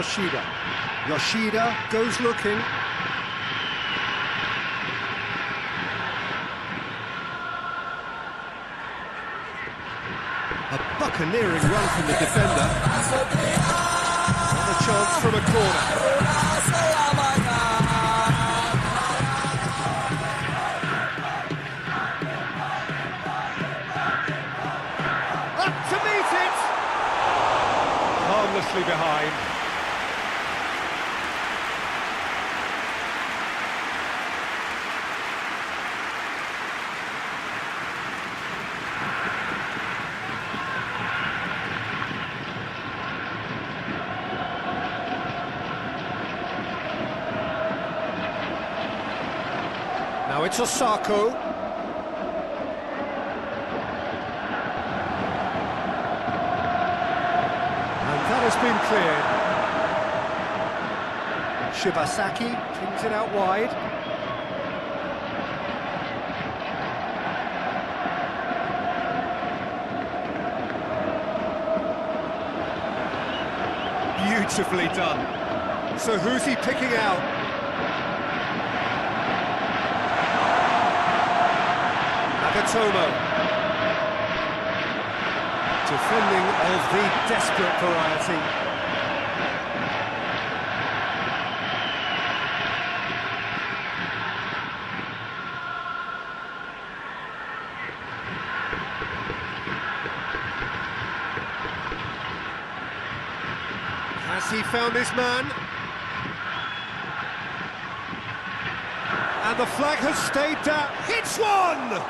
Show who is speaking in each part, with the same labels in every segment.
Speaker 1: Yoshida. Yoshida goes looking. A buccaneering run from the defender. Another chance from a corner. Up to meet it! Harmlessly behind. Now it's Osako. And that has been cleared. Shibasaki pings it out wide. Beautifully done. So who's he picking out? Nagatomo. Defending of the desperate variety. Has he found his man? And the flag has stayed down. Hits one!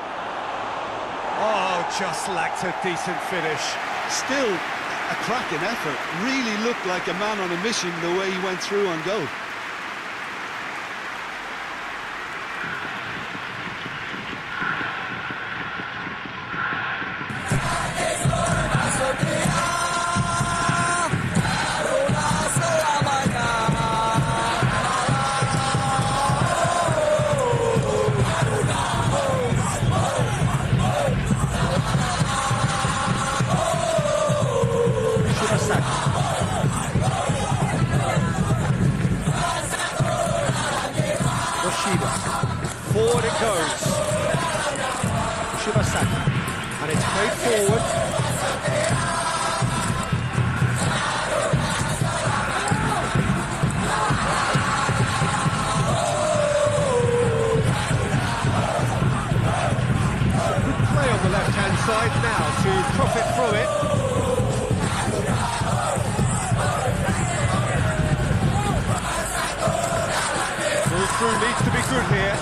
Speaker 1: Oh, just lacked a decent finish.
Speaker 2: Still a cracking effort. Really looked like a man on a mission the way he went through on goal.
Speaker 1: Forward it goes. Shibasaki. And it's played forward. Good play on the left-hand side now to profit from it. Pull through needs to be good here.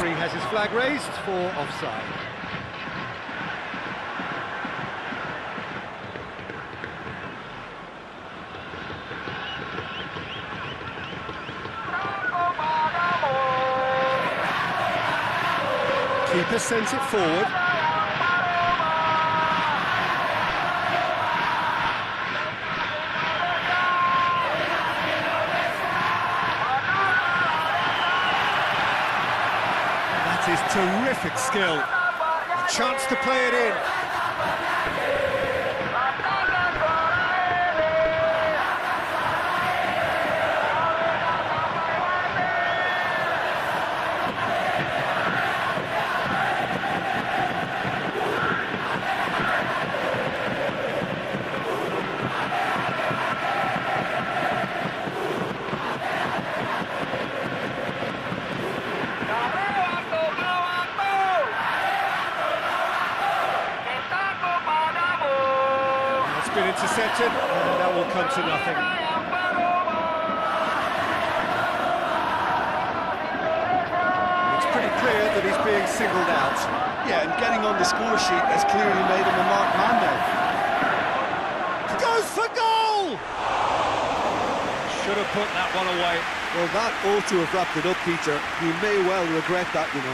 Speaker 1: Has his flag raised for offside. Keeper sends it forward. His terrific skill. A chance to play it in. Been intercepted, and that will come to nothing. It's pretty clear that he's being singled out.
Speaker 2: Yeah, and getting on the score sheet has clearly made him a marked man now.
Speaker 1: Goes for goal! Should have put that one away.
Speaker 2: Well, that ought to have wrapped it up, Peter. He may well regret that, you know.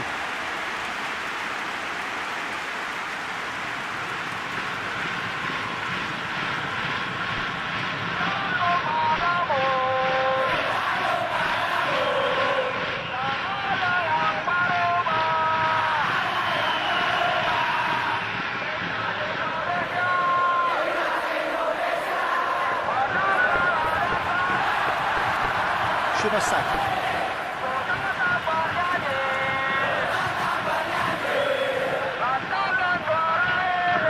Speaker 1: Shibasaki.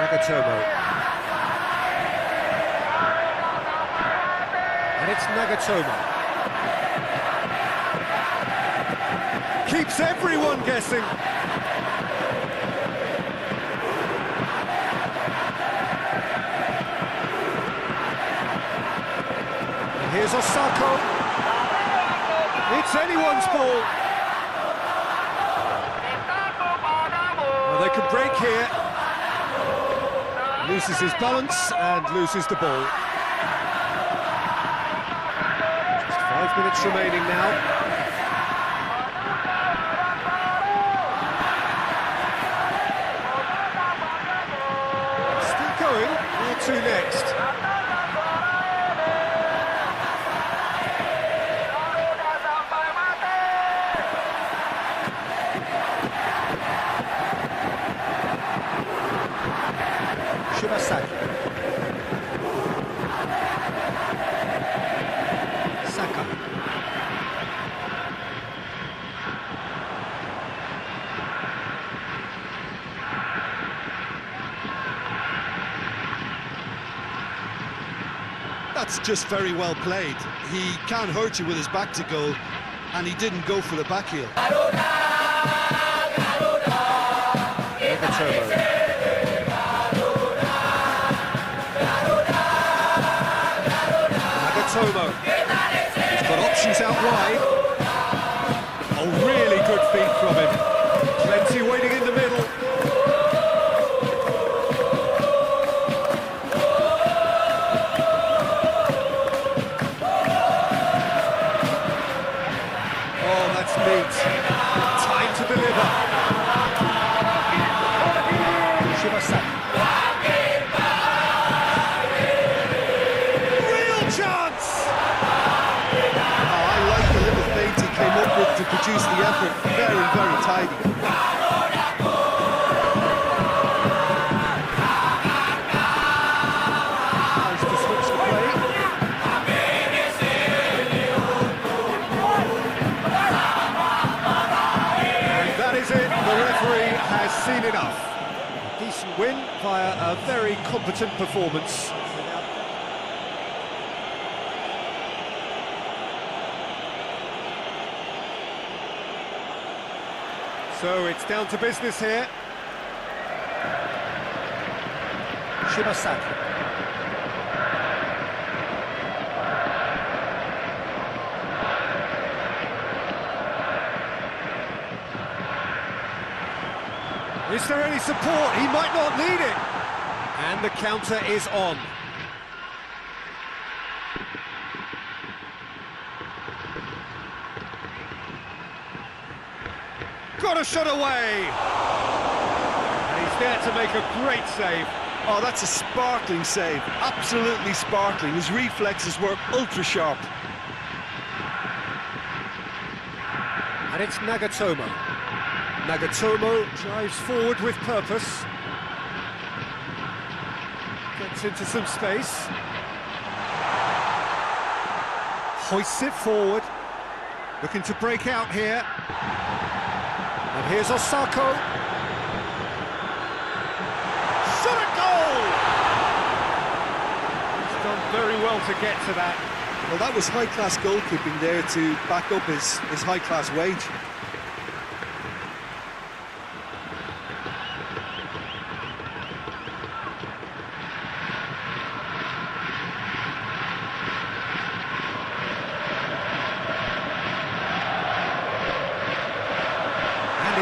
Speaker 1: Nagatomo. And it's Nagatomo. Keeps everyone guessing. And here's Osako. It's anyone's ball. Well, they could break here. Loses his balance and loses the ball. Just 5 minutes remaining now. Still going. Where to next? Shibasaki. Saka.
Speaker 2: That's just very well played. He can hurt you with his back to goal, and he didn't go for the back heel.
Speaker 1: Nagatomo. He's got options out wide. Oh, really good feet from him. Plenty waiting in the middle. Oh, that's neat. Time to deliver. Shibasaki. Real chance!
Speaker 2: Oh, I like the little feint he came up with to produce the effort. Very, very tidy.
Speaker 1: Nice to switch the play. And that is it. The referee has seen enough. A decent win via a very competent performance. So it's down to business here. Shibasaki. Is there any support? He might not need it. And the counter is on. Got a shot away! And he's there to make a great save.
Speaker 2: Oh, that's a sparkling save. Absolutely sparkling. His reflexes were ultra sharp.
Speaker 1: And it's Nagatomo. Nagatomo drives forward with purpose. Gets into some space. Hoists it forward. Looking to break out here. And here's Osako. Shot at goal! He's done very well to get to that.
Speaker 2: Well, that was high-class goalkeeping there to back up his high-class wage.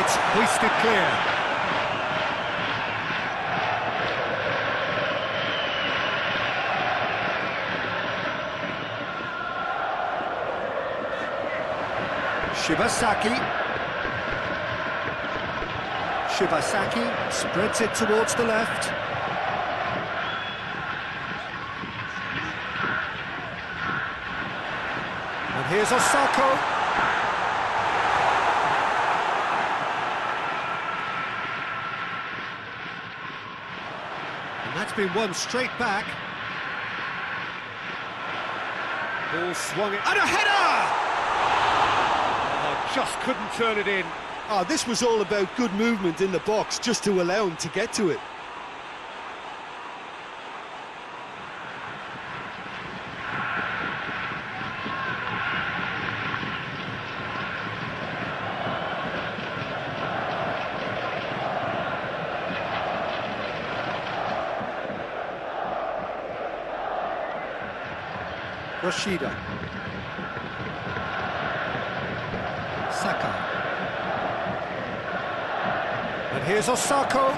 Speaker 1: It's hoisted clear. Shibasaki. Shibasaki spreads it towards the left. And here's Osako. And that's been won straight back. Ball swung it, and a header! just couldn't turn it in.
Speaker 2: Oh, this was all about good movement in the box, just to allow him to get to it. Rashida. Saka.
Speaker 1: And here's Osako.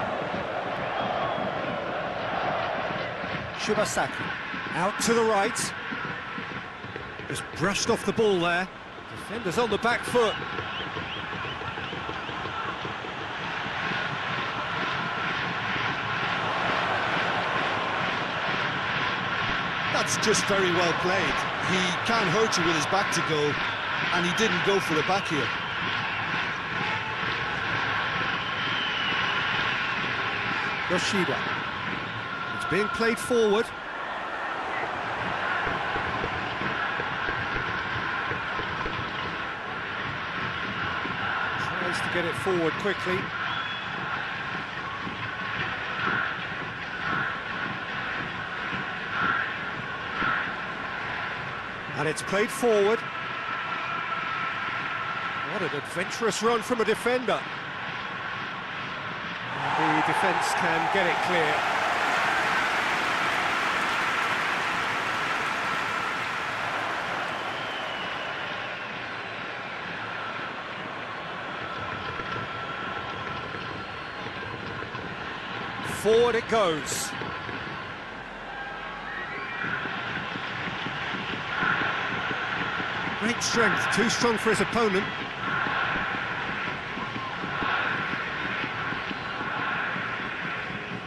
Speaker 2: Shibasaki.
Speaker 1: Out to the right. Just brushed off the ball there. Defender's on the back foot.
Speaker 2: That's just very well played. He can't hurt you with his back to goal, and he didn't go for the back here.
Speaker 1: Rashida. It's being played forward. Tries to get it forward quickly. And it's played forward. What an adventurous run from a defender. The defence can get it clear. Forward it goes. Great strength, too strong for his opponent.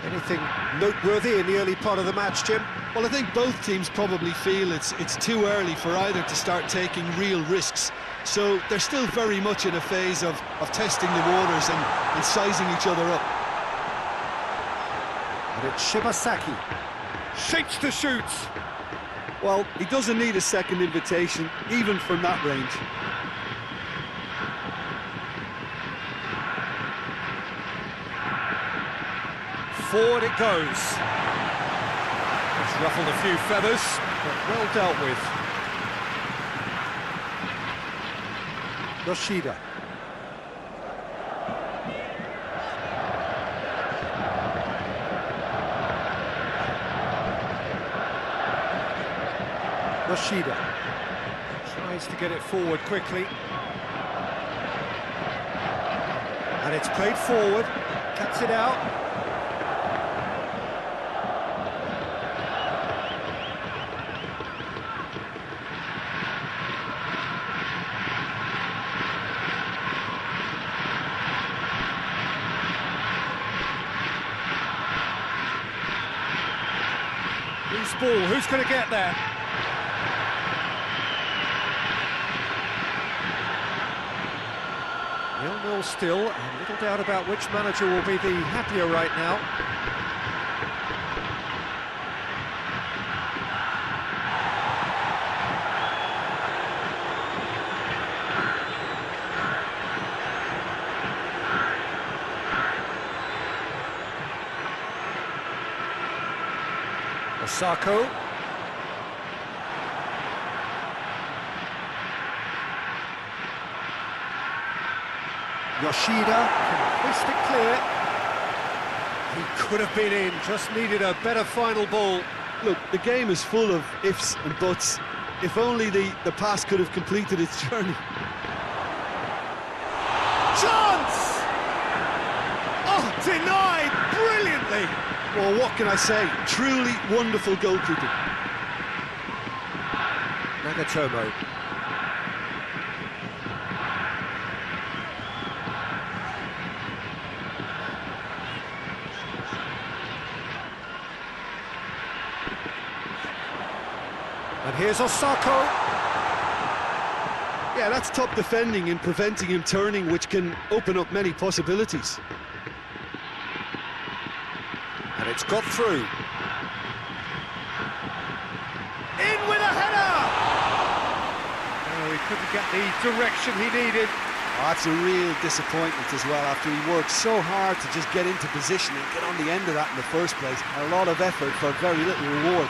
Speaker 1: Anything noteworthy in the early part of the match, Jim?
Speaker 2: Well, I think both teams probably feel it's too early for either to start taking real risks. So they're still very much in a phase of testing the waters and sizing each other up.
Speaker 1: And it's Shibasaki. Shapes to shoot.
Speaker 2: Well, he doesn't need a second invitation, even from that range.
Speaker 1: Forward it goes. It's ruffled a few feathers, but well dealt with. Rashida. Rashida tries to get it forward quickly, and it's played forward, cuts it out. Loose ball, who's going to get there? 0-0 still, and little doubt about which manager will be the happier right now. Osako. Yoshida can twist it clear. He could have been in, just needed a better final ball.
Speaker 2: Look, the game is full of ifs and buts. If only the pass could have completed its journey.
Speaker 1: Chance! Oh, denied brilliantly.
Speaker 2: Well, what can I say? Truly wonderful goalkeeping.
Speaker 1: Nagatomo. And here's Osako.
Speaker 2: Yeah, that's top defending and preventing him turning, which can open up many possibilities.
Speaker 1: And it's got through. In with a header! Oh, he couldn't get the direction he needed.
Speaker 2: Oh, that's a real disappointment as well, after he worked so hard to just get into position and get on the end of that in the first place. A lot of effort for very little reward.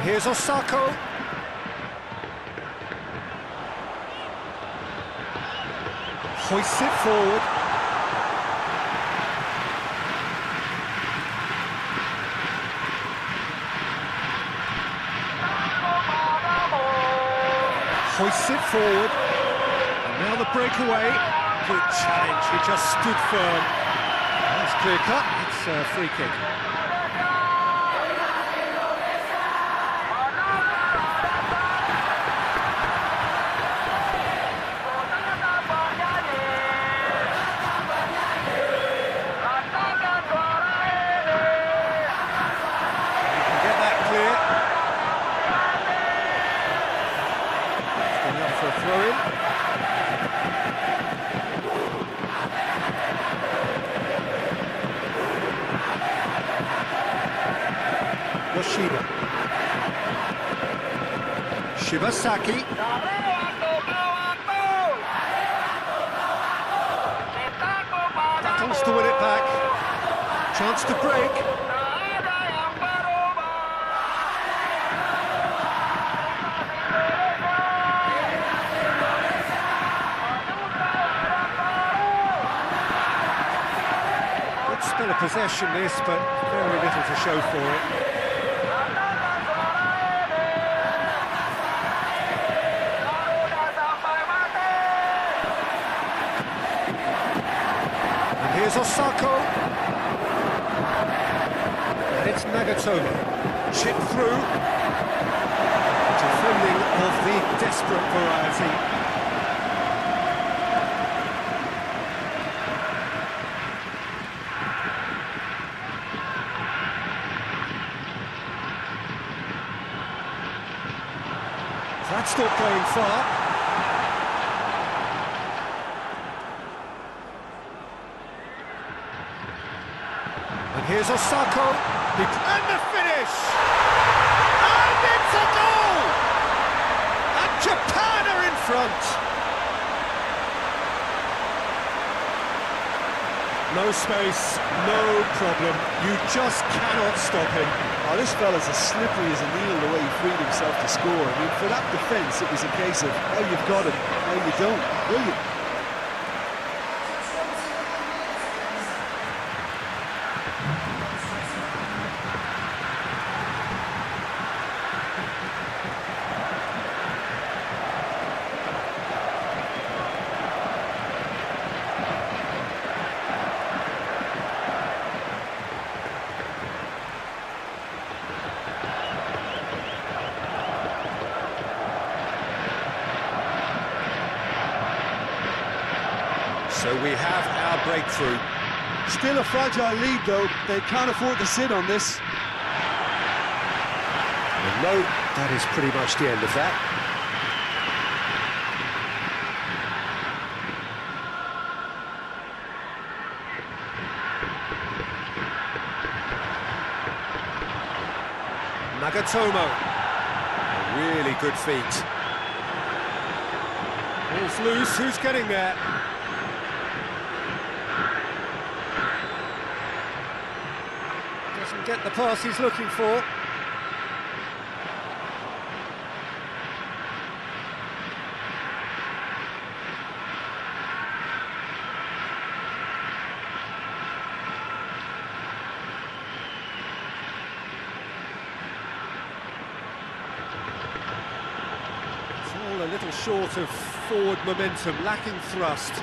Speaker 1: Here's Osako. Hoists it forward. Hoists it forward. And now the breakaway. Good challenge. He just stood firm. That's clear cut. It's a free kick. Shibasaki. Battles to win it back. Chance to break. Good spell of possession this, but very little to show for it. Here's Osako. And it's Nagatomo. Chip through. Defending of the desperate variety. That's not going far. Here's Osako, and the finish! And it's a goal! And Japan are in front! No space, no problem. You just cannot stop him.
Speaker 2: Oh, this fella's as slippery as a needle the way he freed himself to score. I mean, for that defence, it was a case of how you've got it, how you don't. Brilliant.
Speaker 1: So we have our breakthrough.
Speaker 2: Still a fragile lead, though. They can't afford to sit on this.
Speaker 1: And no, that is pretty much the end of that. Nagatomo, a really good feat. Ball's loose, who's getting there? Doesn't get the pass he's looking for. A little short of forward momentum, lacking thrust.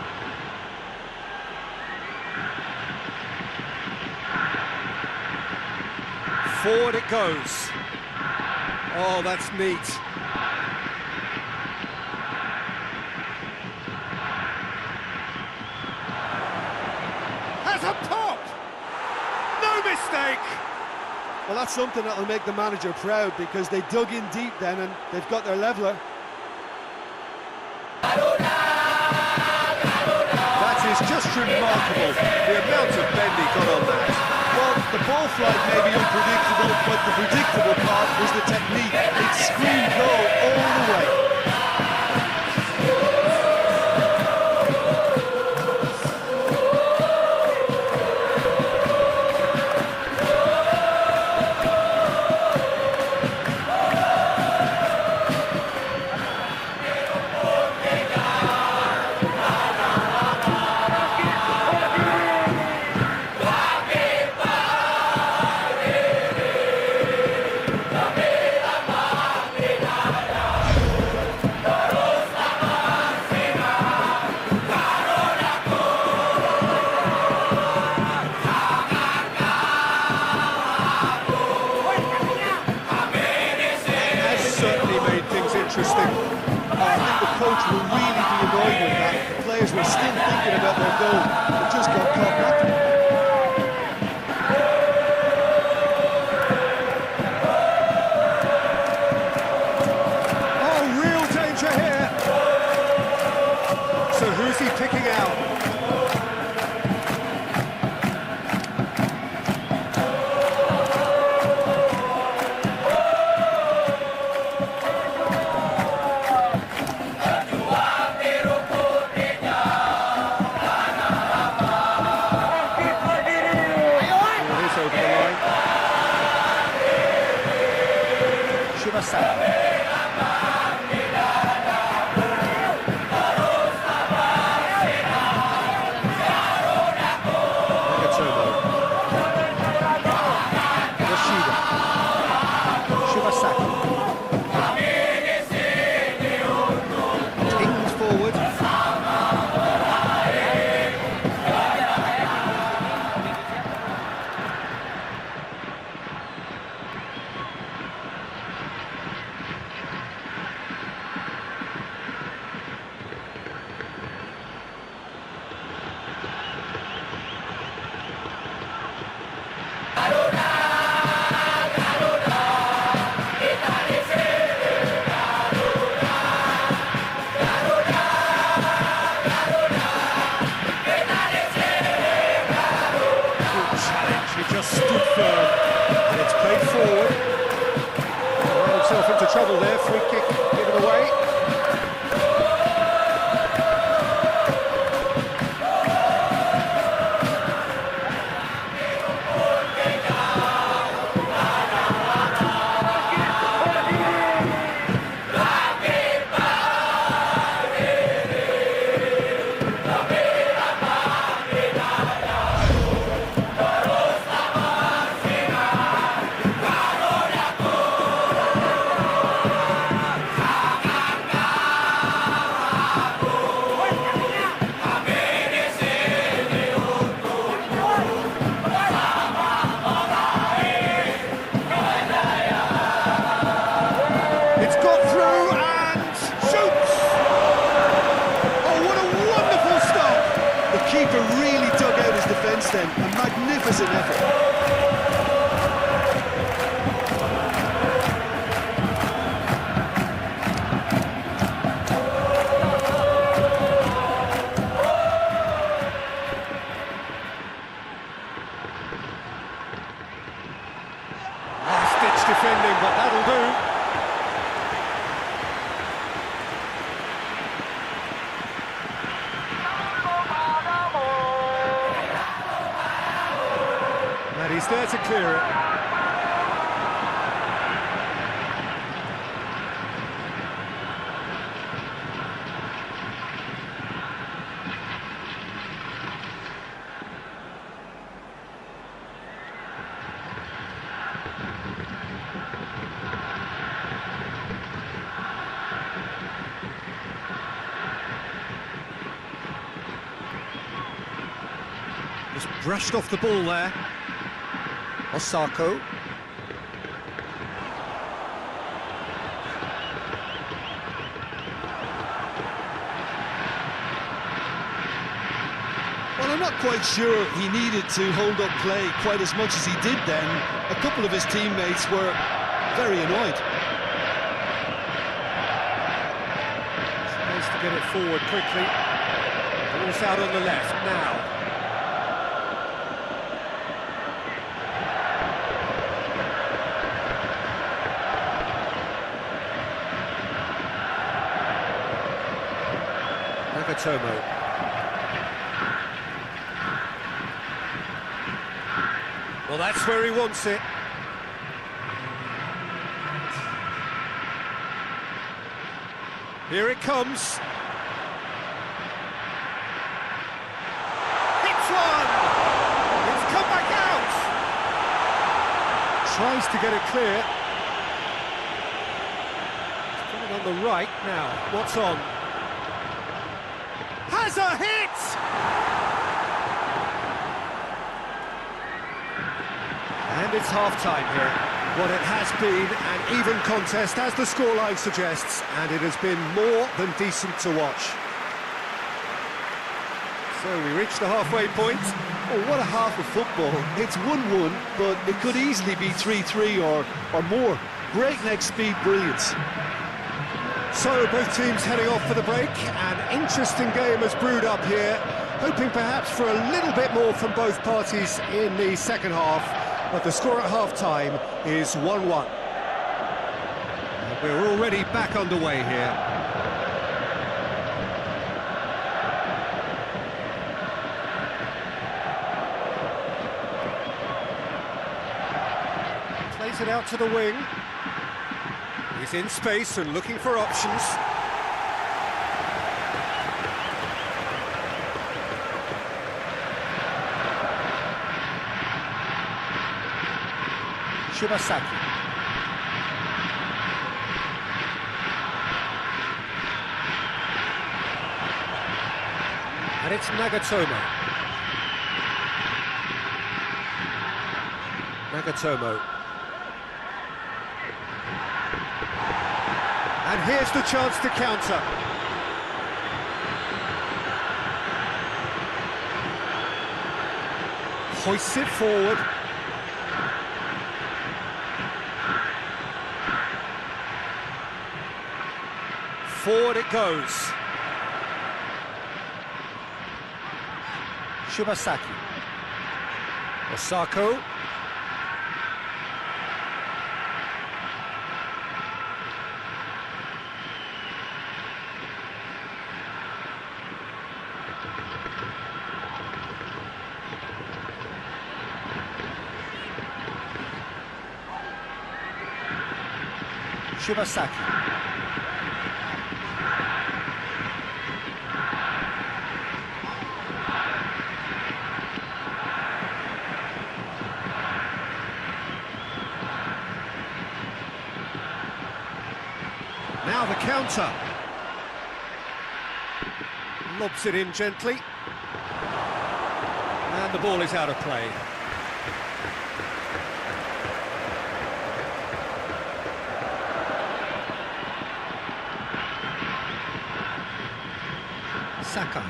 Speaker 1: Forward it goes. Oh, that's neat. Has a pop! No mistake!
Speaker 2: Well, that's something that'll make the manager proud, because they dug in deep then and they've got their leveller.
Speaker 1: That is just remarkable, the amount of bend he got on that.
Speaker 2: Well, the ball flight may be unpredictable, but the predictable part was the technique. It screamed goal all the way.
Speaker 1: Interesting.
Speaker 2: I think the coach will really be annoyed with that. The players were still thinking about their goal. They just got caught napping.
Speaker 1: Oh, real danger here. So who's he picking out? Trouble there, free kick given away. And he's there to clear it. Just brushed off the ball there. Osako.
Speaker 2: Well, I'm not quite sure he needed to hold up play quite as much as he did then. A couple of his teammates were very annoyed.
Speaker 1: Tries to get it forward quickly. Ball's out on the left now. Nagatomo. Well, that's where he wants it. Here it comes. Hits one! It's come back out! Tries to get it clear. He's got it on the right now. What's on? Has a hit! And it's half-time here. What it has been an even contest, as the scoreline suggests, and it has been more than decent to watch. So we reached the halfway point.
Speaker 2: Oh, what a half of football. It's 1-1, but it could easily be 3-3 or more. Breakneck speed brilliance.
Speaker 1: So both teams heading off for the break. An interesting game has brewed up here, hoping perhaps for a little bit more from both parties in the second half. But the score at half-time is 1-1. We're already back underway here. Plays it out to the wing. He's in space and looking for options. Shibasaki. And it's Nagatomo. Nagatomo. And here's the chance to counter. Hoists it forward. Forward it goes. Shibasaki. Osako. Shibasaki. Now the counter. Lobs it in gently. And the ball is out of play. Saka.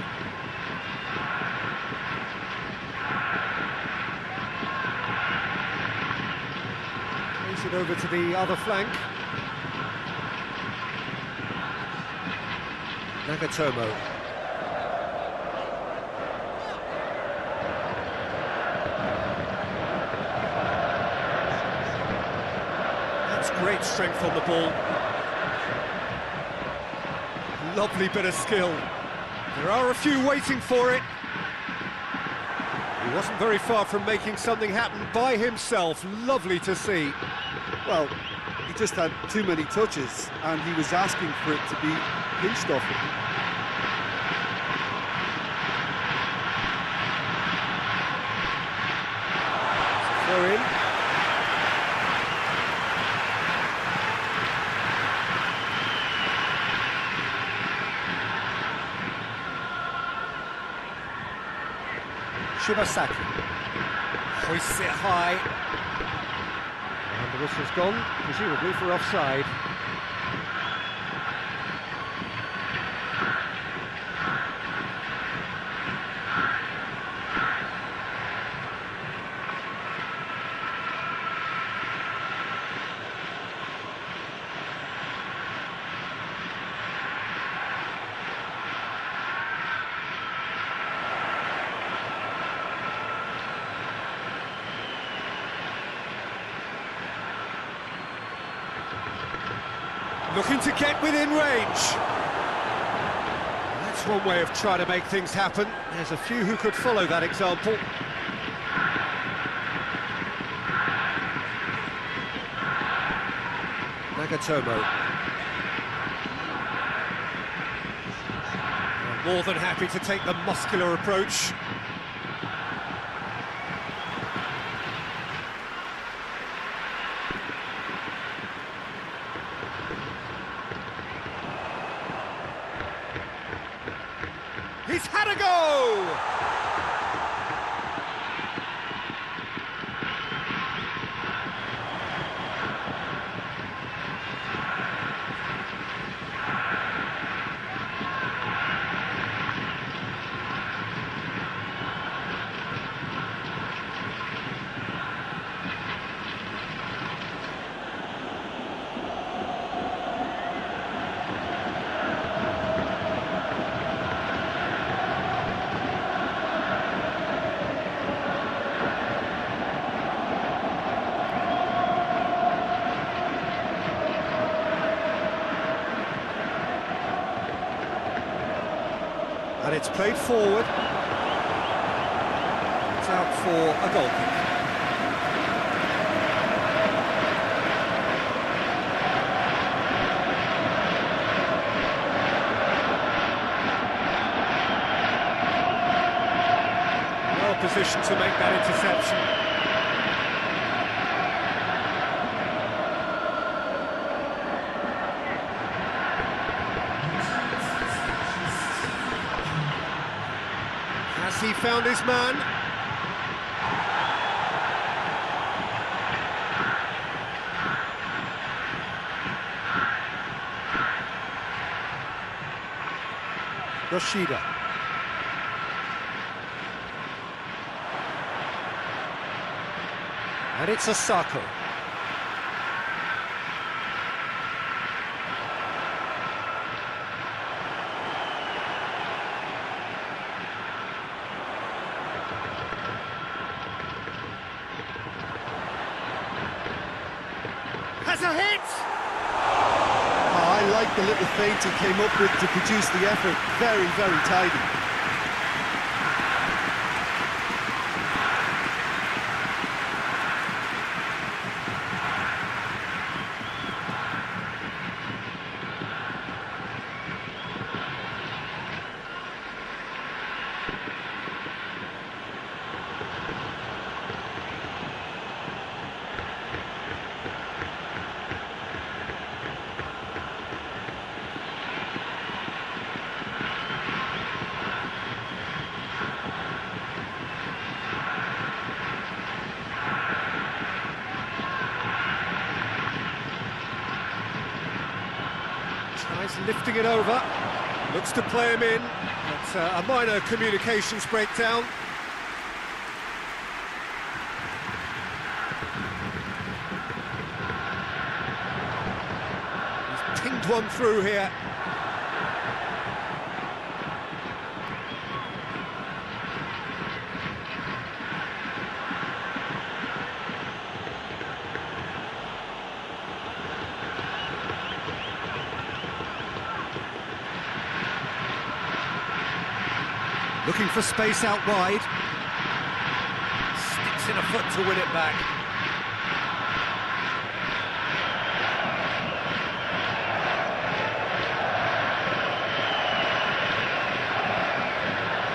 Speaker 1: Plays it over to the other flank. Nagatomo. That's great strength on the ball. Lovely bit of skill. There are a few waiting for it. He wasn't very far from making something happen by himself. Lovely to see.
Speaker 2: Well, he just had too many touches, and he was asking for it to be pinched off him.
Speaker 1: Throw in. Shibasaki hoists it high, and the whistle's gone, presumably for offside. Looking to get within range. That's one way of trying to make things happen. There's a few who could follow that example. Nagatomo. More than happy to take the muscular approach. He's had a go! And it's played forward. It's out for a goal kick. Well positioned to make that interception. Has he found his man? Yoshida. And it's Asako. Has a hit!
Speaker 2: Oh, I like the little feint he came up with to produce the effort. Very, very tidy.
Speaker 1: Tries lifting it over, looks to play him in. It's a minor communications breakdown. He's pinged one through here. Looking for space out wide. a foot to win it back.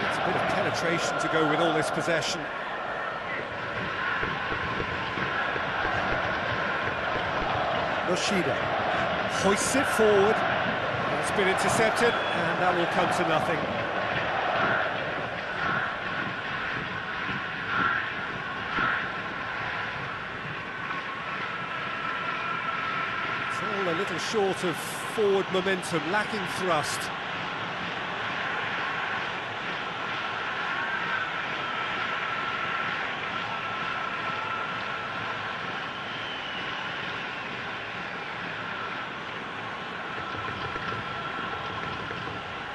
Speaker 1: It's a bit of penetration to go with all this possession. Yoshida hoists it forward. That's been intercepted, and that will come to nothing. It's all a little short of forward momentum, lacking thrust.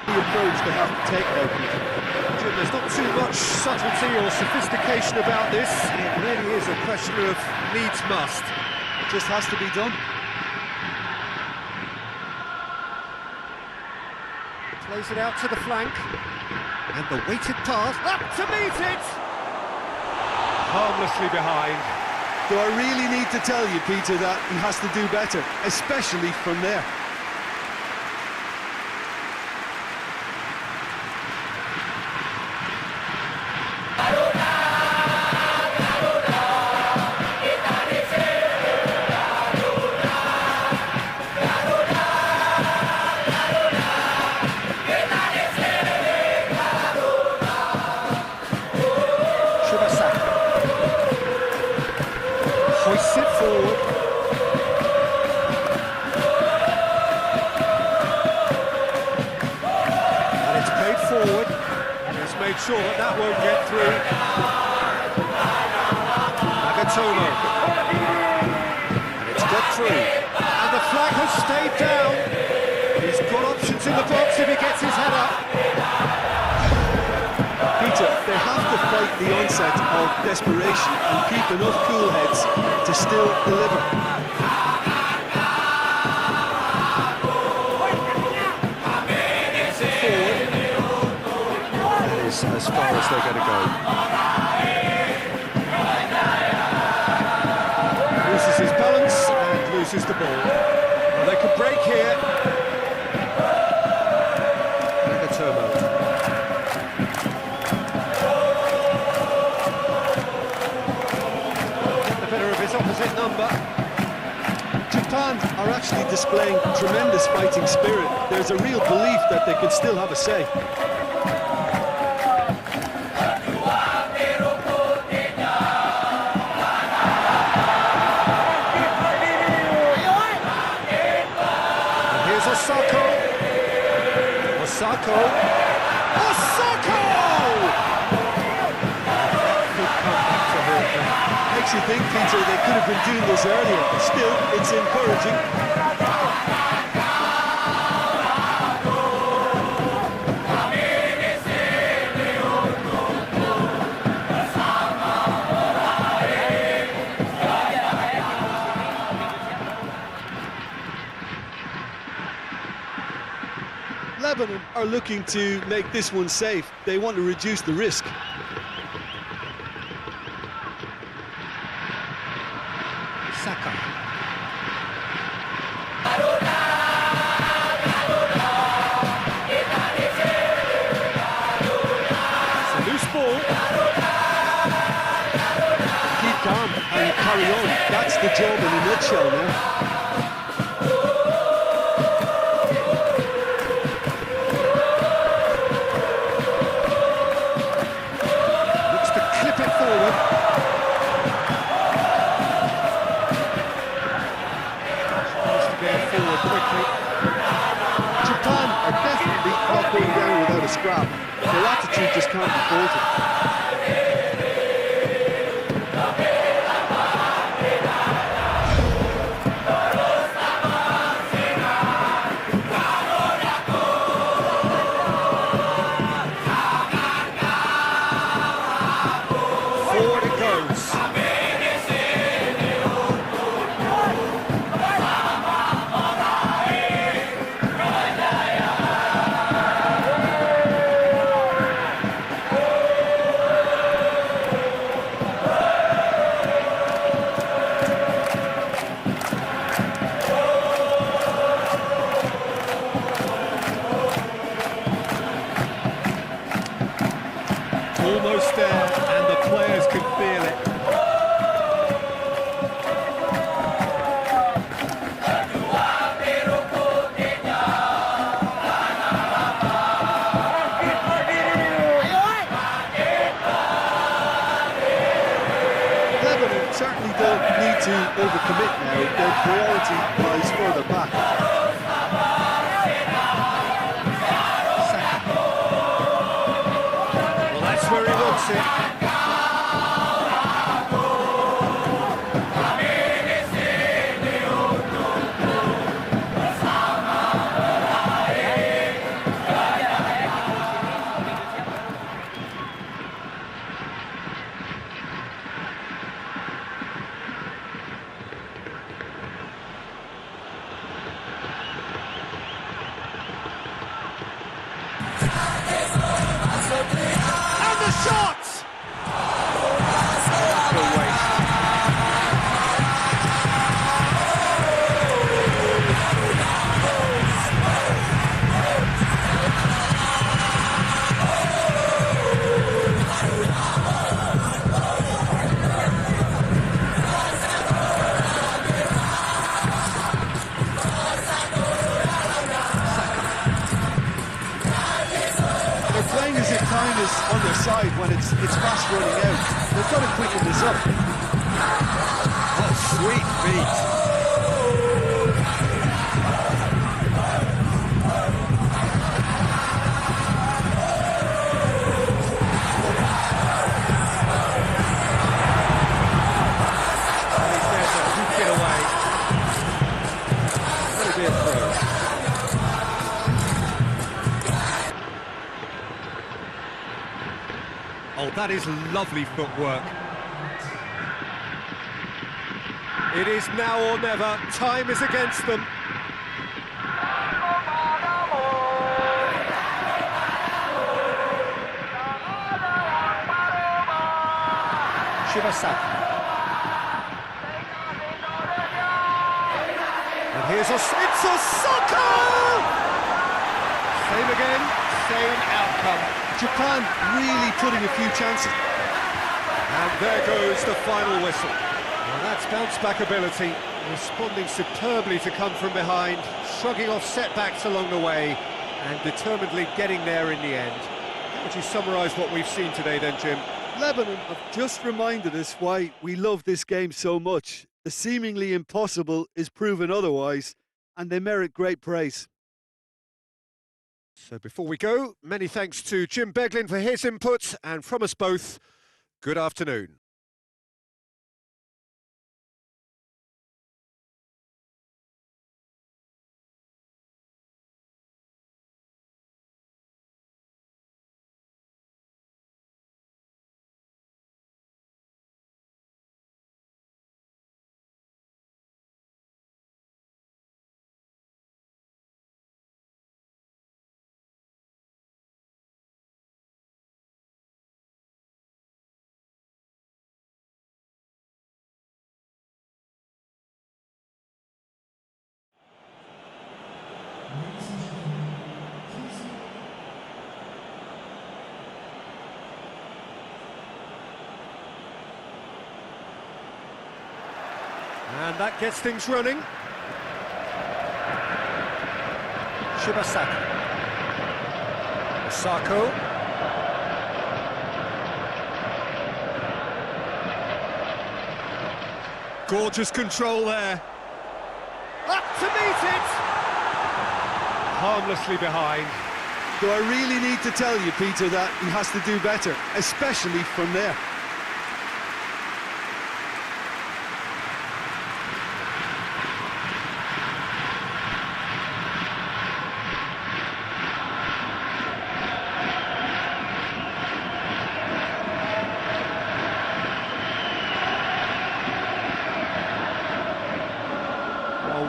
Speaker 2: Approach they have to take now, Peter.
Speaker 1: There's not too much subtlety or sophistication about this. It really is a question of needs must.
Speaker 2: It just has to be done.
Speaker 1: Plays it out to the flank. And the weighted pass up to meet it! Harmlessly behind.
Speaker 2: Do I really need to tell you, Peter, that he has to do better, especially from there?
Speaker 1: Hoists it forward. And it's played forward. And it's made sure that that won't get through. Nagatomo. And it's got through. And the flag has stayed down. He's got options in the box if he gets his head up.
Speaker 2: Peter, they have to fight the onset of desperation and keep enough cool heads to still deliver.
Speaker 1: That is as far as they're going to go. Loses his balance and loses the ball. Well, they could break here. Nagatomo. Opposite number.
Speaker 2: Japan are actually displaying tremendous fighting spirit. There's a real belief that they can still have a say.
Speaker 1: And here's Osako. Osako. Osako! Good comeback to her.
Speaker 2: Makes you think, Peter, they could have been doing this earlier. Still, it's encouraging. Lebanon are looking to make this one safe. They want to reduce the risk.
Speaker 1: Saka. It's a loose ball.
Speaker 2: Keep calm and carry on. That's the job in a nutshell now.
Speaker 1: Looks to clip it forward.
Speaker 2: Japan are definitely not going down without a scrap. Their attitude just can't be faulted.
Speaker 1: Forward it goes.
Speaker 2: to overcommit now. Their priority lies further back.
Speaker 1: Well, that's where he wants it. Shot! No waste.
Speaker 2: Playing as if time is on their side when it's fast running out. They've got to quicken this up.
Speaker 1: Oh, sweet feet. He's there to hook it away. Gonna be a throw. Oh, that is lovely footwork. It is now or never. Time is against them. Shibasaki. And here's it's Osaka! Same again, same outcome.
Speaker 2: Japan really putting a few chances.
Speaker 1: And there goes the final whistle. Well, that's bounce-back ability, responding superbly to come from behind, shrugging off setbacks along the way, and determinedly getting there in the end. How would you summarise what we've seen today then, Jim?
Speaker 2: Lebanon have just reminded us why we love this game so much. The seemingly impossible is proven otherwise, and they merit great praise.
Speaker 1: So before we go, many thanks to Jim Beglin for his input, and from us both, good afternoon. And that gets things running. Shibasaki. Osako. Gorgeous control there. Up to meet it. Harmlessly behind.
Speaker 2: Do I really need to tell you, Peter, that he has to do better, especially from there?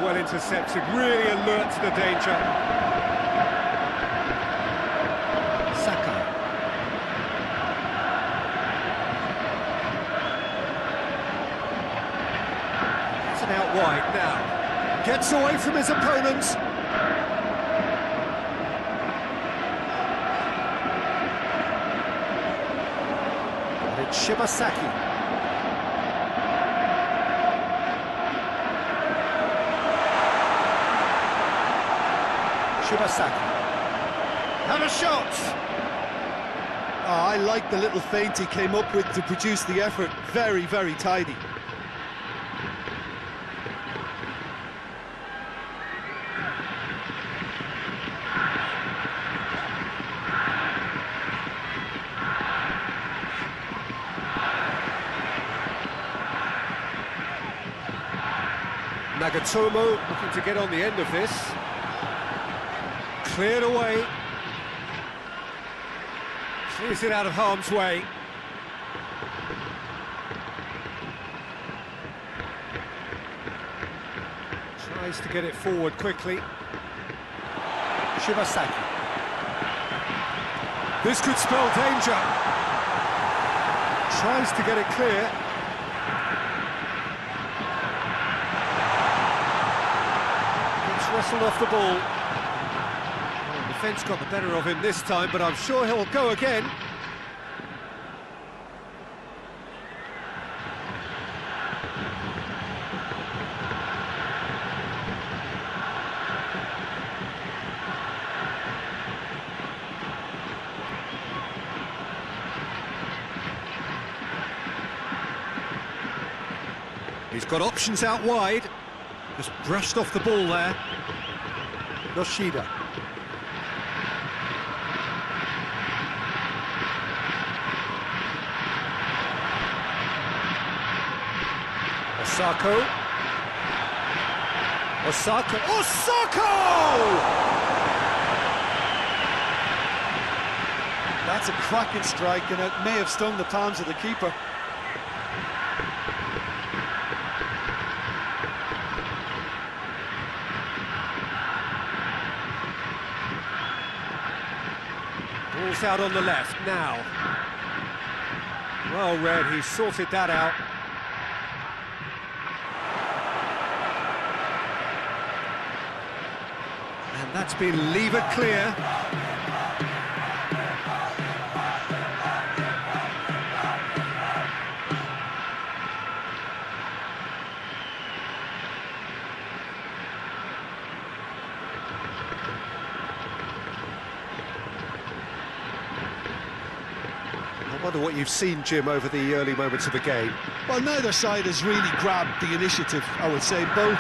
Speaker 1: Well intercepted, really alert to the danger. Sakai. It's an out wide now. Gets away from his opponents. And it's Shibasaki. Shibasaki. And a shot!
Speaker 2: Oh, I like the little feint he came up with to produce the effort. Very, very tidy.
Speaker 1: Nagatomo looking to get on the end of this. Cleared away. Clears it out of harm's way. Tries to get it forward quickly. Shibasaki. This could spell danger. Tries to get it clear. Gets wrestled off the ball. Well, the defence got the better of him this time, but I'm sure he'll go again. He's got options out wide. Just brushed off the ball there. Yoshida. Osako. Osako!
Speaker 2: That's a cracking strike, and it may have stung the palms of the keeper.
Speaker 1: Ball's out on the left now. Well read, he sorted that out. And that's been levered clear. I wonder what you've seen, Jim, over the early moments of the game.
Speaker 2: Well, neither side has really grabbed the initiative, I would say. Both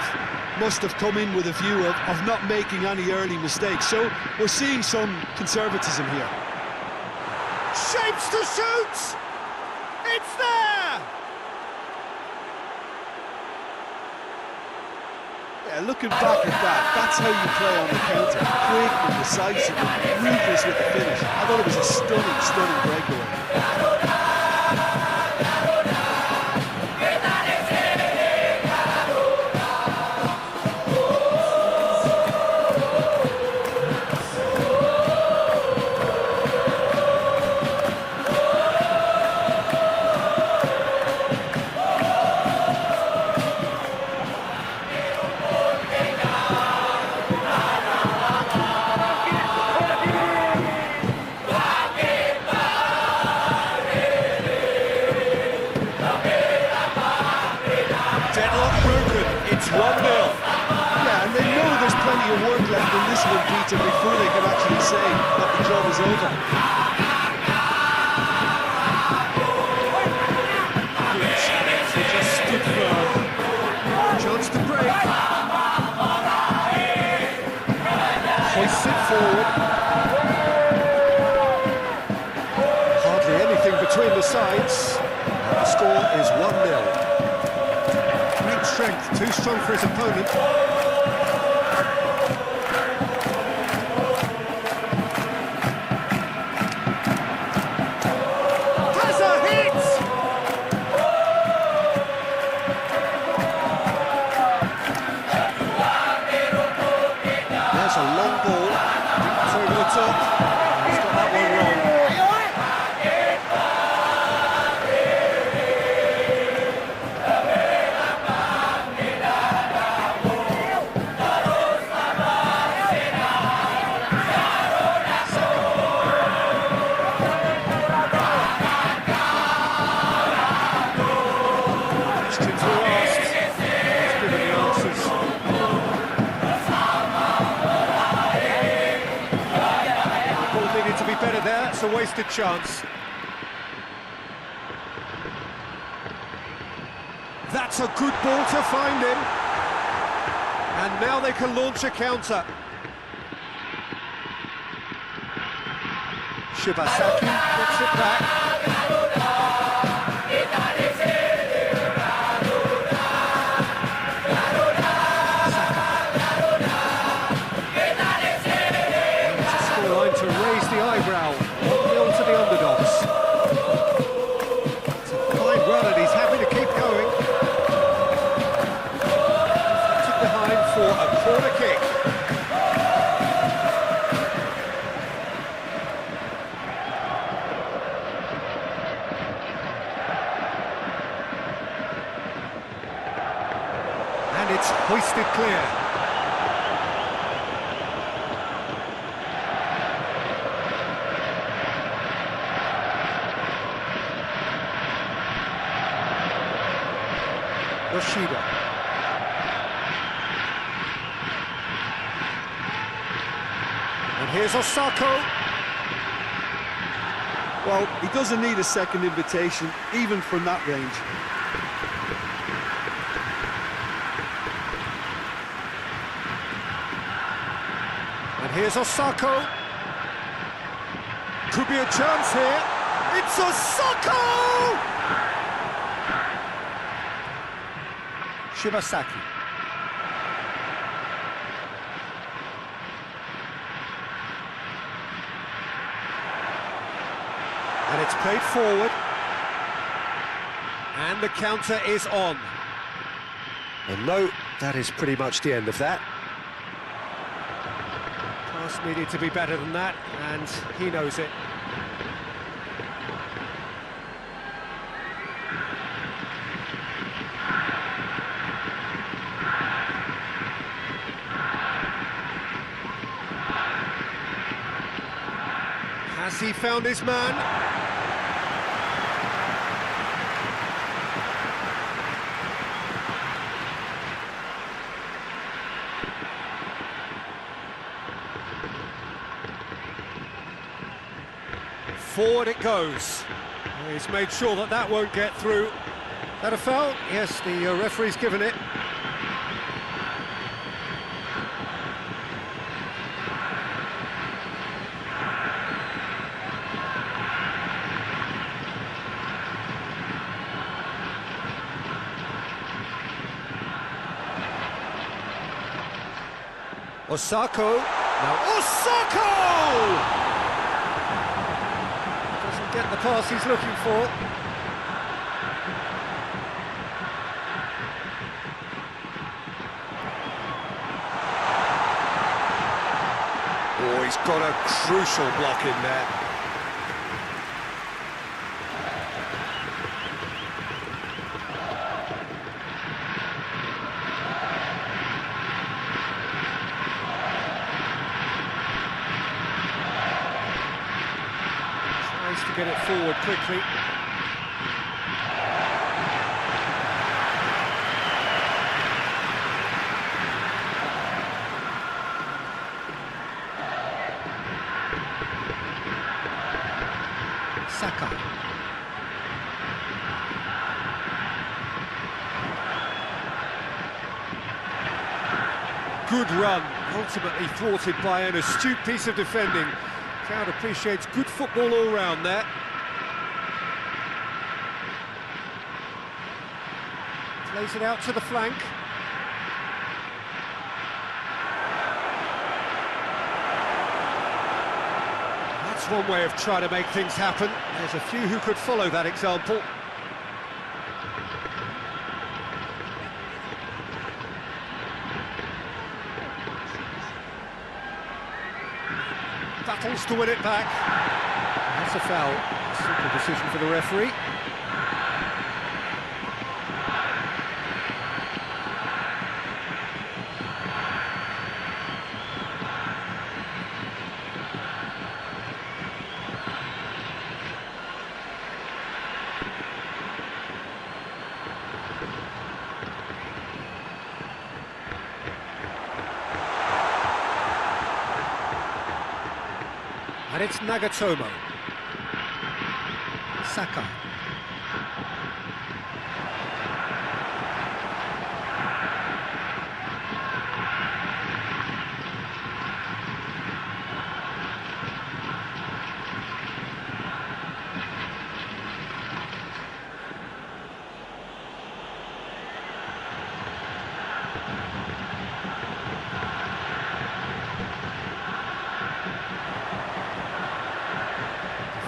Speaker 2: must have come in with a view of not making any early mistakes. So we're seeing some conservatism here.
Speaker 1: Shapes to shoot! It's there!
Speaker 2: Yeah, looking back at that, that's how you play on the counter. Quick and decisive and ruthless with the finish. I thought it was a stunning breakaway.
Speaker 1: It's 1-0.
Speaker 2: Yeah, and they know there's plenty of work left in this one, Peter, before they can actually say that the job is over.
Speaker 1: They just stood firm. Chance to break. Hoists it forward. Hardly anything between the sides. The score is 1-0. Strength, too strong for his opponent. Has a hit! There's a long ball. It's over the top. He's got that one wrong. It's a wasted chance. That's a good ball to find him. And now they can launch a counter. Shibasaki puts it back. for a corner kick. And it's hoisted clear. Yoshida. And here's Osako.
Speaker 2: Well, he doesn't need a second invitation, even from that range.
Speaker 1: And here's Osako. Could be a chance here. It's Osako! Shibasaki. And it's played forward. And the counter is on. And no, that is pretty much the end of that. Pass needed to be better than that, and he knows it. Has he found his man? Forward it goes. He's made sure that that won't get through. Is that a foul? Yes, the referee's given it. Osako. Now Osako! Doesn't get the pass he's looking for. Oh, he's got a crucial block in there. To get it forward quickly. Saka. Good run, ultimately thwarted by an astute piece of defending. Crowd appreciates good football all round there. Plays it out to the flank. That's one way of trying to make things happen. There's a few who could follow that example. Battles to win it back. That's a foul. Simple decision for the referee. And it's Nagatomo. Saka.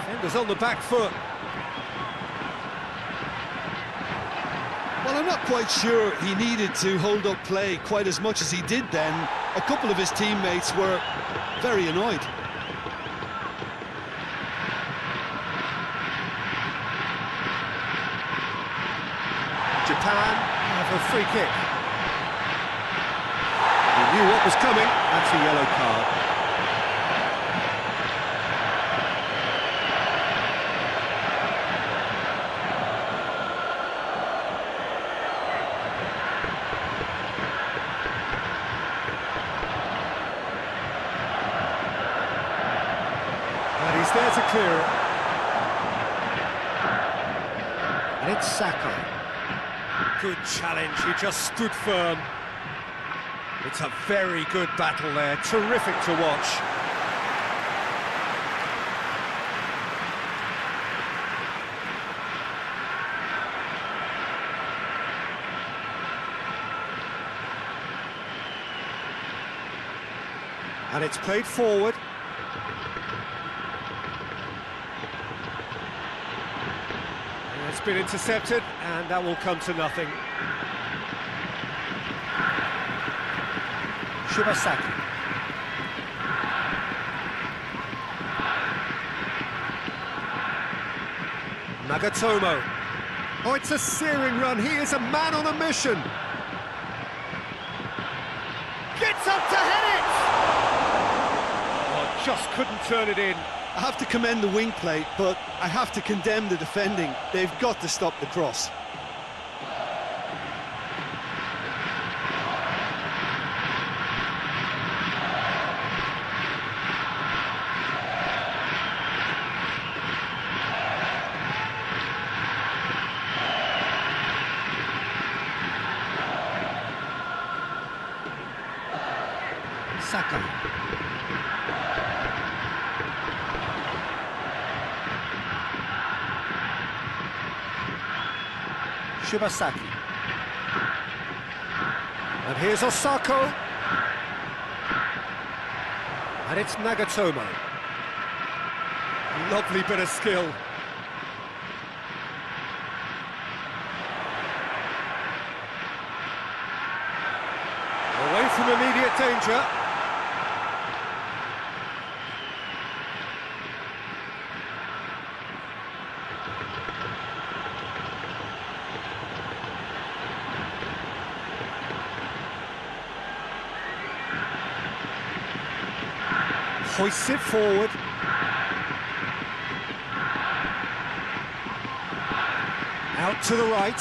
Speaker 1: Defenders on the back foot.
Speaker 2: Well, I'm not quite sure he needed to hold up play quite as much as he did then. A couple of his teammates were very annoyed.
Speaker 1: Japan have a free kick. He knew what was coming. That's a yellow card. And he's there to clear it. And it's Saka. Good challenge, he just stood firm. It's a very good battle there, terrific to watch. And it's played forward. It's been intercepted, and that will come to nothing. Shibasaki. Nagatomo. Oh, it's a searing run. He is a man on a mission. Gets up to head it! Oh, just couldn't turn it in.
Speaker 2: I have to commend the wing play, but I have to condemn the defending. They've got to stop the cross.
Speaker 1: Saka. Shibasaki. And here's Osako. And it's Nagatomo. Lovely bit of skill. Away from immediate danger. Hoists it forward. Out to the right.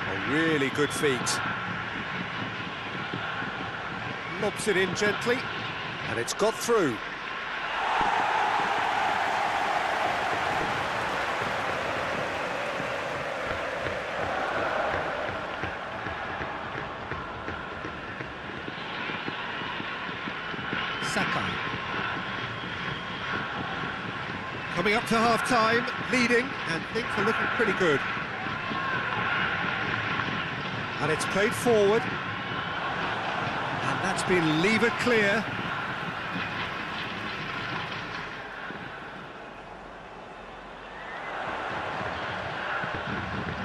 Speaker 1: A really good feat. Lobs it in gently, and it's got through. Saka. Coming up to half-time, leading, and things are looking pretty good. And it's played forward. And that's been levered clear.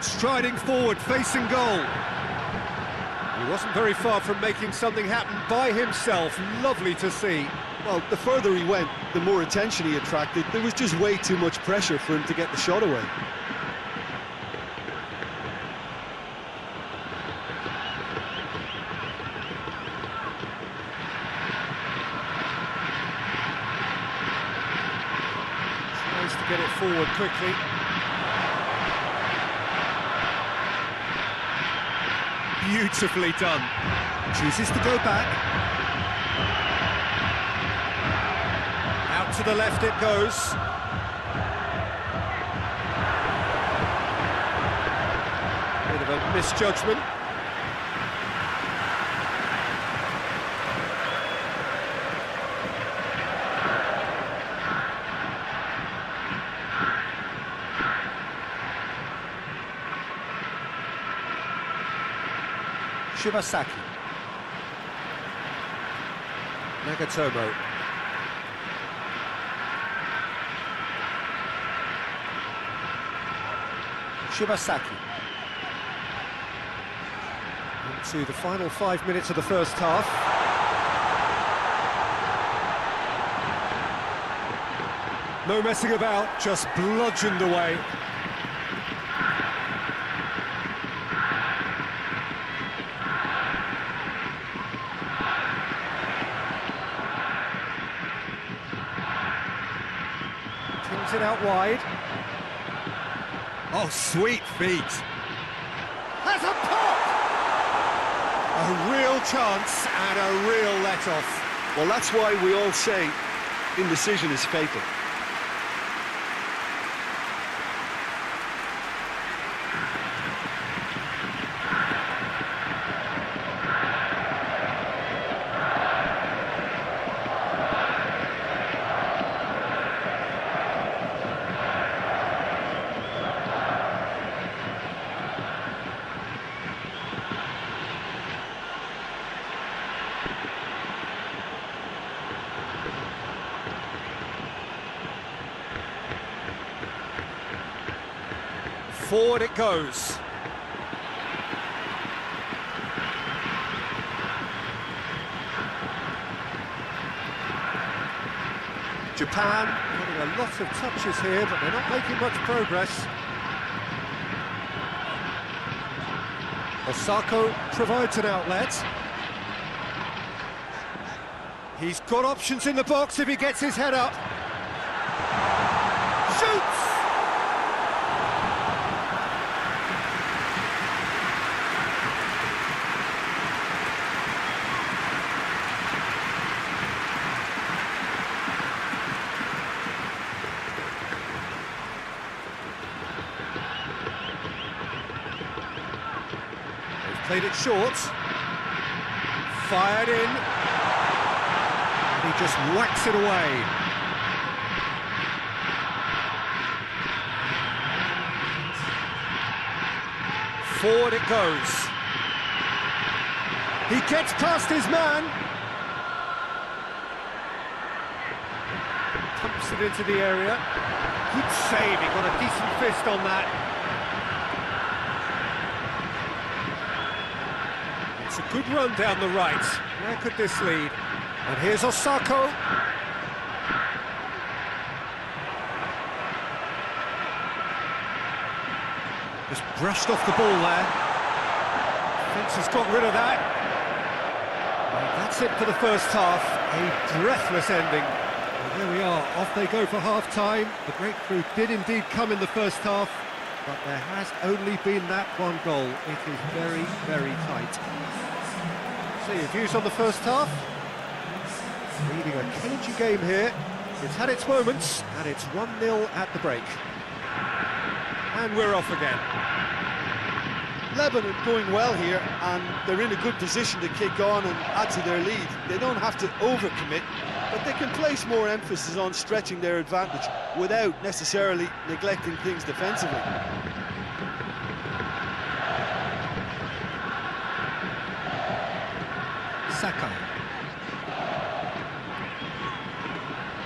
Speaker 1: Striding forward, facing goal. He wasn't very far from making something happen by himself. Lovely to see.
Speaker 2: Well, the further he went, the more attention he attracted. There was just way too much pressure for him to get the shot away.
Speaker 1: Tries to get it forward quickly. Beautifully done. Chooses to go back. Out to the left it goes. Bit of a misjudgment. Shibasaki. Nagatomo. Shibasaki. Into the final 5 minutes of the first half. No messing about, just bludgeoned away. Kings it out wide.
Speaker 3: Oh, sweet feet.
Speaker 1: Has a pop! A real chance and a real let-off.
Speaker 2: Well, that's why we all say indecision is fatal.
Speaker 1: Forward it goes. Japan getting a lot of touches here, but they're not making much progress. Osako provides an outlet. He's got options in the box if he gets his head up. Shoots! Played it short, fired in, and he just whacks it away. Forward it goes. He gets past his man. Pumps it into the area. Good save, he got a decent fist on that. It's a good run down the right. Where could this lead? And here's Osako. Just brushed off the ball there. Fence has got rid of that. And that's it for the first half. A breathless ending. Well, there we are. Off they go for half-time. The breakthrough did indeed come in the first half, but there has only been that one goal. It is very, very tight. So your views on the first half? Leading a cagey game here. It's had its moments, and it's 1-0 at the break. And we're off again.
Speaker 2: Lebanon going well here, and they're in a good position to kick on and add to their lead. They don't have to overcommit, but they can place more emphasis on stretching their advantage without necessarily neglecting things defensively.
Speaker 1: Sakai.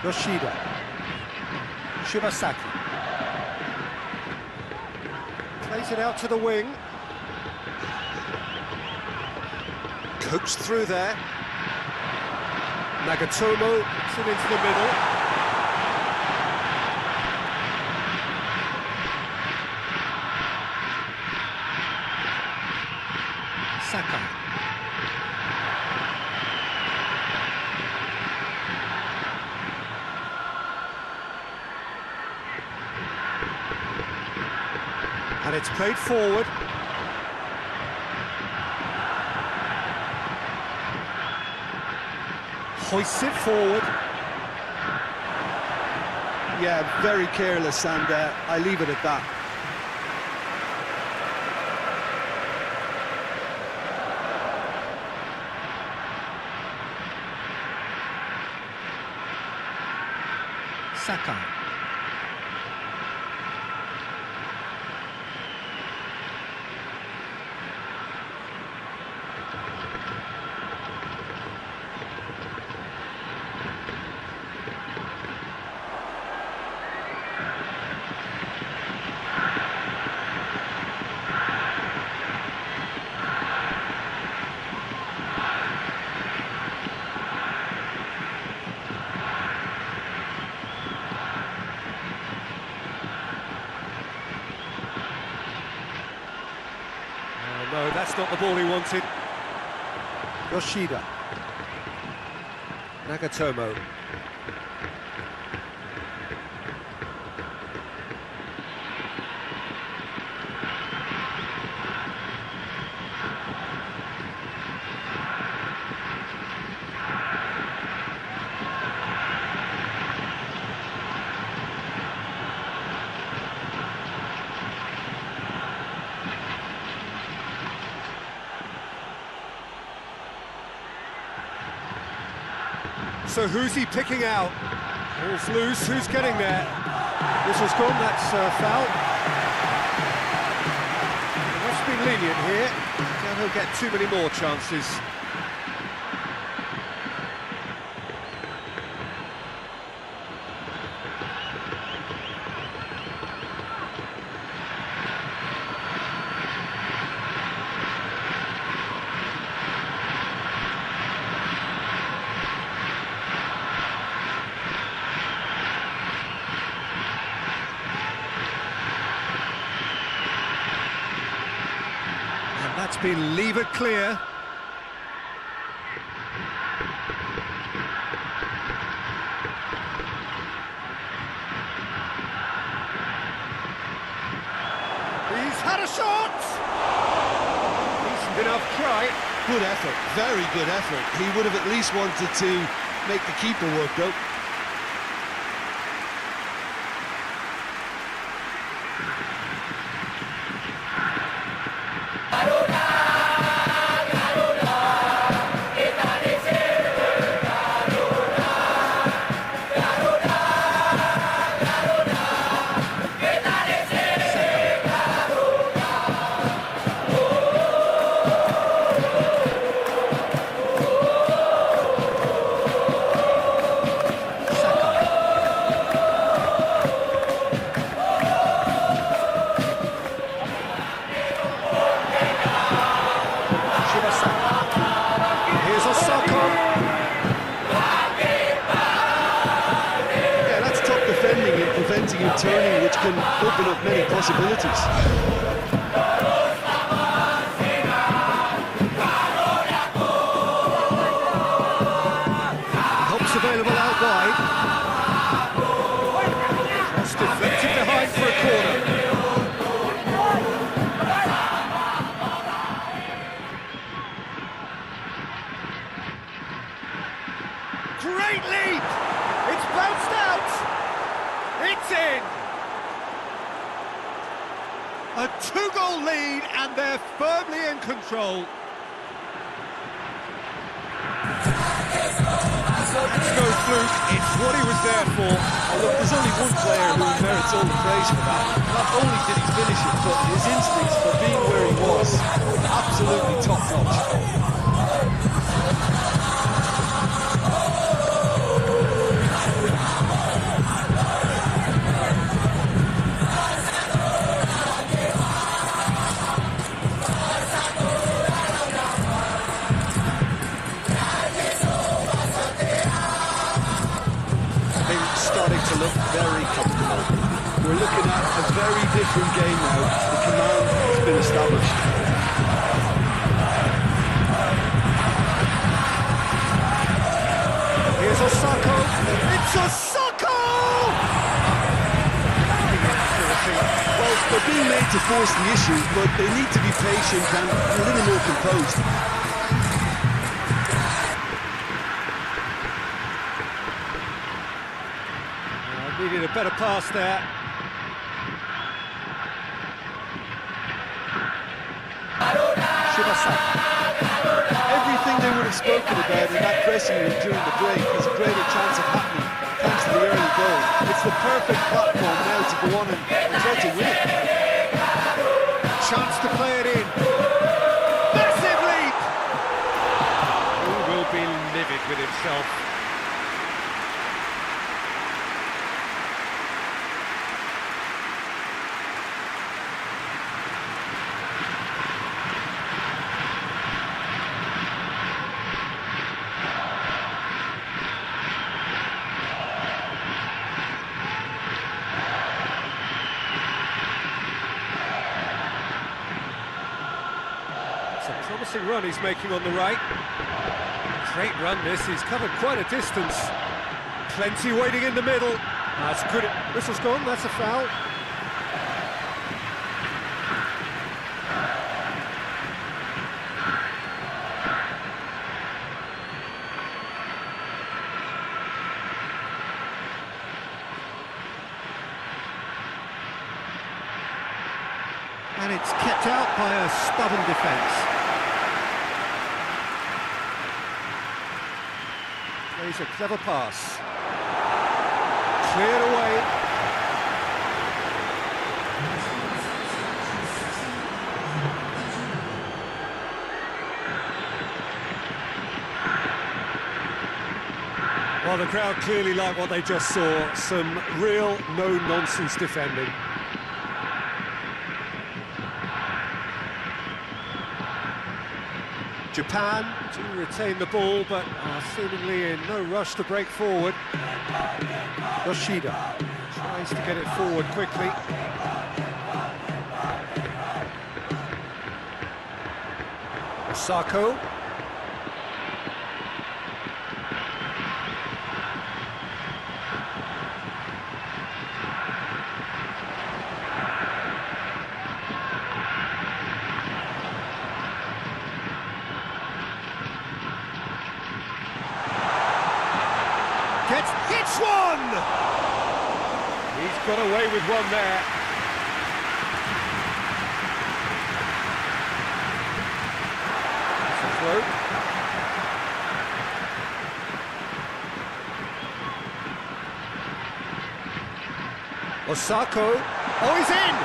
Speaker 1: Yoshida. Shibasaki. Plays it out to the wing. Coaxed through there. Nagatomo puts it into the middle. Sakai. And it's played forward. Hoists it forward.
Speaker 2: Yeah, very careless, and I leave it at that.
Speaker 1: Sakai. No, that's not the ball he wanted. Yoshida. Nagatomo. So who's he picking out? Ball's loose, who's getting there? Whistle's gone, that's foul. The ref's been lenient here. Now he'll get too many more chances. That's been levered clear. He's had a shot! Decent enough try.
Speaker 2: Good effort, very good effort. He would have at least wanted to make the keeper work though. Turning, which can open up many possibilities.
Speaker 1: Helps available out wide. That's deflected behind for a corner. Great lead! It's bounced out! It's in! A two-goal lead, and they're firmly in control. It's no fluke, it's what he was there for.
Speaker 2: Oh, look, there's only one player who merits all the praise for that. Not only did he finish it, but his instincts for being where he was, absolutely top-notch.
Speaker 1: To look very comfortable.
Speaker 2: We're looking at a very different game now. The command has been established.
Speaker 1: Here's Osako. It's Osako!
Speaker 2: Well, they're being made to force the issue, but they need to be patient and a little more composed.
Speaker 1: Needed a better pass there.
Speaker 2: Everything they would have spoken about in that dressing room during the break has a greater chance of happening thanks to the early goal. It's the perfect platform now to go on and try to win it.
Speaker 1: Chance to play it in. Massive lead! He will be livid with himself. It's a promising run he's making on the right. Great run this, he's covered quite a distance. Plenty waiting in the middle. That's good. Whistle's gone, that's a foul. And it's kept out by a stubborn defence. Plays a clever pass. Cleared away. Well, the crowd clearly like what they just saw. Some real no-nonsense defending. Japan do retain the ball, but are seemingly in no rush to break forward. Yoshida tries to get it forward quickly. Osako. Hits one! He's got away with one there. That's a throw. Osako. Oh, he's in!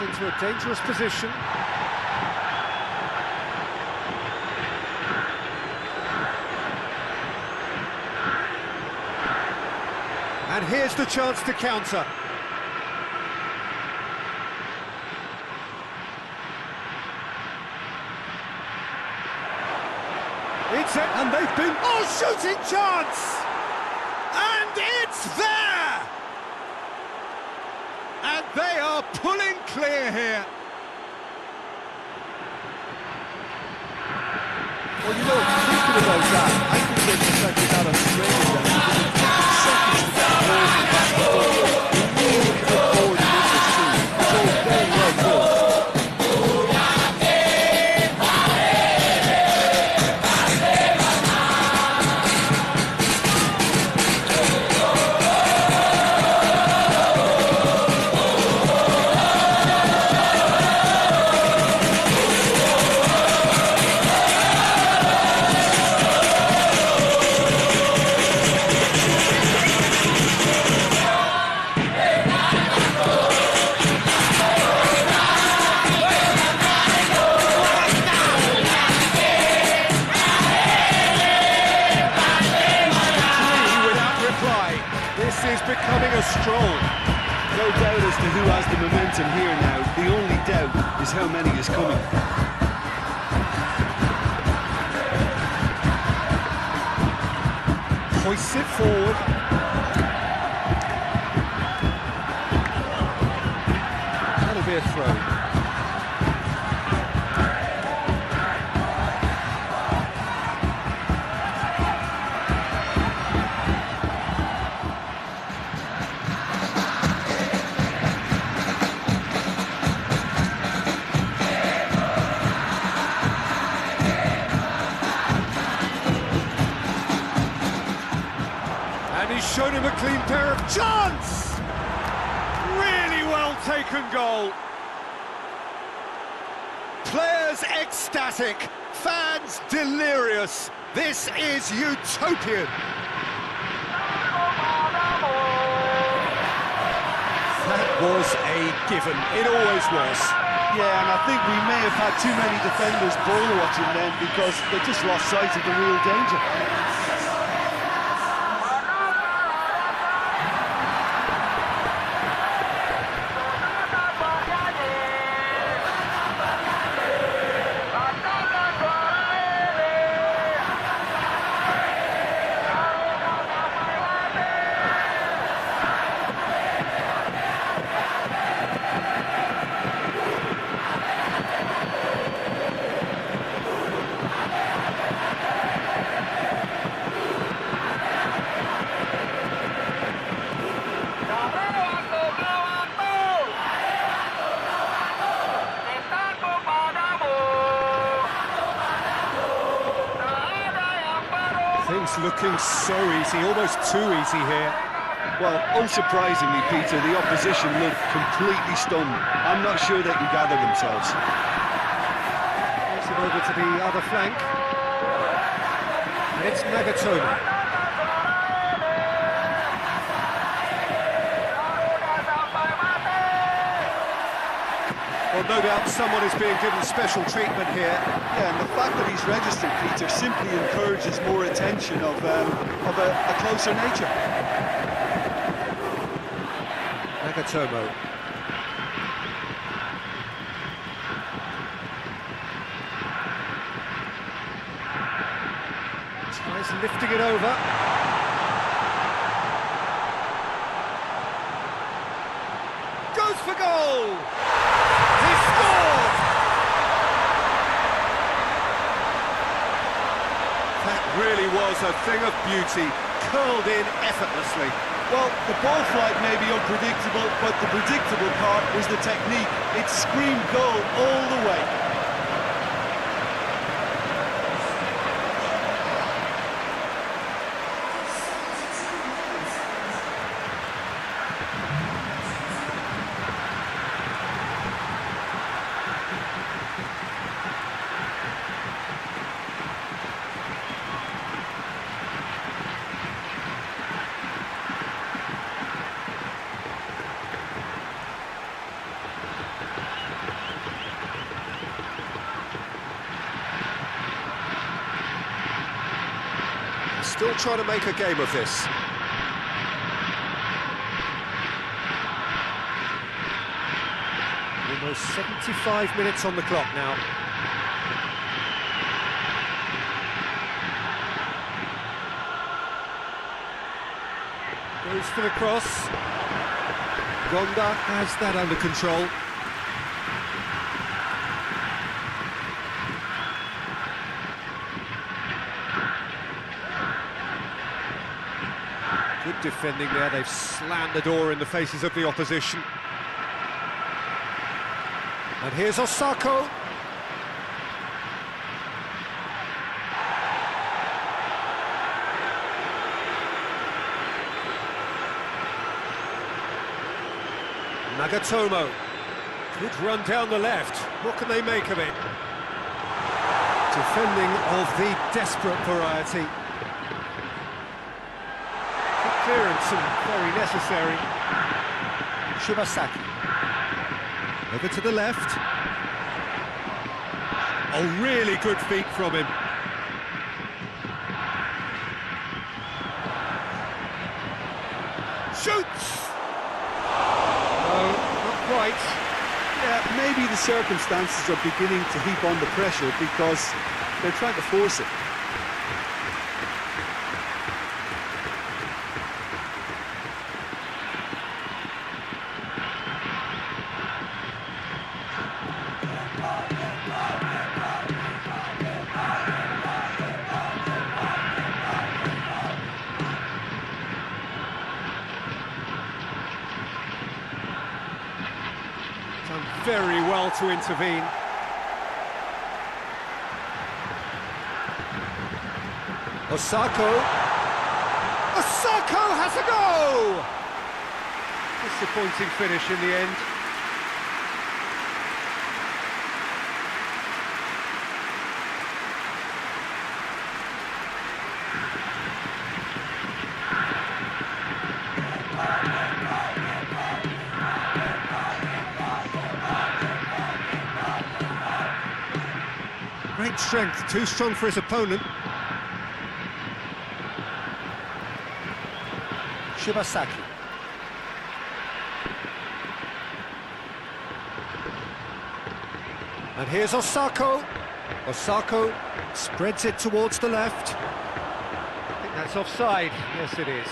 Speaker 1: Into a dangerous position. And here's the chance to counter. It's it, and they've been... Oh, shooting chance! And it's there! And they are pulling clear here.
Speaker 2: Well, you know, thinking about that, I think they've reflected that on training that seconds to get balls and back and forth. They really put forward in this too. So very well done.
Speaker 1: Becoming a stroll.
Speaker 2: No doubt as to who has the momentum here now. The only doubt is how many is coming.
Speaker 1: Hoists it forward. That'll be a throw. He's shown him a clean pair of chance! Really well taken goal. Players ecstatic, fans delirious. This is utopian. That was a given. It always was.
Speaker 2: Yeah, and I think we may have had too many defenders ball watching then because they just lost sight of the real danger.
Speaker 1: Things looking so easy, almost too easy here.
Speaker 2: Well, unsurprisingly, Peter, the opposition look completely stunned. I'm not sure they can gather themselves.
Speaker 1: Moves it over to the other flank. And it's Nagatomo. Well, no doubt someone is being given special treatment here.
Speaker 2: Yeah, and the fact that he's registered, Peter, simply encourages more attention of a closer nature.
Speaker 1: Nagatomo. Tries lifting it over. Goes for goal! He scored! That really was a thing of beauty, curled in effortlessly.
Speaker 2: Well, the ball flight may be unpredictable, but the predictable part was the technique. It screamed goal all the way.
Speaker 1: Still trying to make a game of this. Almost 75 minutes on the clock now. Goes for the cross. Gonda has that under control. Good defending there, they've slammed the door in the faces of the opposition. And here's Osako. Nagatomo. Good run down the left. What can they make of it? Defending of the desperate variety. Clearance and very necessary. Shibasaki. Over to the left. Oh, really good feet from him. Shoots! No, not quite.
Speaker 2: Yeah, maybe the circumstances are beginning to heap on the pressure because they're trying to force it.
Speaker 1: Done very well to intervene. Osako. Osako has a goal! Disappointing finish in the end. Great strength, too strong for his opponent. Shibasaki. And here's Osako. Osako spreads it towards the left. I think that's offside. Yes, it is.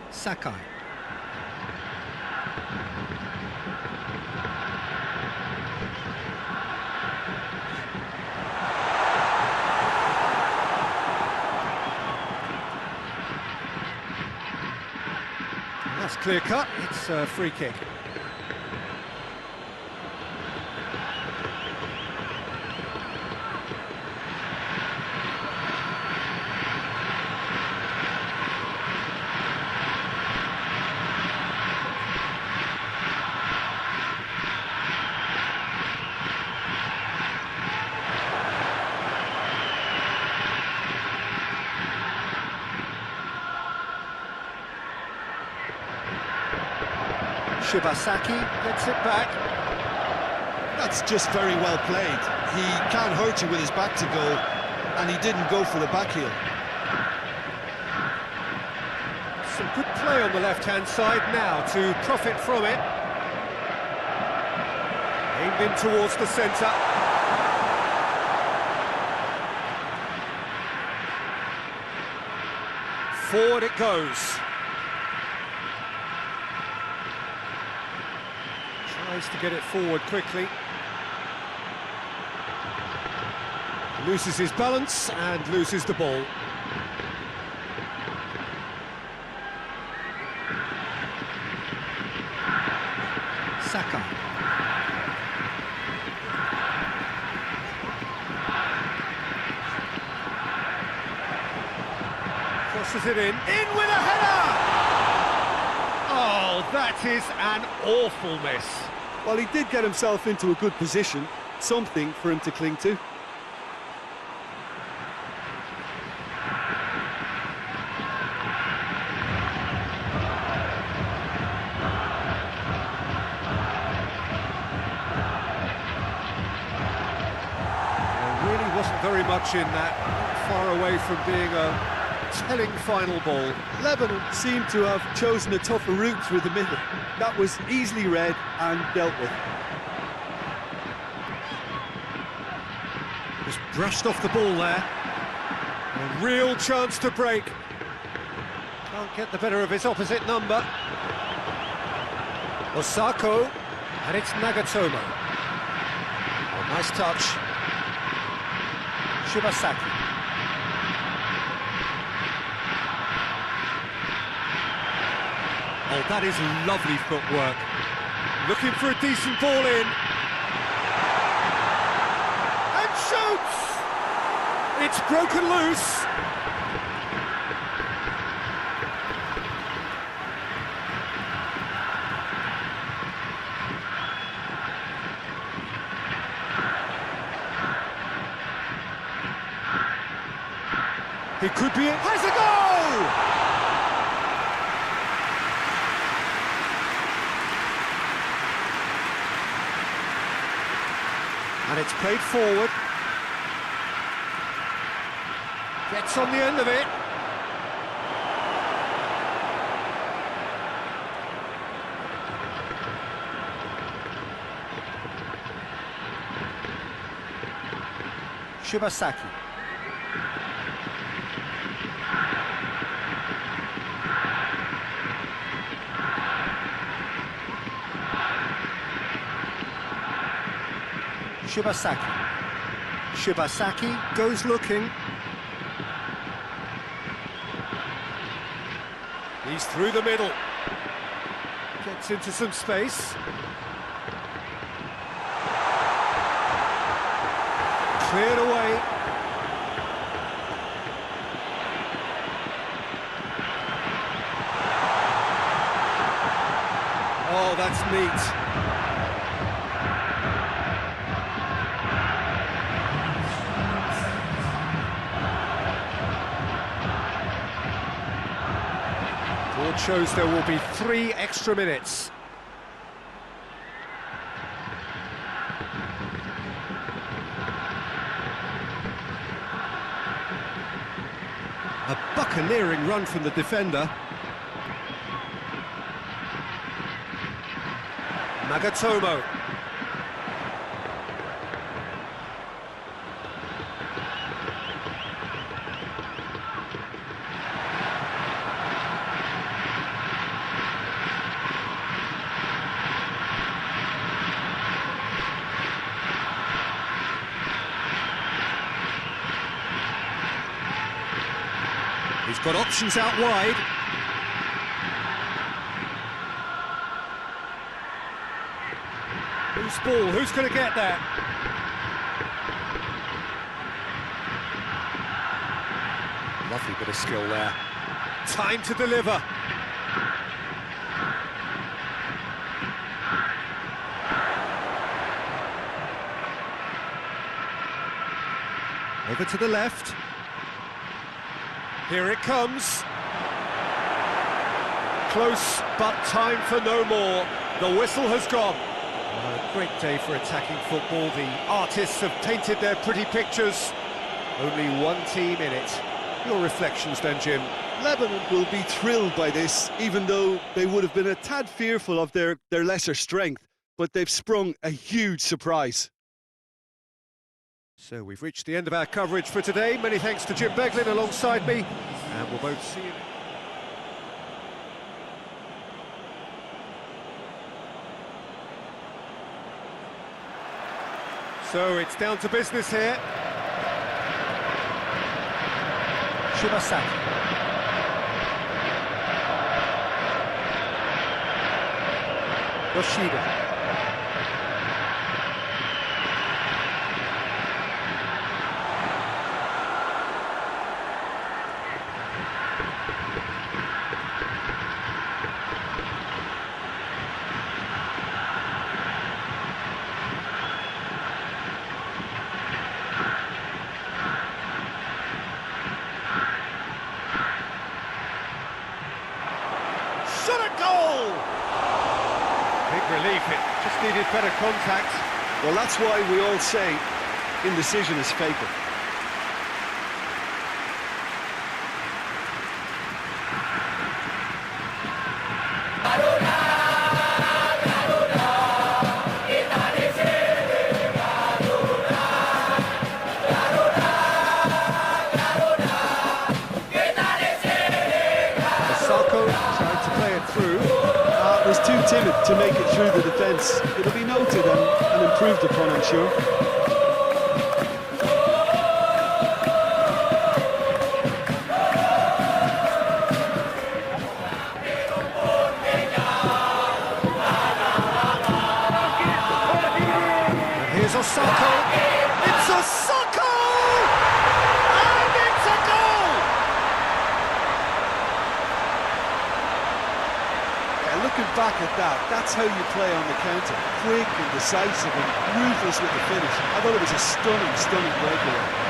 Speaker 1: Sakai. That's clear cut, it's a free kick. Shibasaki gets it back.
Speaker 2: That's just very well played. He can't hurt you with his back to goal, and he didn't go for the back heel.
Speaker 1: Some good play on the left-hand side now to profit from it. Aimed in towards the centre. Forward it goes. Tries to get it forward quickly. Loses his balance and loses the ball. Saka. Crosses it in. In with a header! Oh, that is an awful miss.
Speaker 2: Well, he did get himself into a good position, something for him to cling to.
Speaker 1: There really wasn't very much in that, not far away from being a telling final ball.
Speaker 2: Lebanon seemed to have chosen a tougher route through the middle. That was easily read and dealt with.
Speaker 1: Just brushed off the ball there. A real chance to break. Can't get the better of his opposite number. Osako, and it's Nagatomo. Oh, nice touch. Shibasaki. Oh, that is lovely footwork. Looking for a decent ball in. And shoots! It's broken loose. He could be... Has a goal! And it's played forward. Gets on the end of it. Shibasaki. Shibasaki. Shibasaki goes looking. He's through the middle. Gets into some space. Cleared away. Oh, that's neat. Board shows there will be 3 extra minutes. A buccaneering run from the defender. Nagatomo. He's got options out wide. Who's ball? Who's going to get there? Lovely bit of skill there. Time to deliver. Over to the left. Here it comes. Close, but time for no more. The whistle has gone. A great day for attacking football. The artists have painted their pretty pictures. Only one team in it. Your reflections then, Jim?
Speaker 2: Lebanon will be thrilled by this, even though they would have been a tad fearful of their lesser strength, but they've sprung a huge surprise.
Speaker 1: So we've reached the end of our coverage for today. Many thanks to Jim Beglin alongside me, and we'll both see you. So it's down to business here. Shibasaki. Yoshida. Relief, it just needed better contact.
Speaker 2: Well, that's why we all say indecision is fatal.
Speaker 1: Sako tried to play it through.
Speaker 2: Was too timid to make it through the defence. It'll be noted and improved upon, I'm sure.
Speaker 1: And here's Osako. It's Osako! And it's a goal!
Speaker 2: Looking back at that, that's how you play on the counter. Quick and decisive and ruthless with the finish. I thought it was a stunning breakaway.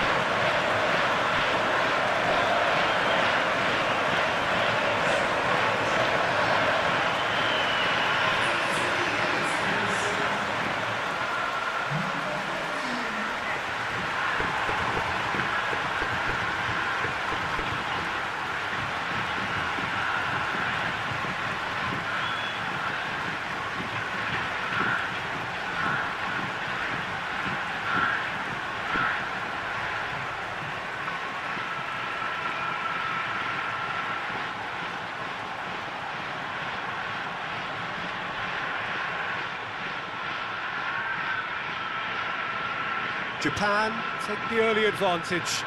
Speaker 1: Japan take the early advantage.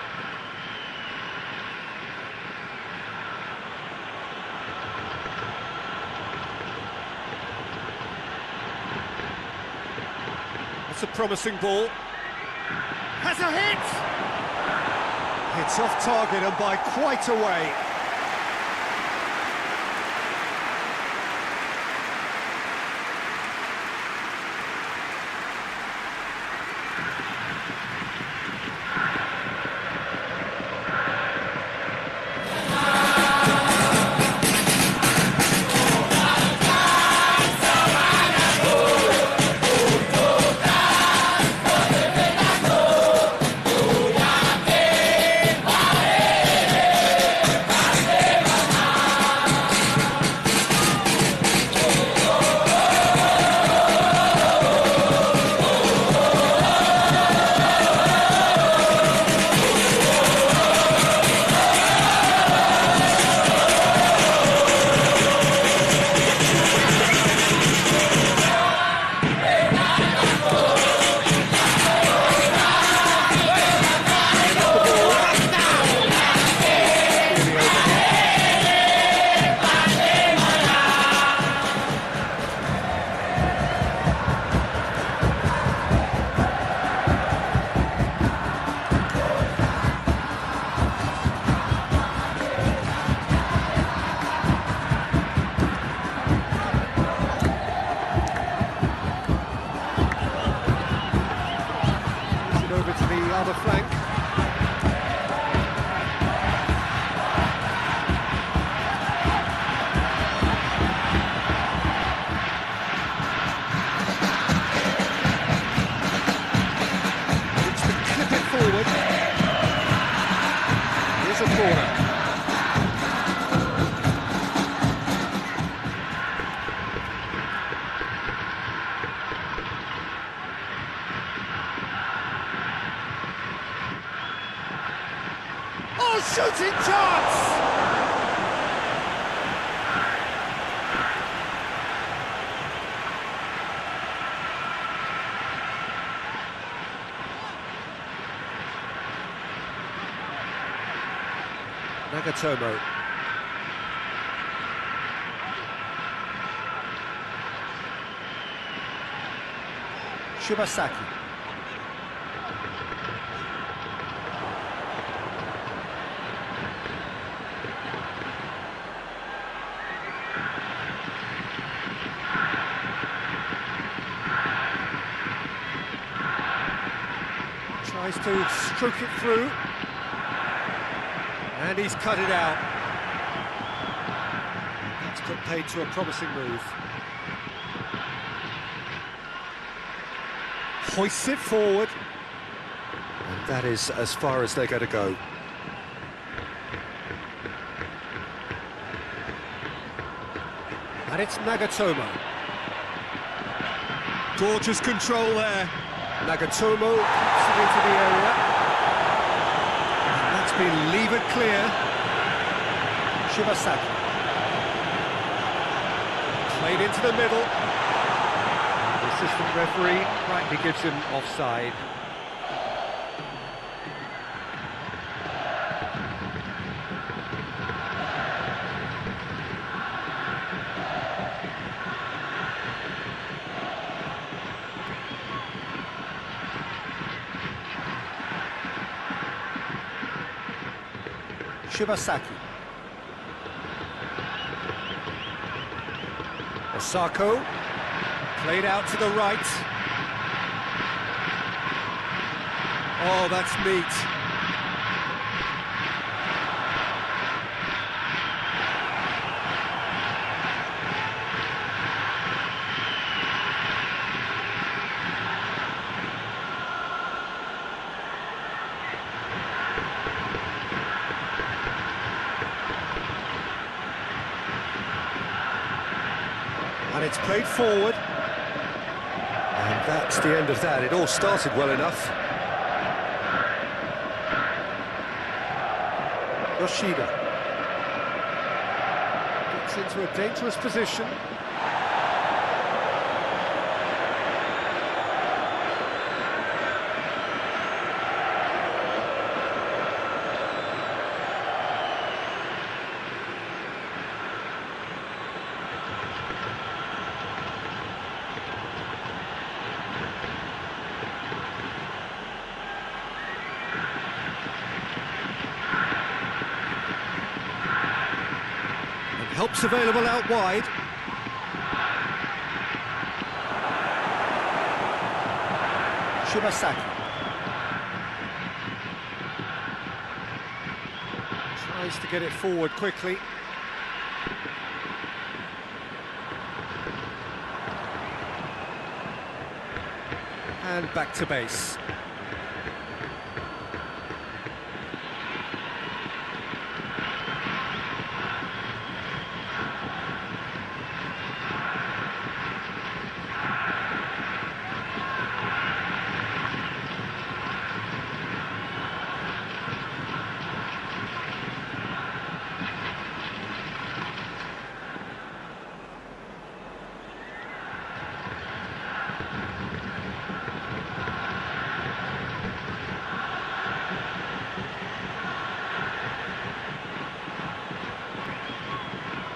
Speaker 1: That's a promising ball. Has a hit! It's off target and by quite a way. fighting chance! Nagatomo. Shibasaki. Tries to stroke it through. And he's cut it out. That's put paid to a promising move. Hoists it forward. And that is as far as they're going to go. And it's Nagatomo. Gorgeous control there. Nagatomo keeps it into the area. That's been levered clear. Shibasaki. Played into the middle. The assistant referee rightly gives him offside. Shibasaki. Osako, played out to the right. Oh, that's neat. And it's played forward. And that's the end of that. It all started well enough. Yoshida gets into a dangerous position. Help's available out wide. Shibasaki. Tries to get it forward quickly. And back to base.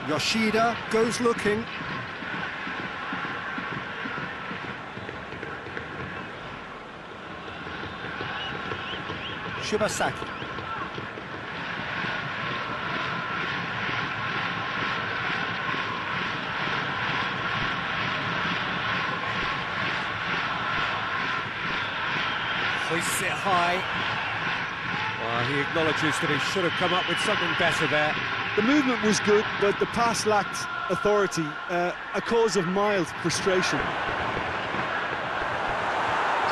Speaker 1: Yoshida goes looking. Shibasaki. Hoists it high. Well, he acknowledges that he should have come up with something better there.
Speaker 2: The movement was good, but the pass lacked authority, a cause of mild frustration.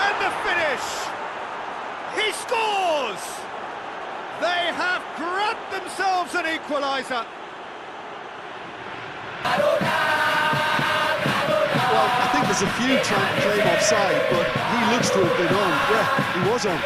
Speaker 1: And the finish! He scores! They have grabbed themselves an equaliser.
Speaker 2: Well, I think there's a few trying to claim offside, but he looks to have been on. Yeah, he was on.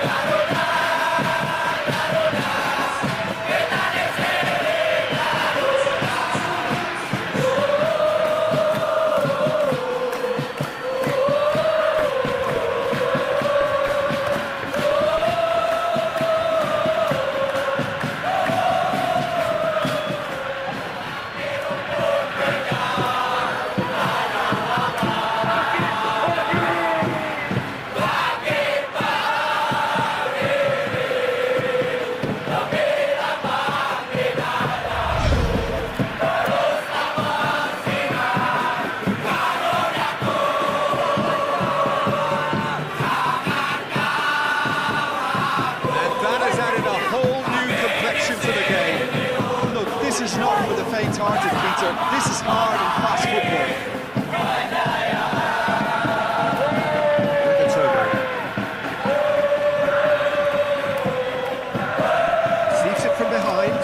Speaker 2: So this is hard and fast football.
Speaker 1: Sees it from behind.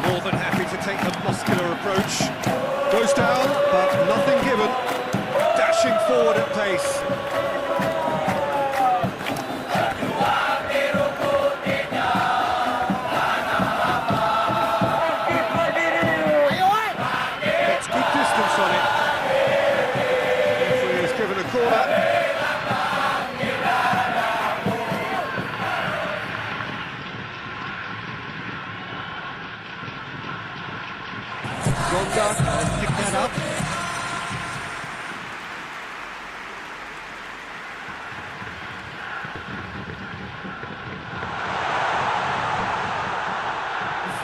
Speaker 1: More than happy to take the muscular approach. Goes down, but nothing given. Dashing forward at pace. Gets good distance on it. Referee has given a corner. Ronda has picked that up.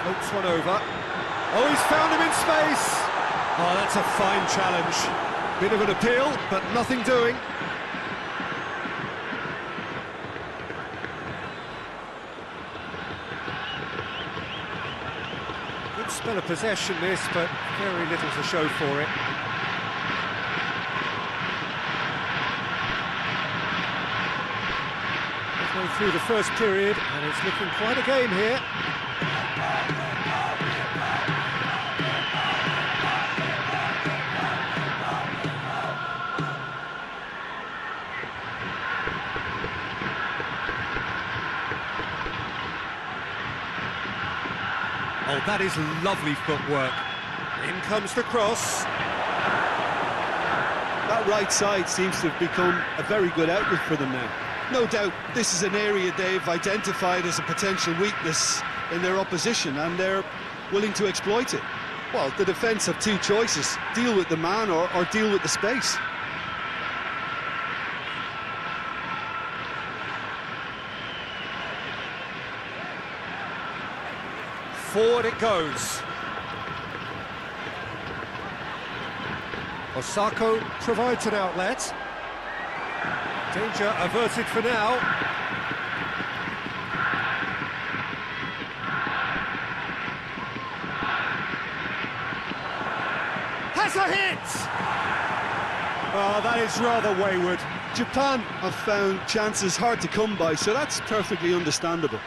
Speaker 1: Floats one over. Oh, he's found him in space! Oh, that's a fine challenge. Bit of an appeal, but nothing doing. Good spell of possession this, but very little to show for it. Halfway through the first period, and it's looking quite a game here. Oh, that is lovely footwork. In comes the cross.
Speaker 2: That right side seems to have become a very good outlet for them now. No doubt this is an area they've identified as a potential weakness in their opposition, and they're willing to exploit it. Well, the defence have two choices: deal with the man or deal with the space.
Speaker 1: Forward it goes. Osako provides an outlet. Danger averted for now. Has a hit! Oh, that is rather wayward.
Speaker 2: Japan have found chances hard to come by, so that's perfectly understandable.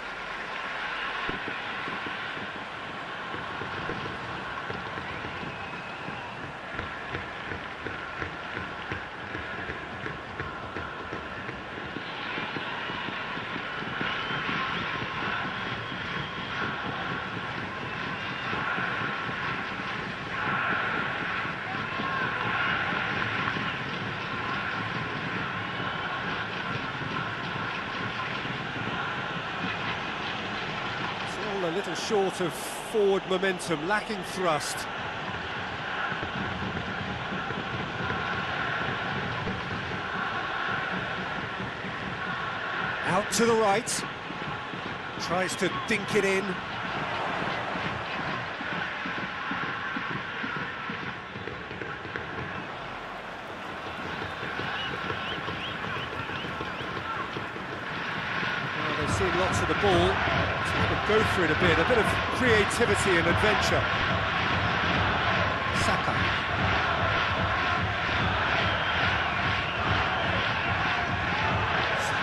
Speaker 1: A little short of forward momentum, lacking thrust. Out to the right. Tries to dink it in. Well, they've seen lots of the ball. Go for it a bit of creativity and adventure. Saka.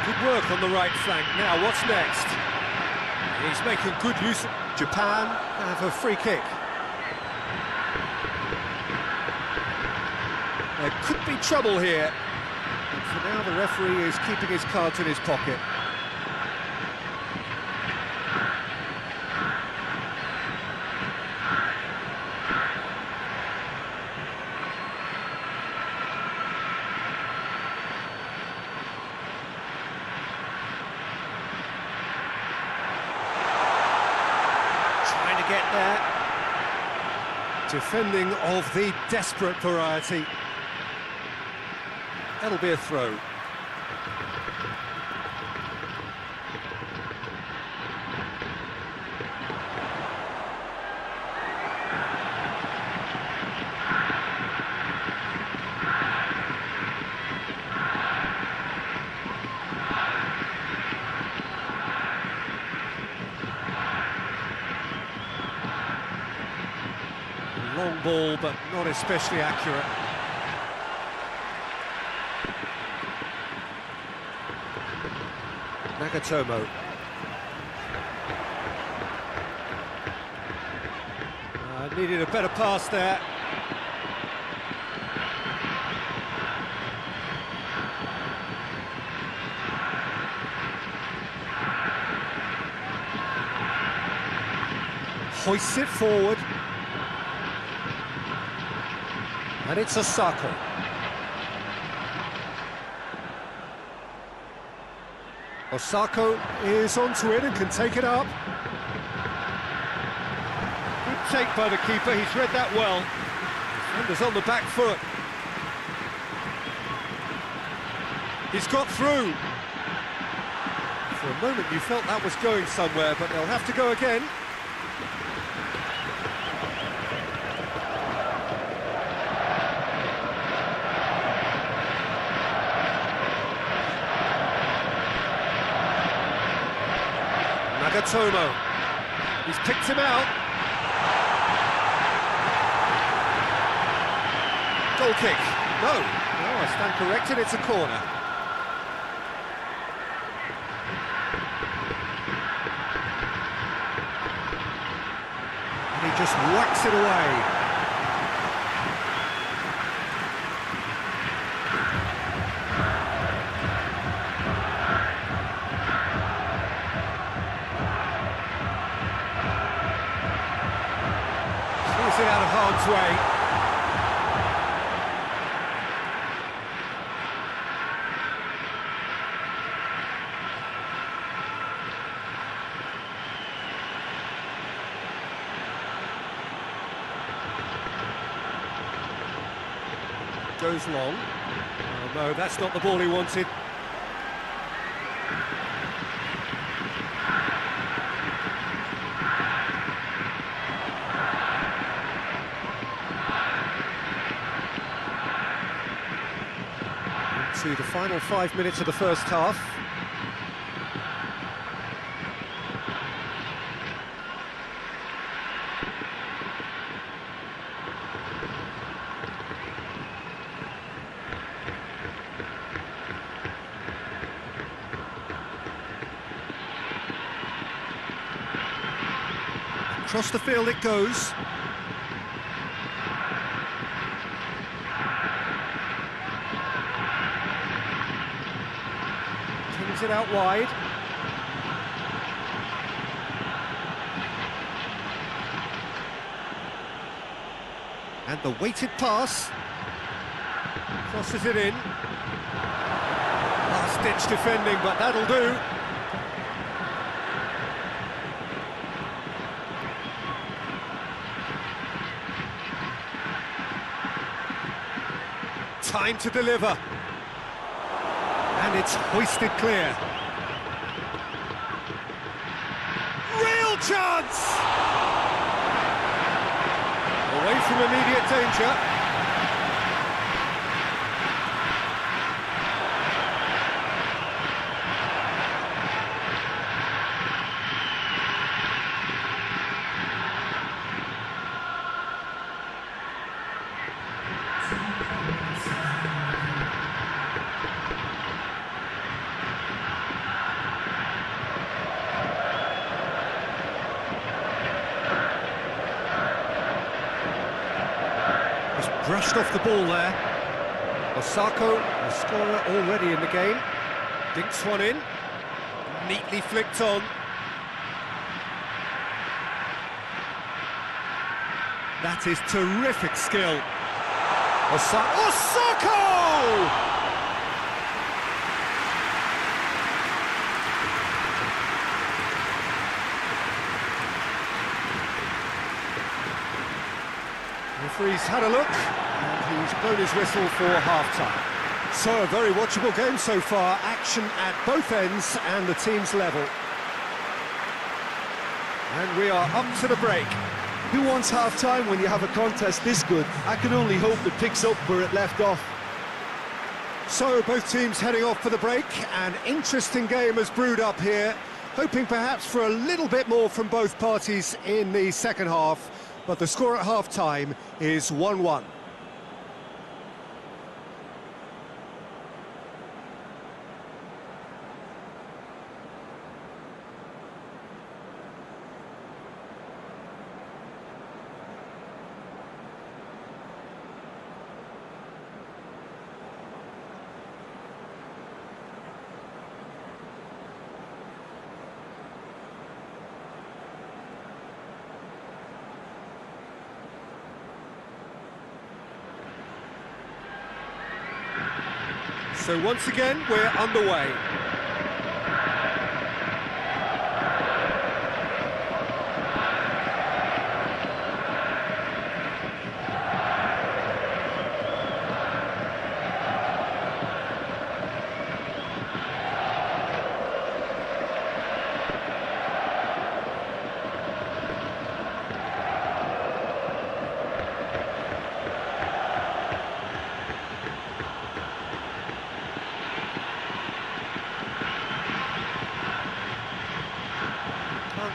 Speaker 1: Good work on the right flank. Now, what's next? He's making good use of... Japan have a free kick. There could be trouble here. And for now, the referee is keeping his cards in his pocket. Get there. Defending of the desperate variety. That'll be a throw. Long ball, but not especially accurate. Nagatomo. Needed a better pass there. Hoists it forward. And it's Osako. Osako is onto it and can take it up. Good take by the keeper, he's read that well. Defender's on the back foot. He's got through. For a moment you felt that was going somewhere, but they'll have to go again. Nagatomo, he's picked him out. Goal kick, no, I stand corrected, it's a corner. And he just whacks it away. It out of harm's way. Goes long. Oh no, that's not the ball he wanted. To the final 5 minutes of the first half. Across the field it goes. It out wide. And the weighted pass. Crosses it in. Last-ditch defending, but that'll do. Time to deliver. And it's hoisted clear. Real chance! Away from immediate danger. Brushed off the ball there. Osako, the scorer already in the game. Dinks one in. Neatly flicked on. That is terrific skill. Osako! Referee's had a look, and he's blown his whistle for half-time. So, a very watchable game so far, action at both ends and the team's level. And we are up to the break.
Speaker 2: Who wants half-time when you have a contest this good? I can only hope it picks up where it left off.
Speaker 1: So, both teams heading off for the break. An interesting game has brewed up here, hoping perhaps for a little bit more from both parties in the second half. but the score at half-time is 1-1. So once again, we're underway.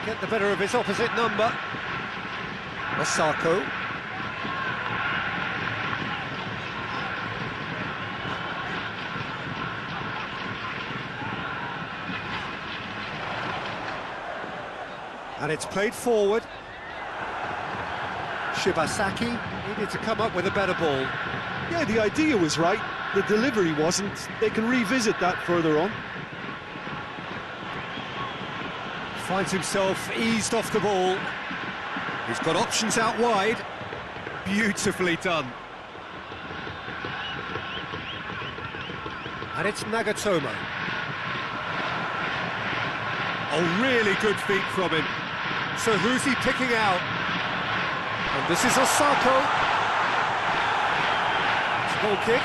Speaker 1: Get the better of his opposite number. Osako. And it's played forward. Shibasaki needed to come up with a better ball.
Speaker 2: Yeah, the idea was right, the delivery wasn't. They can revisit that further on.
Speaker 1: Finds himself eased off the ball. He's got options out wide. Beautifully done. And it's Nagatomo. Oh, really good feet from him. So who's he picking out? And this is Osako. It's a goal kick.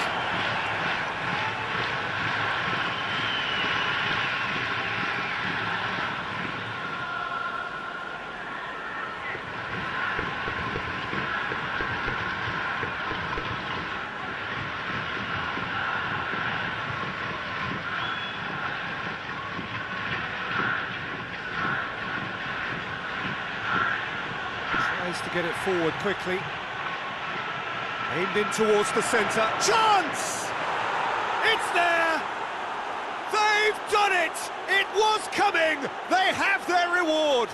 Speaker 1: To get it forward quickly. Aimed in towards the centre. Chance! It's there! They've done it! It was coming! They have their reward!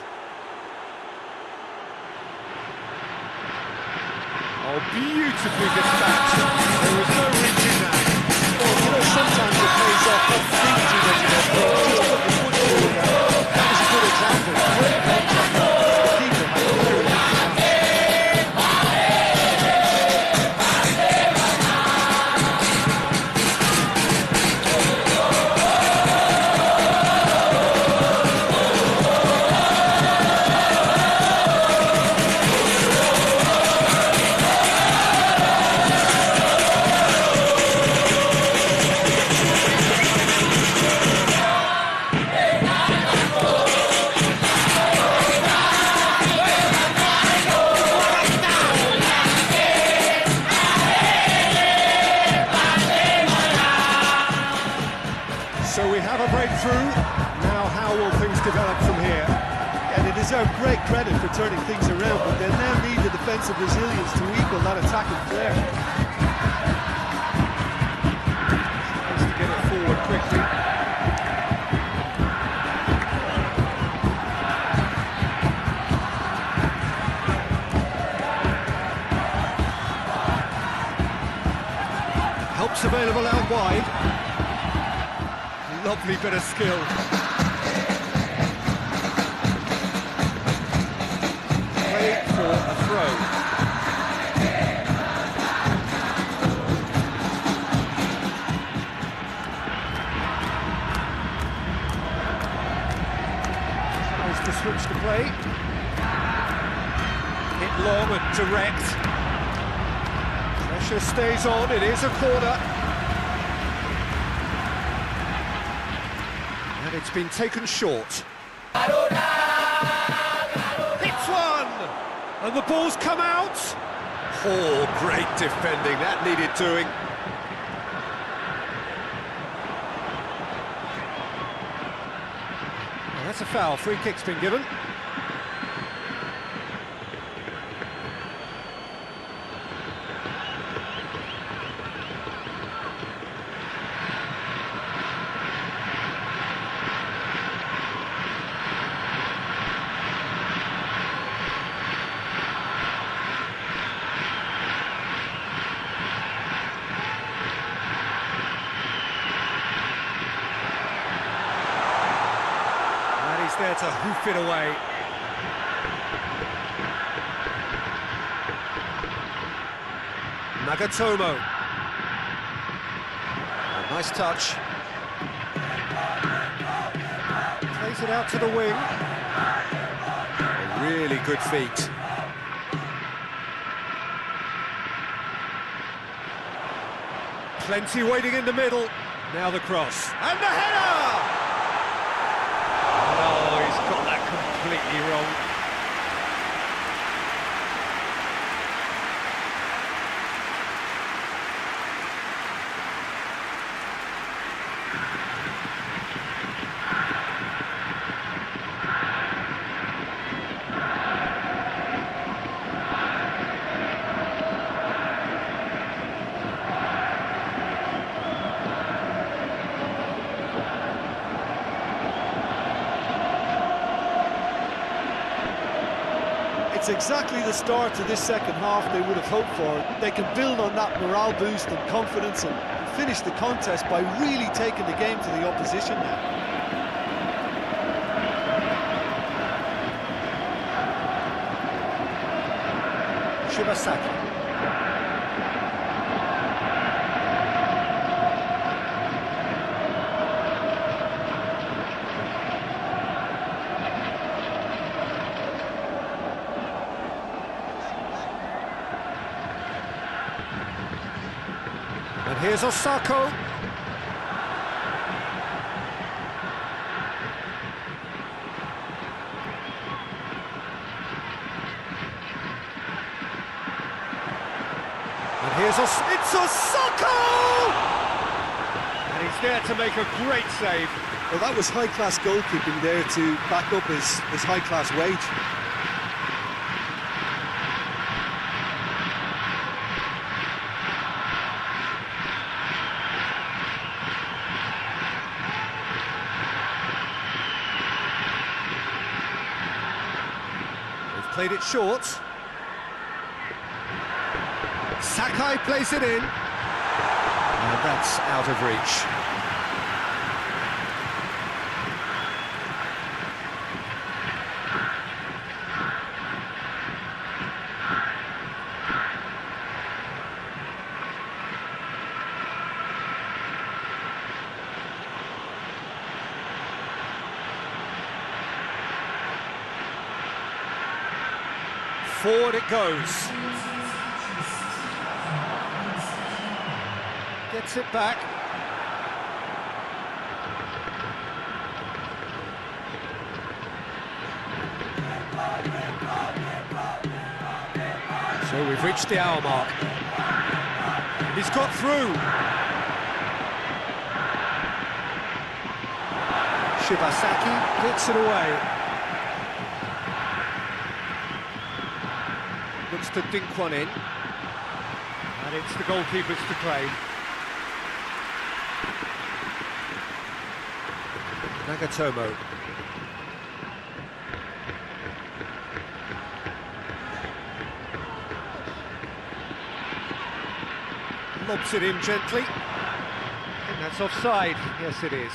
Speaker 1: Oh, beautifully dispatched. There was no reaching that.
Speaker 2: Well, you know, sometimes it pays off not to think too much about it. Just put your foot forward there. That was a good example. Great contact. The keeper had a very good.
Speaker 1: So we have a breakthrough. Now how will things develop from here?
Speaker 2: And they deserve great credit for turning things around, but they now need the defensive resilience to equal that attacking flair.
Speaker 1: Tries to get it forward quickly. Help's available out wide. Lovely bit of skill. Play for a throw. Tries to switch the play. Hit long and direct. Pressure stays on, it is a corner. And it's been taken short. Hits one! And the ball's come out! Oh, great defending, that needed doing. Well, that's a foul, free kick's been given. hoof it away. Nagatomo. A nice touch. Plays it out to the wing. A really good feat. Plenty waiting in the middle. Now the cross. And the header! Oh, he's got that completely wrong.
Speaker 2: It's exactly the start to this second half they would have hoped for. They can build on that morale boost and confidence and finish the contest by really taking the game to the opposition now.
Speaker 1: Shibasaki. And here's Osako. And here's it's Osako! And he's there to make a great save.
Speaker 2: Well, that was high-class goalkeeping there to back up his high-class wage.
Speaker 1: Played it short. Sakai plays it in. And that's out of reach. Forward it goes. Gets it back. So we've reached the hour mark. He's got through. Shibasaki gets it away. Looks to dink one in. And it's the goalkeepers to claim. Nagatomo. Lobs it in gently. And that's offside. Yes, it is.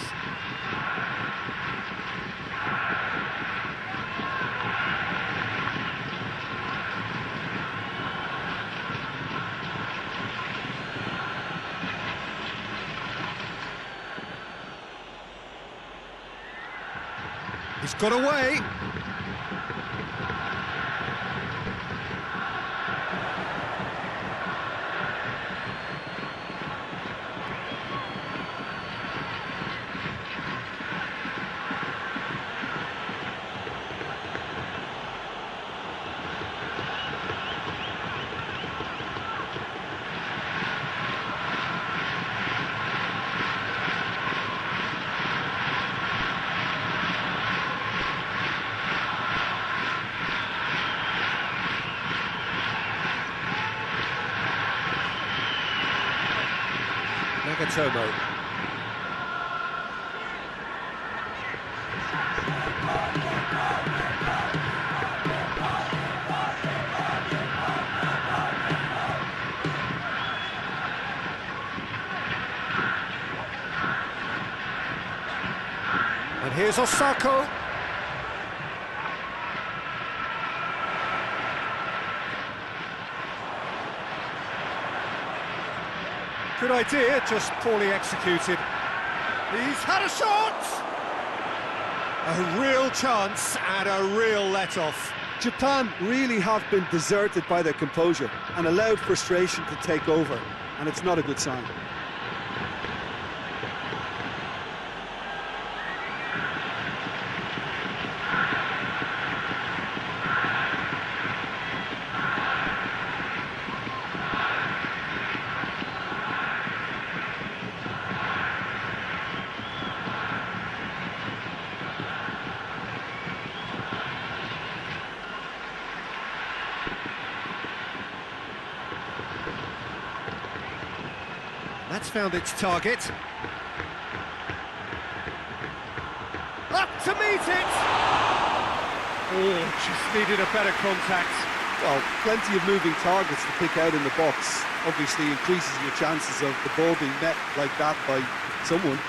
Speaker 1: He's got away. Nagatomo. And here's Osako. Good idea, just poorly executed. He's had a shot! A real chance and a real let-off.
Speaker 2: Japan really have been deserted by their composure and allowed frustration to take over, and it's not a good sign.
Speaker 1: That's found its target. Up to meet it! Oh, just needed a better contact.
Speaker 2: Well, plenty of moving targets to pick out in the box. Obviously increases your chances of the ball being met like that by someone.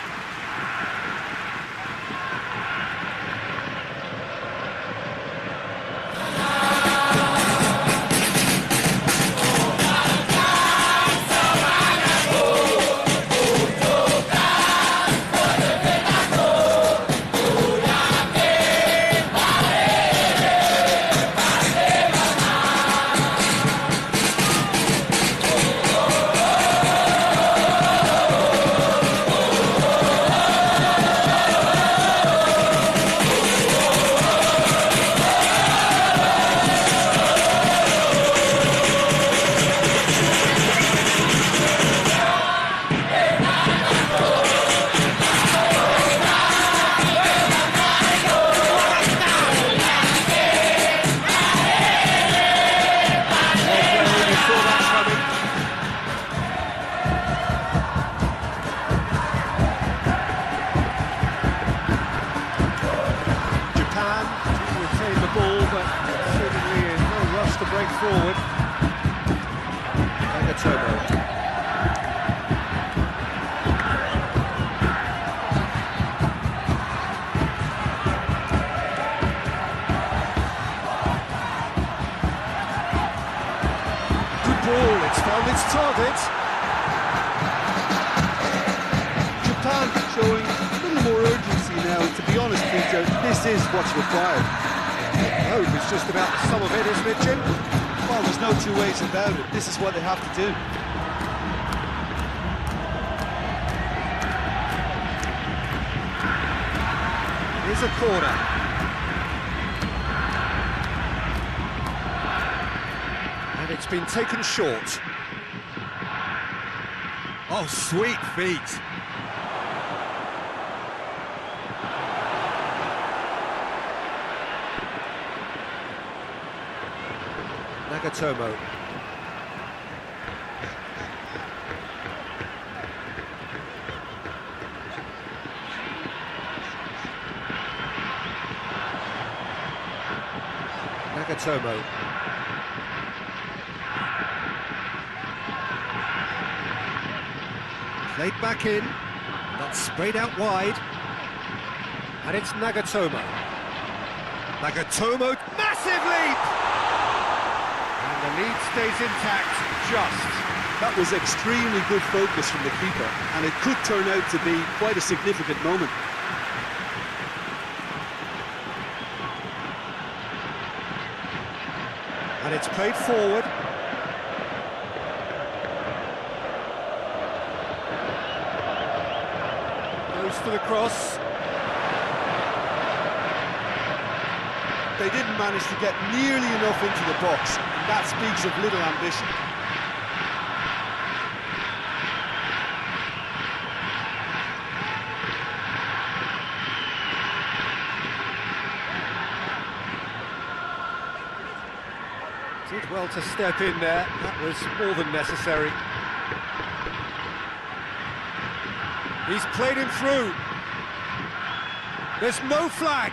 Speaker 1: Forward. Nagatomo. Good ball, it's found its target.
Speaker 2: Japan showing a little more urgency now, and to be honest, Peter, this is what's required.
Speaker 1: Oh, it's just about the sum of it, isn't it, Jim?
Speaker 2: Well, there's no two ways about it. This is what they have to do.
Speaker 1: Here's a corner. And it's been taken short. Oh, sweet feet. Nagatomo. Nagatomo. Played back in. That's sprayed out wide. And it's Nagatomo. Nagatomo, massive leap! The lead stays intact, just.
Speaker 2: That was extremely good focus from the keeper, and it could turn out to be quite a significant moment.
Speaker 1: And it's played forward. Goes for the cross.
Speaker 2: They didn't manage to get nearly enough into the box, and that speaks of little ambition.
Speaker 1: Did well to step in there, that was more than necessary. He's played him through. There's no flag.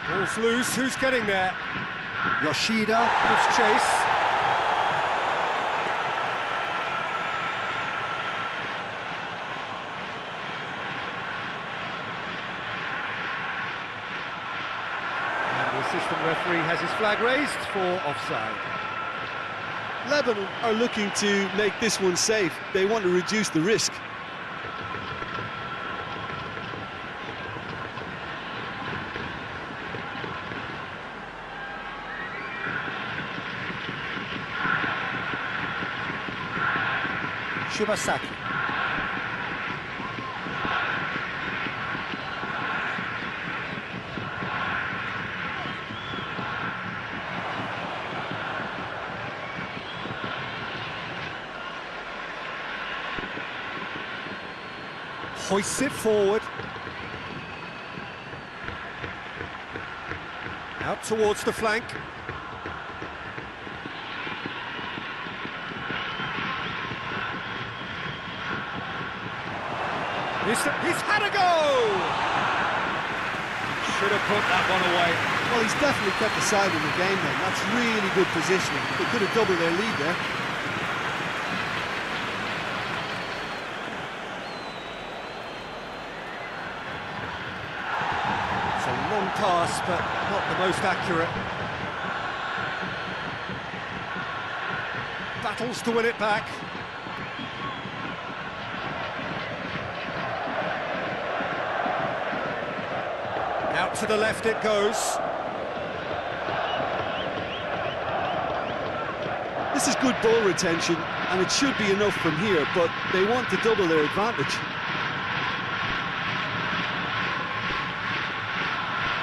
Speaker 1: Ball's loose, who's getting there? Yoshida gives chase. And the assistant referee has his flag raised for offside.
Speaker 2: Lebanon are looking to make this one safe. They want to reduce the risk.
Speaker 1: Shibasaki. Hoists it forward. Out towards the flank. He's had a go! Should have put that one away.
Speaker 2: Well, he's definitely kept the side in the game then. That's really good positioning. They could have doubled their lead there.
Speaker 1: It's a long pass, but not the most accurate. Battles to win it back. Out to the left it goes.
Speaker 2: This is good ball retention, and it should be enough from here, but they want to double their advantage.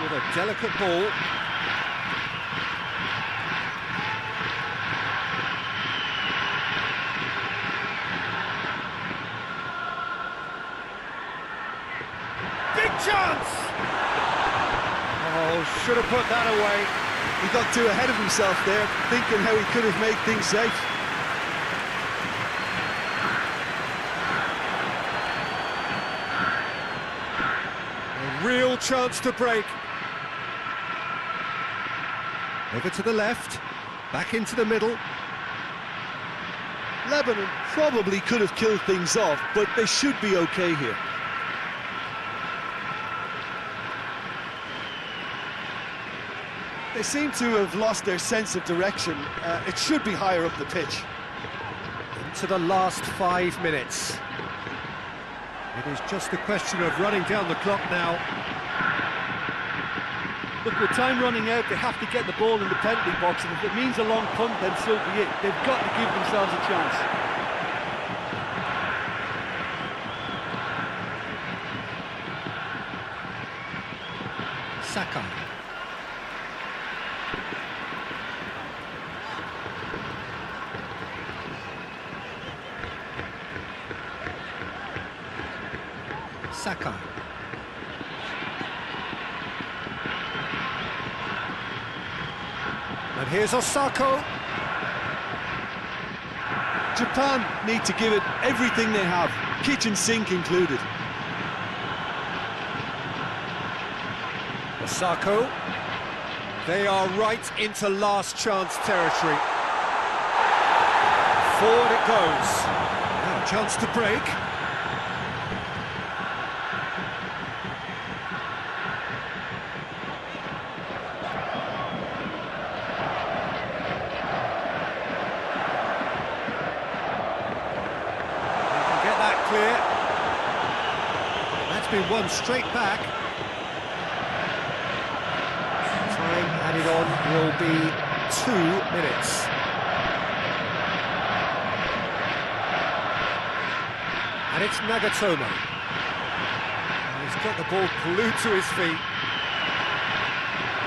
Speaker 1: With a delicate ball. Big chance! Oh, should have put that away.
Speaker 2: He got too ahead of himself there, thinking how he could have made things safe.
Speaker 1: A real chance to break. Over to the left, back into the middle.
Speaker 2: Lebanon probably could have killed things off, but they should be okay here. They seem to have lost their sense of direction. It should be higher up the pitch.
Speaker 1: Into the last 5 minutes. It is just a question of running down the clock now.
Speaker 2: Look, with time running out, they have to get the ball in the penalty box, and if it means a long punt, then so be it. They've got to give themselves a chance.
Speaker 1: Saka. Saka. And here's Osako.
Speaker 2: Japan need to give it everything they have, kitchen sink included.
Speaker 1: Osako. They are right into last chance territory. Forward it goes. Now a chance to break. Clear. That's been won straight back. Time added on will be 2 minutes. And it's Nagatomo. And he's got the ball glued to his feet.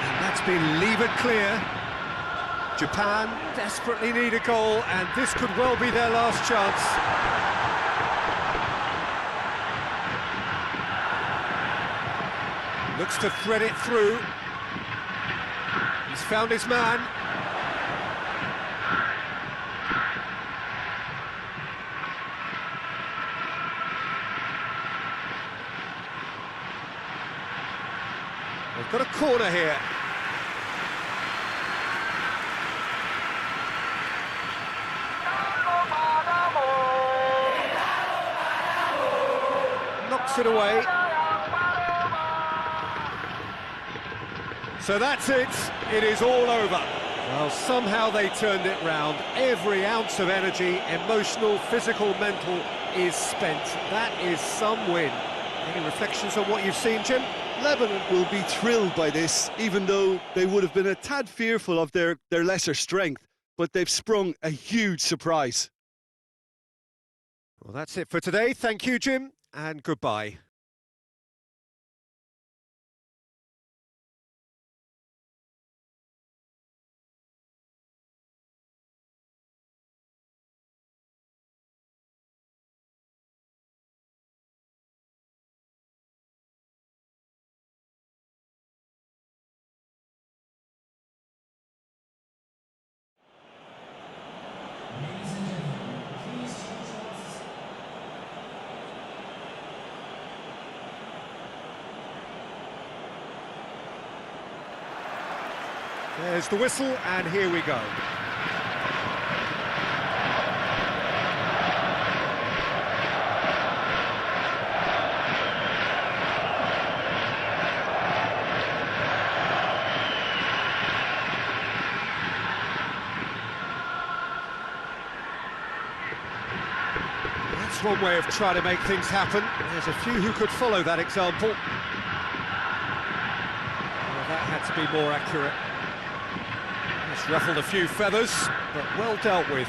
Speaker 1: And that's been levered clear. Japan desperately need a goal, and this could well be their last chance. Looks to thread it through. He's found his man. They've got a corner here. Knocks it away. So that's it. It is all over. Well, somehow they turned it round. Every ounce of energy, emotional, physical, mental, is spent. That is some win. Any reflections on what you've seen, Jim?
Speaker 2: Lebanon will be thrilled by this, even though they would have been a tad fearful of their lesser strength, but they've sprung a huge surprise.
Speaker 1: Well, that's it for today. Thank you, Jim, and goodbye. There's the whistle, and here we go. That's one way of trying to make things happen. There's a few who could follow that example. Well, that had to be more accurate. It's ruffled a few feathers, but well dealt with.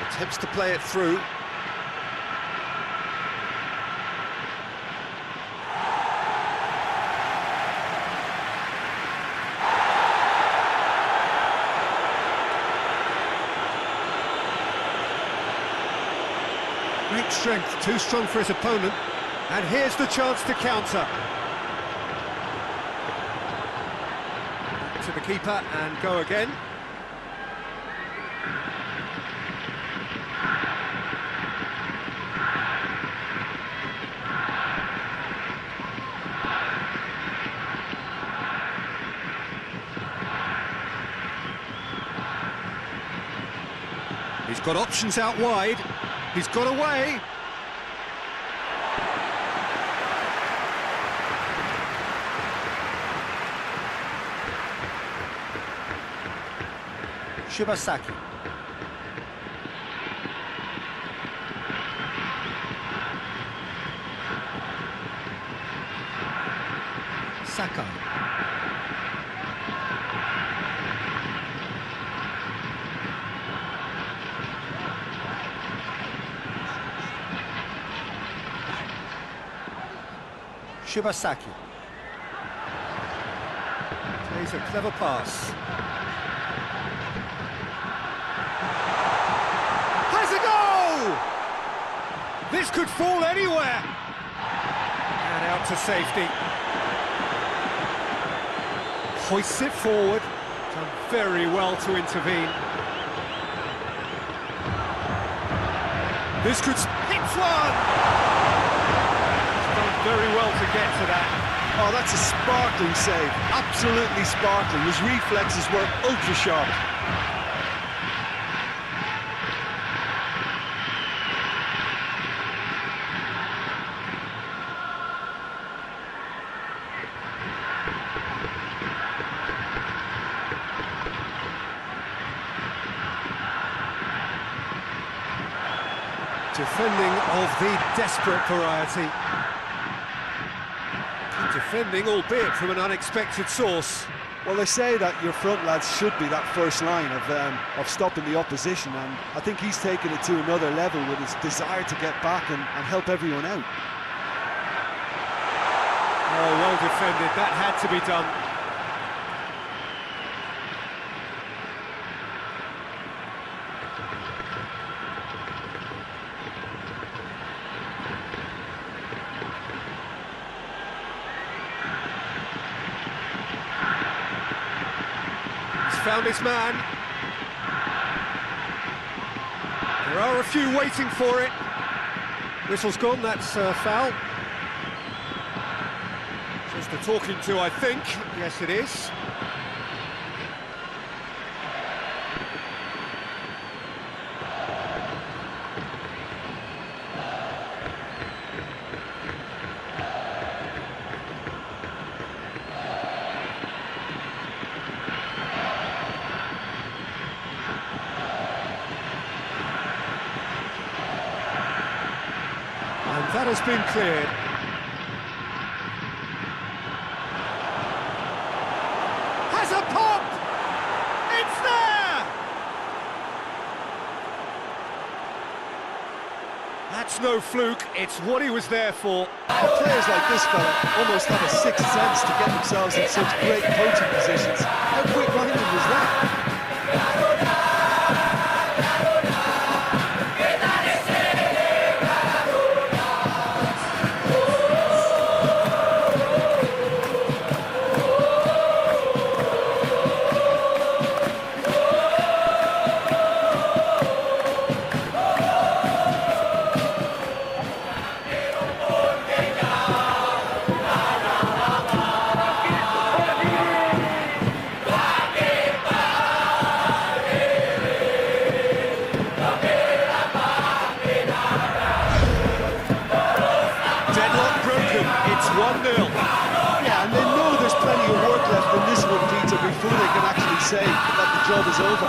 Speaker 1: Attempts to play it through. Great strength, too strong for his opponent. And here's the chance to counter. To the keeper and go again. He's got options out wide. He's got away. Shibasaki. Sakai. Shibasaki. Plays a clever pass. Has a goal! This could fall anywhere. And out to safety. Hoists it forward. Done very well to intervene. This could hit one! Done very well to get to that.
Speaker 2: Oh, that's a sparkling save. Absolutely sparkling. His reflexes were ultra sharp.
Speaker 1: Defending of the desperate variety. Defending, albeit from an unexpected source.
Speaker 2: Well, they say that your front lads should be that first line of stopping the opposition, and I think he's taken it to another level with his desire to get back and help everyone out.
Speaker 1: Oh, well defended. That had to be done. Found his man. There are a few waiting for it. Whistle's gone, that's foul. Just the talking to, I think. Yes, it is. has been cleared. Has a pop! It's there! That's no fluke, it's what he was there for.
Speaker 2: Players like this fella almost have a sixth sense to get themselves in such great coaching positions. How quick-minded was that?
Speaker 1: It's 1-0.
Speaker 2: Yeah, and they know there's plenty of work left in this one, Peter, before they can actually say that the job is over.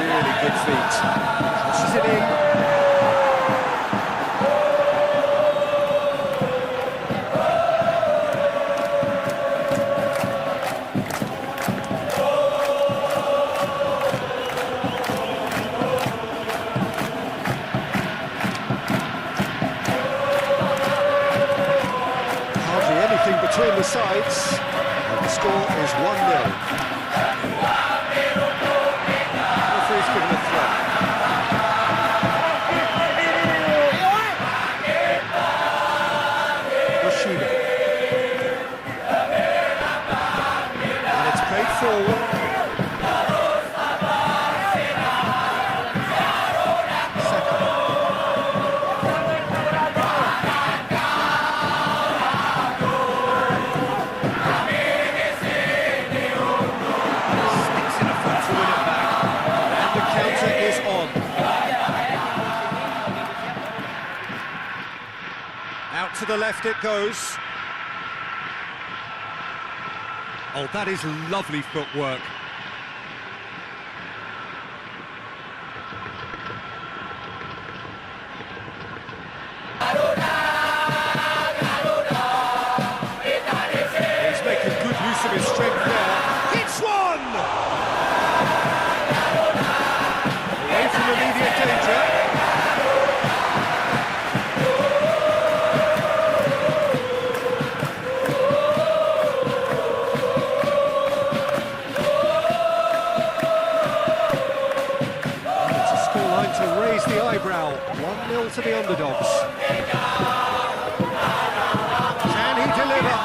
Speaker 1: Really good feet. Crosses it in. Between the sides, and the score is 1-0. Referee's given a throw. Rashida. And it's played forward. Out to the left it goes. Oh, that is lovely footwork. He's making good use of his strength there. It's one! Away from immediate danger. To raise the eyebrow, 1-0 to the underdogs. Can he deliver?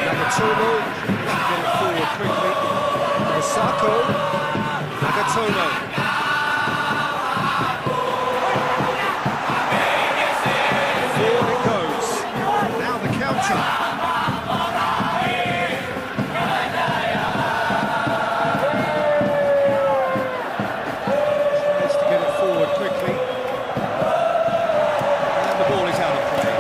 Speaker 1: Nagatomo, get it forward quickly. Osako, Nagatomo. Tries to get it forward quickly. And the ball is out of play.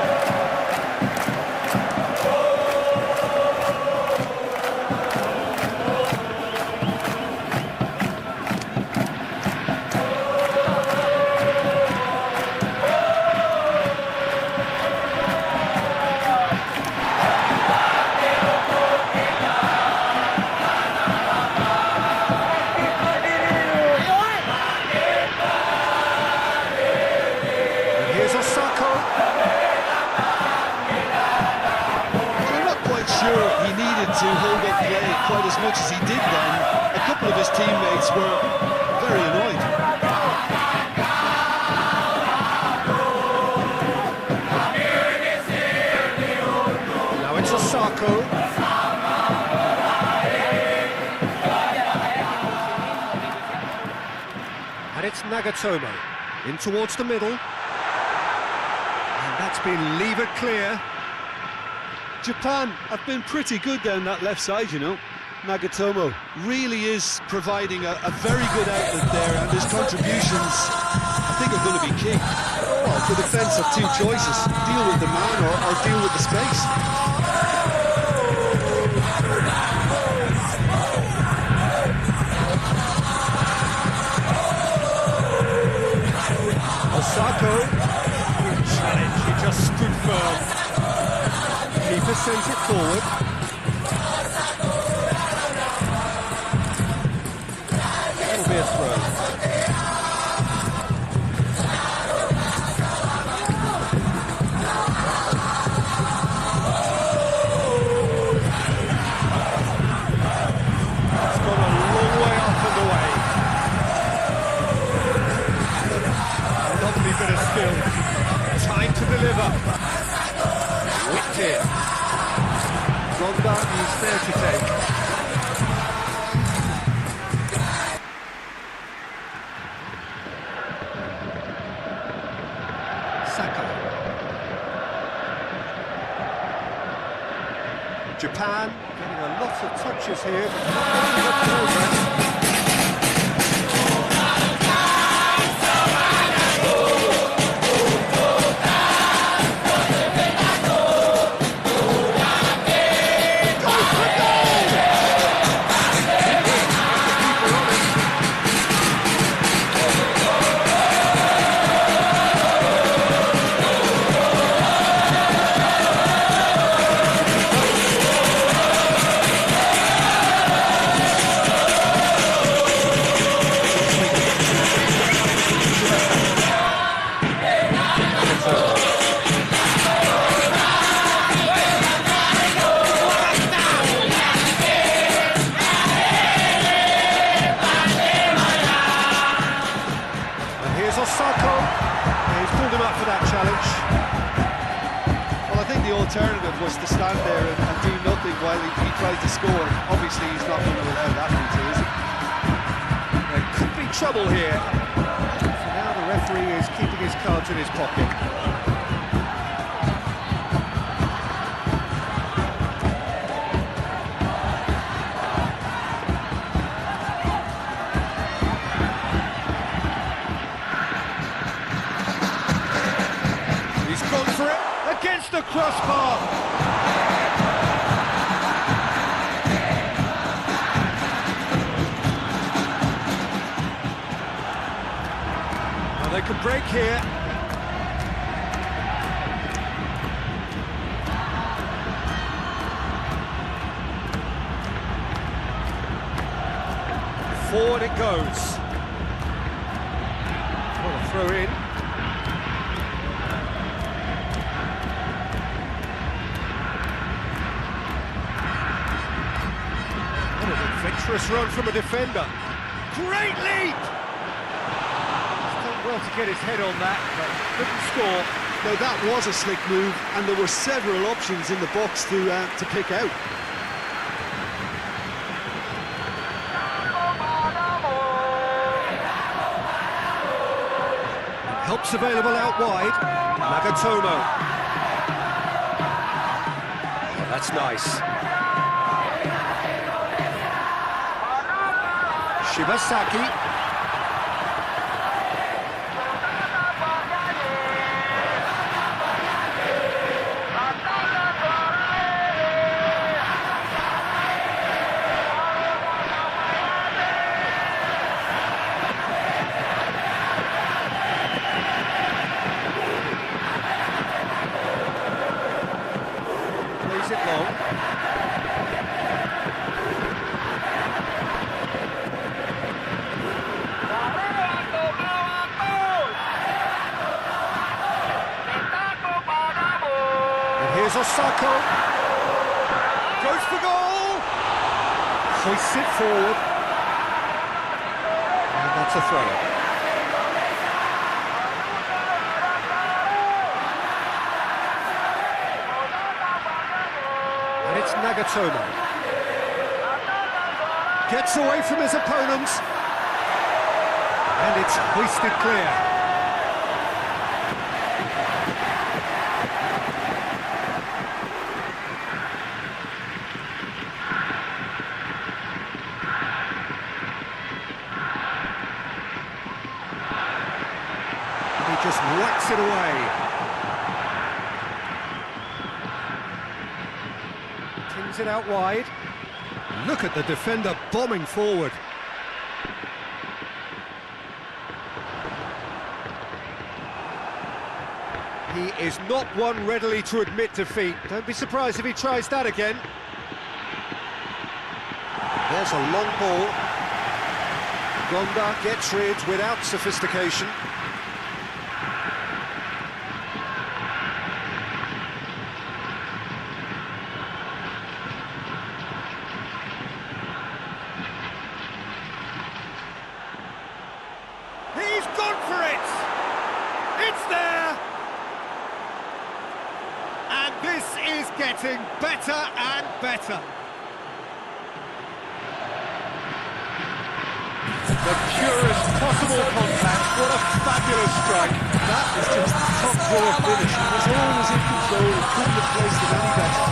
Speaker 2: To hold up play quite as much as he did then. A couple of his teammates were very annoyed.
Speaker 1: Now it's Osako. And it's Nagatomo in towards the middle. And that's been levered clear.
Speaker 2: Japan have been pretty good down that left side, you know. Nagatomo really is providing a very good outlet there, and his contributions, I think, are going to be key. Well, the defence have two choices: deal with the man or deal with the space.
Speaker 1: Osako, good challenge, he just stood firm. Keeper sends it forward. That'll be a throw. It's gone a long way up and away. Lovely bit of skill. Time to deliver. Whipped in. Ronda is there to take. Saka. Japan getting a lot of touches here, but not getting much progress. Osako, he's pulled him up for that challenge.
Speaker 2: Well, I think the alternative was to stand there and do nothing while he tried to score. Obviously, he's not going to allow that into, is he?
Speaker 1: There could be trouble here. So now the referee is keeping his cards in his pocket. Against the crossbar. Well, they could break here. Forward it goes. What a throw in. Adventurous run from a defender. Great leap! He's done well to get his head on that, but couldn't score.
Speaker 2: Now that was a slick move, and there were several options in the box to pick out.
Speaker 1: Help's available out wide. Nagatomo. Oh, that's nice. Shibasaki. Plays it long. Here's Osako, goes for goal, hoists it forward, and that's a throw. And it's Nagatomo. Gets away from his opponents, and it's hoisted clear. Plays it out wide. Look at the defender bombing forward. He is not one readily to admit defeat. Don't be surprised if he tries that again. There's a long ball. Gonda gets rid without sophistication. He's gone for it! It's there! And this is getting better and better. The purest possible contact. What a fabulous strike.
Speaker 2: That is just top drawer finish. He was always in control and couldn't have placed it any better.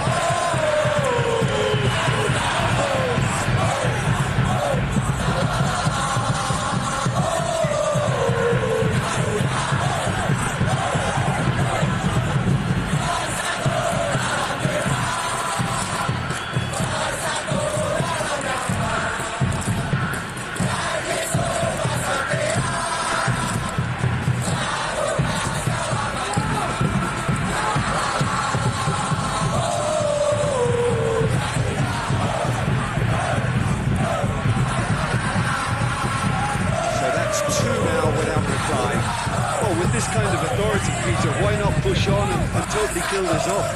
Speaker 2: With this kind of authority, Peter, why not push on and totally kill this off?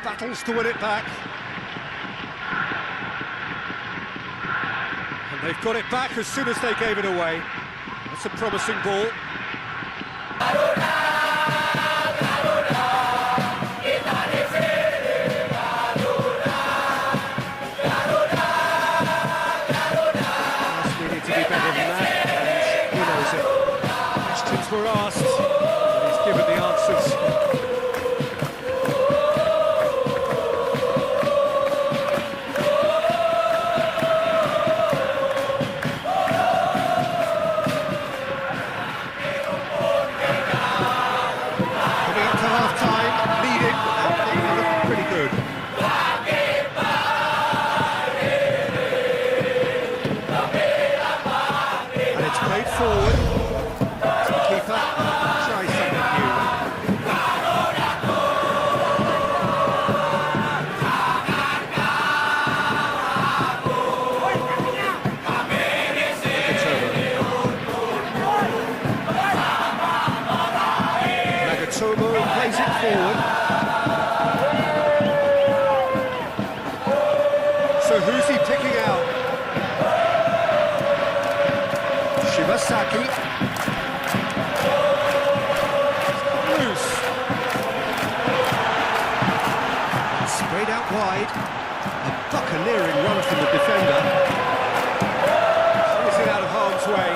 Speaker 1: Battles to win it back. And they've got it back as soon as they gave it away. That's a promising ball. Were asked, and he's given the answers. Coming into half-time, leading, and looking pretty good. And it's played forward. Try something new. Nagatomo plays it forward. So who's he picking out? Shibasaki. Sprayed out wide, a buccaneering run from the defender. Is it out of harm's way?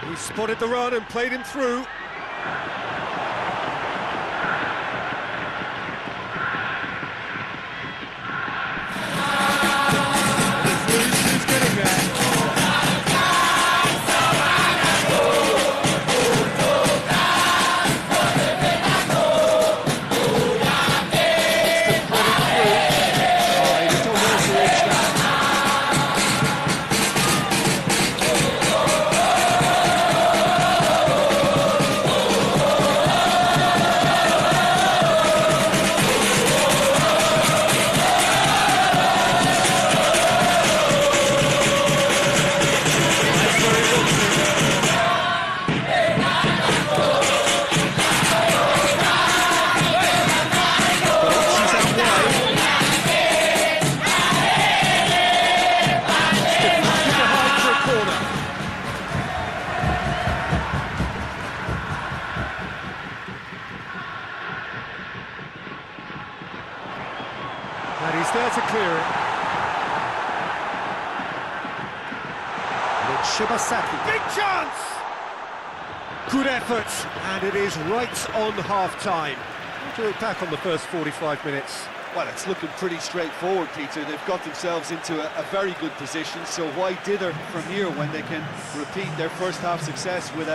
Speaker 1: He spotted the run and played him through. Who's getting there? Shibasaki. Big chance! Good effort, and it is right on half-time. What do you look back on the first 45 minutes?
Speaker 2: Well, it's looking pretty straightforward, Peter. They've got themselves into a very good position, so why dither from here when they can repeat their first half success with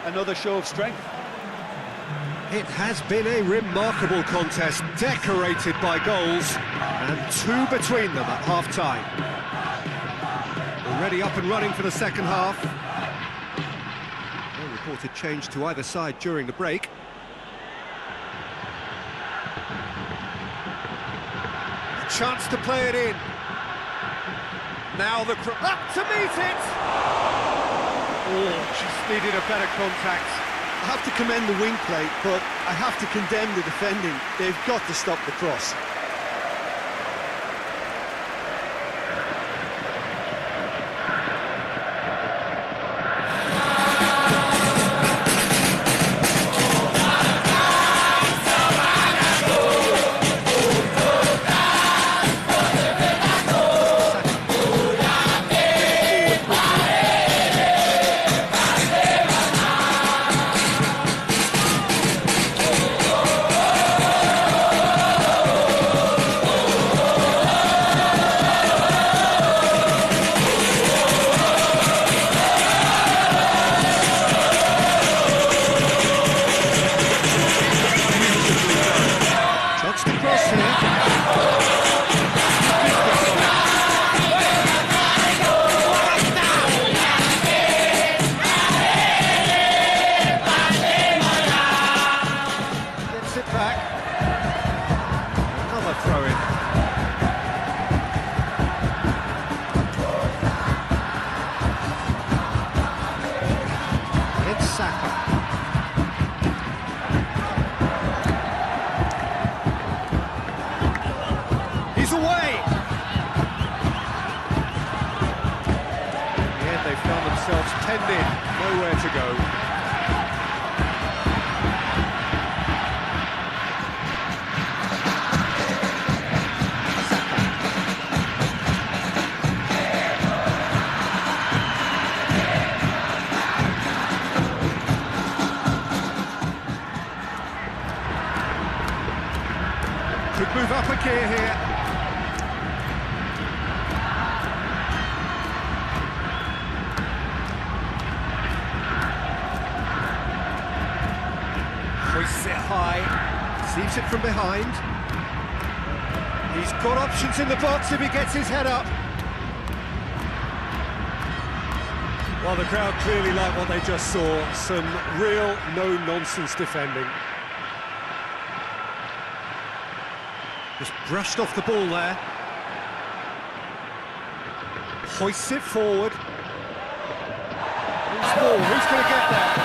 Speaker 2: another show of strength?
Speaker 1: It has been a remarkable contest, decorated by goals, and two between them at half-time. Already up and running for the second half. No reported change to either side during the break. Chance to play it in. Now the up to meet it. Oh, just needed a better contact.
Speaker 2: I have to commend the wing play, but I have to condemn the defending. They've got to stop the cross.
Speaker 1: He's away! Yeah, they found themselves penned in, nowhere to go. Could move up a gear here. Hoists it high, sees it from behind. He's got options in the box if he gets his head up. Well, the crowd clearly like what they just saw. Some real no-nonsense defending. Just brushed off the ball there. Hoists it forward. Who's ball? Who's going to get there?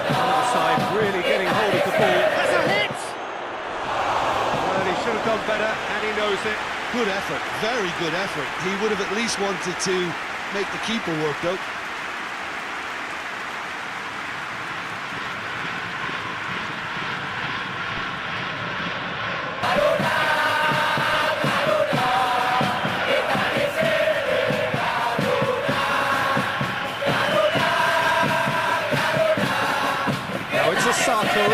Speaker 1: Other side really getting hold of the ball. That's a hit! Well, he should have done better, and he knows it.
Speaker 2: Good effort, very good effort. He would have at least wanted to make the keeper work, though.
Speaker 1: Susanto.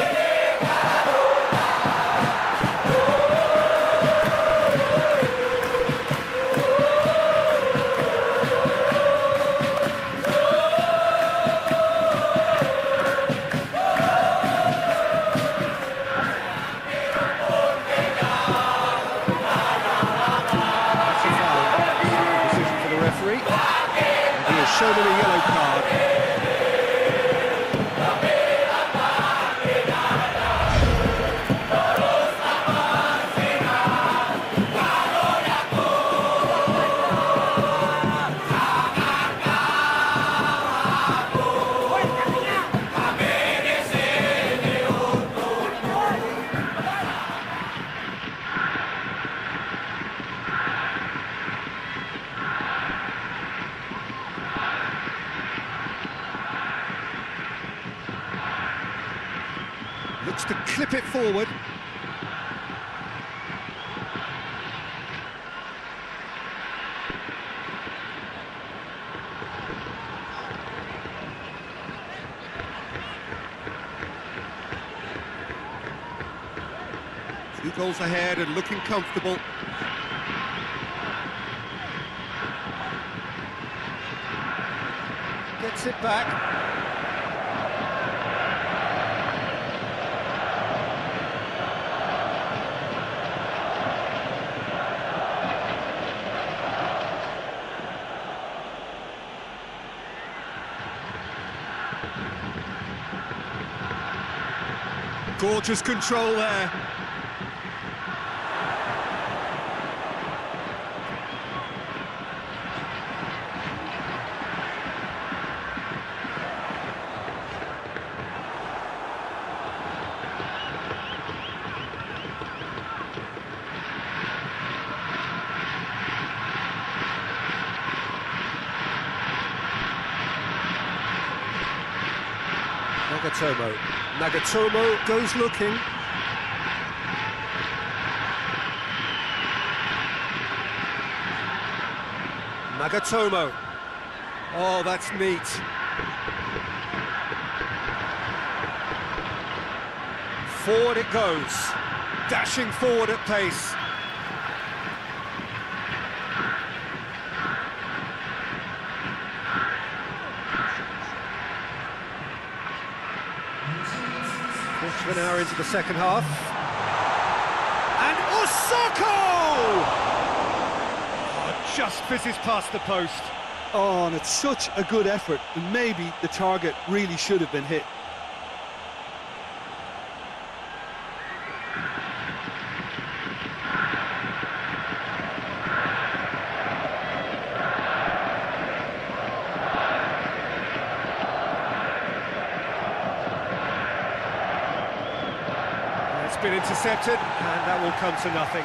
Speaker 1: Decision for the referee. And he has shown him a yellow card. Looks to clip it forward. Goals ahead and looking comfortable. Gets it back. Gorgeous control there. Nagatomo goes looking. Nagatomo. Oh, that's neat. Forward it goes. Dashing forward at pace. Quarter of an hour into the second half. And Osako! Oh, just fizzes past the post.
Speaker 2: Oh, and it's such a good effort, and maybe the target really should have been hit.
Speaker 1: It's been intercepted, and that will come to nothing.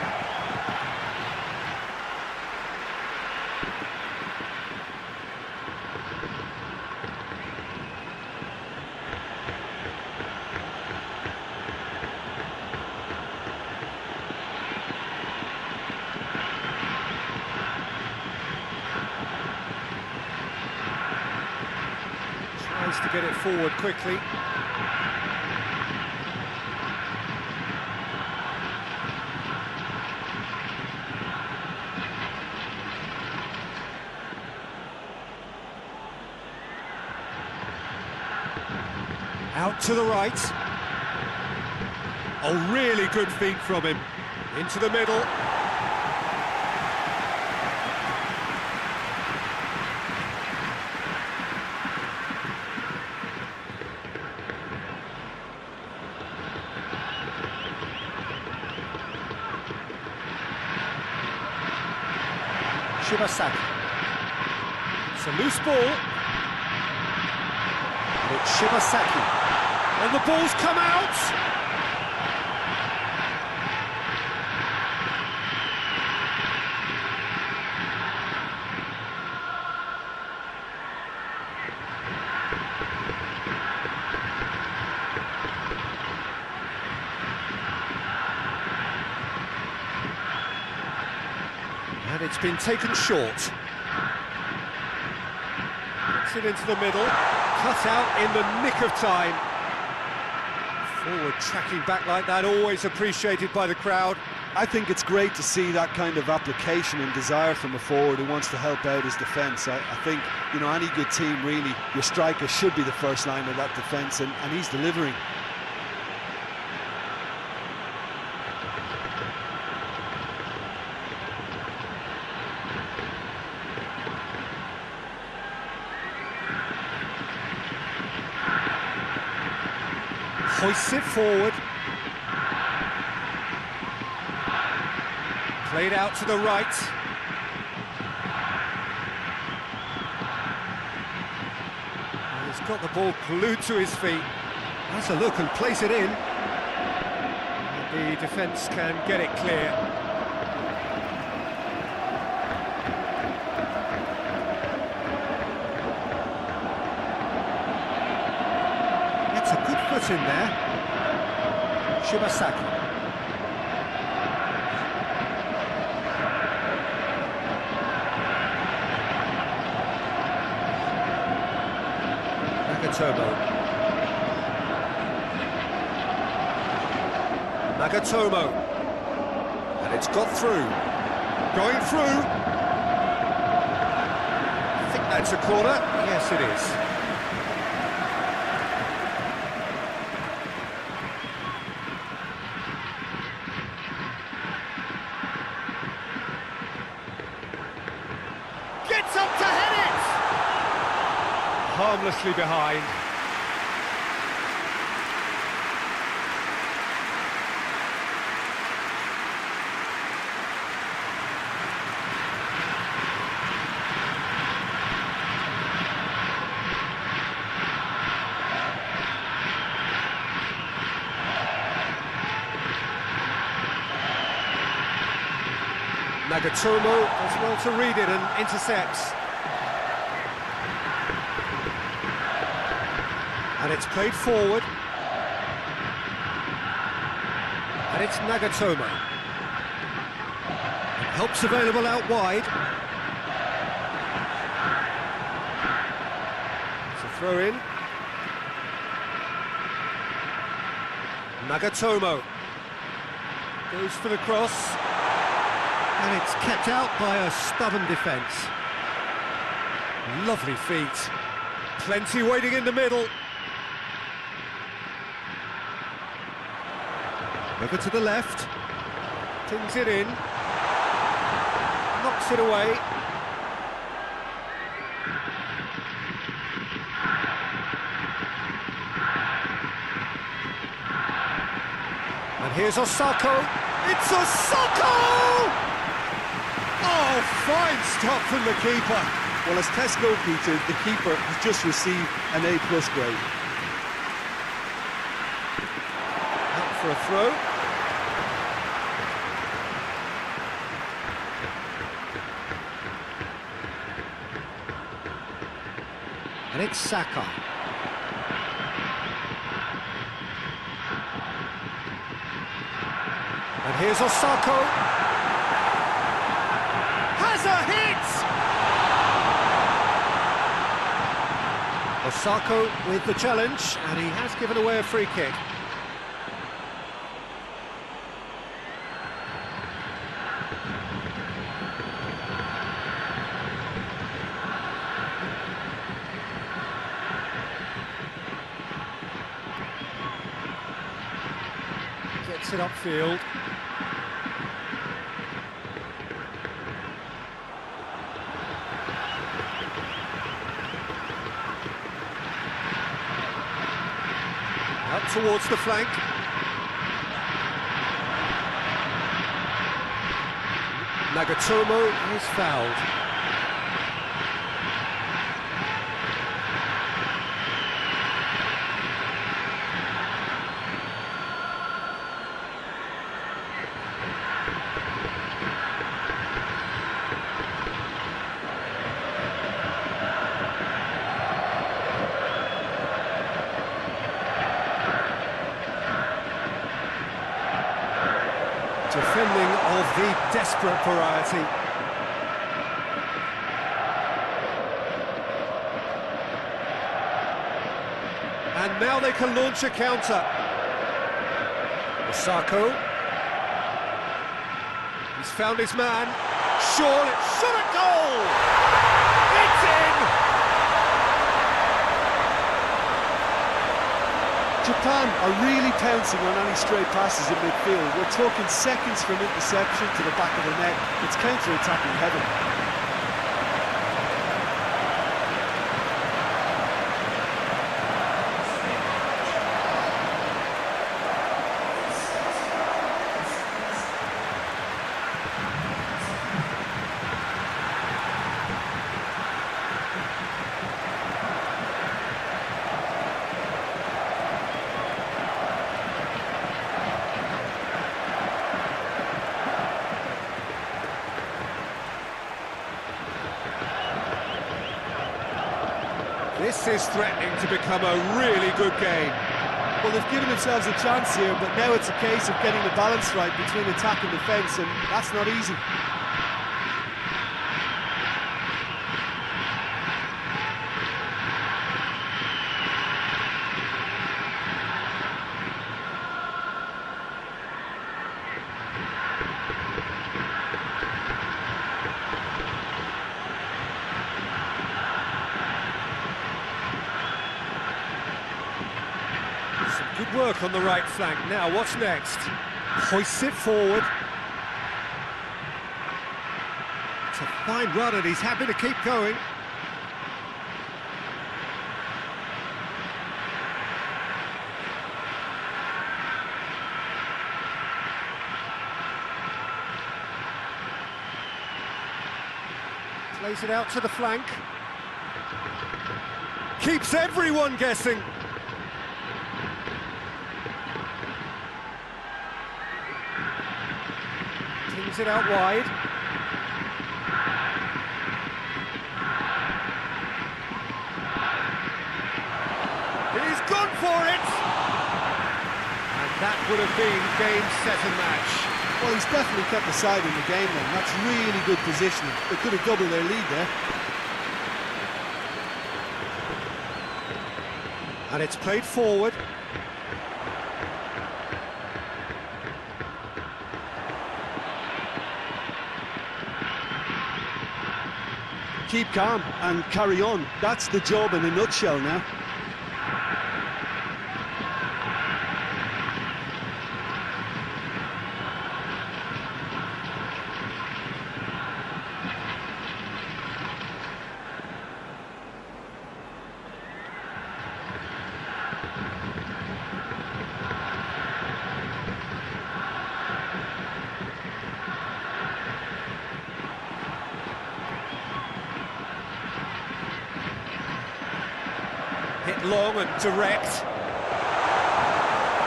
Speaker 1: Tries to get it forward quickly. Out to the right. Oh, really good feet from him. Into the middle. Shibasaki. It's a loose ball. It's Shibasaki. And the ball's come out! And it's been taken short. Gets it into the middle. Cut out in the nick of time. Forward tracking back like that, always appreciated by the crowd.
Speaker 2: I think it's great to see that kind of application and desire from a forward who wants to help out his defence. I think, you know, any good team, really, your striker should be the first line of that defence, and he's delivering.
Speaker 1: Hoists it forward. Played out to the right. And he's got the ball glued to his feet. Has a look and place it in. And the defence can get it clear. It's a good foot in there. Shibasaki. Nagatomo. It's got through. Going through. I think that's a corner. Yes, it is. Gets up to head it! Harmlessly behind. Nagatomo does well to read it and intercepts. And it's played forward. And it's Nagatomo. Help's available out wide. It's a throw in. Nagatomo goes for the cross. And it's kept out by a stubborn defence. Lovely feet. Plenty waiting in the middle. Over to the left. Tings it in. Knocks it away. And here's Osako. It's Osako! Oh, fine stop from the keeper.
Speaker 2: Well, as tests go, Peter, the keeper has just received an A+ grade.
Speaker 1: Out for a throw. And it's Saka. And here's Osako. Has a hit! Osako with the challenge, and he has given away a free kick. Gets it upfield. Up towards the flank. Nagatomo is fouled. Defending of the desperate variety. And now they can launch a counter. Osako. He's found his man. Surely, shot at goal! It's in!
Speaker 2: Japan are really pouncing on any stray passes in midfield. We're talking seconds from interception to the back of the net. It's counter-attacking heaven.
Speaker 1: This is threatening to become a really good game.
Speaker 2: Well, they've given themselves a chance here, but now it's a case of getting the balance right between attack and defence, and that's not easy.
Speaker 1: Good work on the right flank. Now, what's next? Hoists it forward. It's a fine run and he's happy to keep going. Plays it out to the flank. Keeps everyone guessing. Tings it out wide. He's gone for it! And that would have been game, set and match.
Speaker 2: Well, he's definitely kept the side in the game then. That's really good positioning. They could have doubled their lead there.
Speaker 1: And it's played forward.
Speaker 2: Keep calm and carry on. That's the job in a nutshell now.
Speaker 1: Hit long and direct.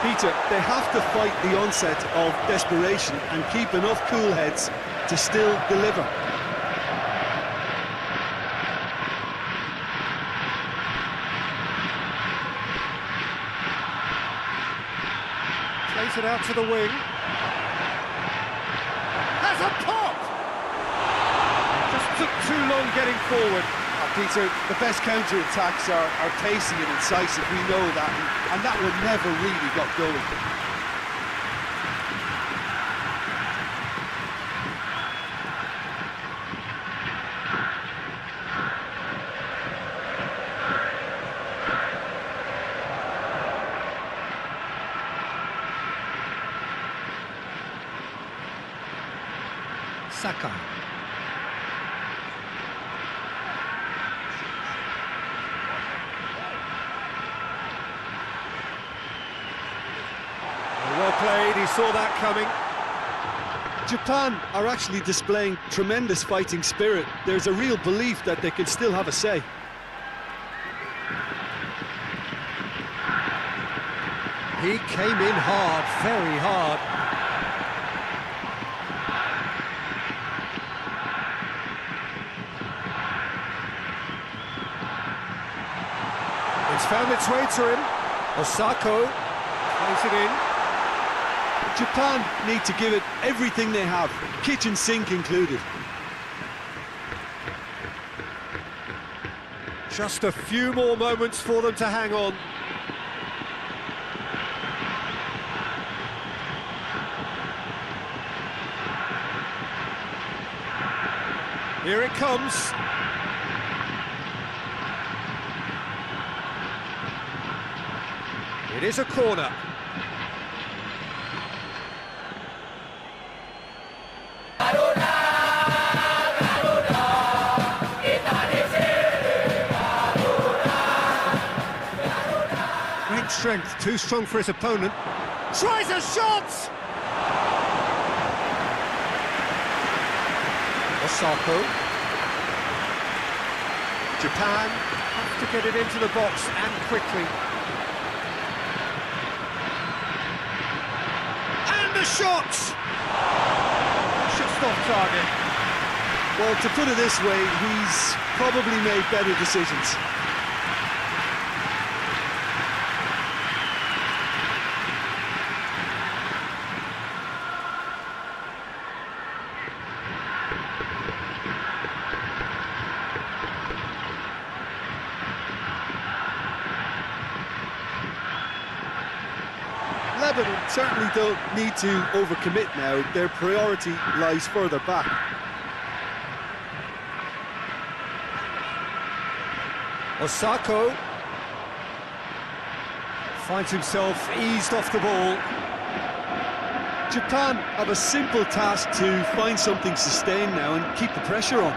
Speaker 2: Peter, they have to fight the onset of desperation and keep enough cool heads to still deliver.
Speaker 1: Plays it out to the wing. Has a pop! Just took too long getting forward.
Speaker 2: Peter, the best counter-attacks are pacey and incisive, we know that, and that one never really got going.
Speaker 1: Saka. Well played, he saw that coming.
Speaker 2: Japan are actually displaying tremendous fighting spirit. There's a real belief that they can still have a say.
Speaker 1: He came in hard, very hard. It's found its way to him. Osako plays it in.
Speaker 2: Japan need to give it everything they have, kitchen sink included.
Speaker 1: Just a few more moments for them to hang on. Here it comes. It is a corner. Great strength, too strong for his opponent. Tries a shot! Osako. Japan have to get it into the box and quickly. And a shot! Just off target.
Speaker 2: Well, to put it this way, he's probably made better decisions. Lebanon certainly don't need to overcommit now. Their priority lies further back.
Speaker 1: Osako Finds himself eased off the ball.
Speaker 2: Japan have a simple task to find something sustained now and keep the pressure on.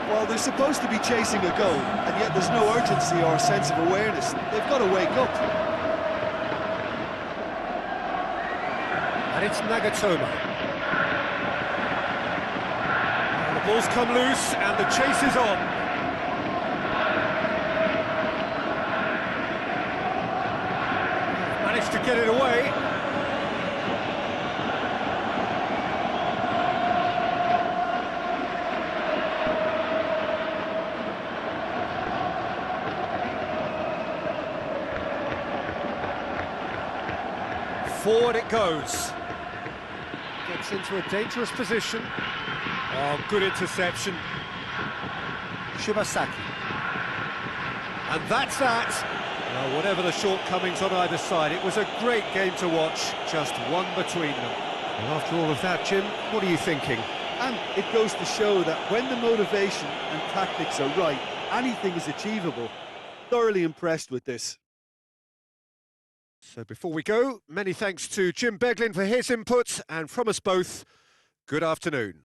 Speaker 2: Well, they're supposed to be chasing a goal, and yet there's no urgency or sense of awareness. They've got to wake up.
Speaker 1: And it's Nagatomo. And the ball's come loose, and the chase is on. Managed to get it away. Forward it goes. Gets into a dangerous position. Oh, good interception. Shibasaki. And that's that. Well, whatever the shortcomings on either side, it was a great game to watch, just one between them. And after all of that, Jim, what are you thinking?
Speaker 2: And it goes to show that when the motivation and tactics are right, anything is achievable. Thoroughly impressed with this.
Speaker 1: So before we go, many thanks to Jim Beglin for his input, and from us both, good afternoon.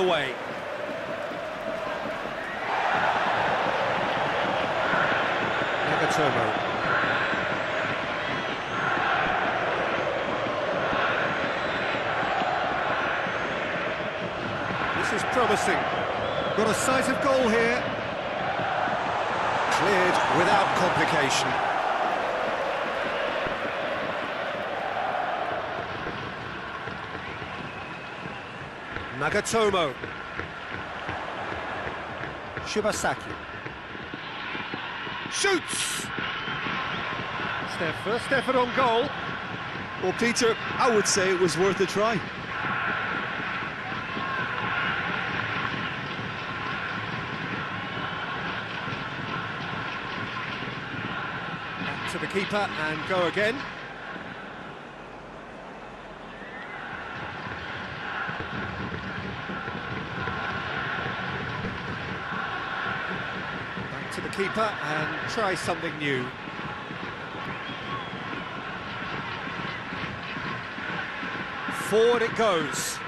Speaker 1: way. Nagatomo. This is promising. Got a sight of goal here. Cleared without complication. Nagatomo. Shibasaki. Shoots! It's their first effort on goal.
Speaker 2: Well, Peter, I would say it was worth a try.
Speaker 1: Back to the keeper and go again. To the keeper and try something new. Forward it goes.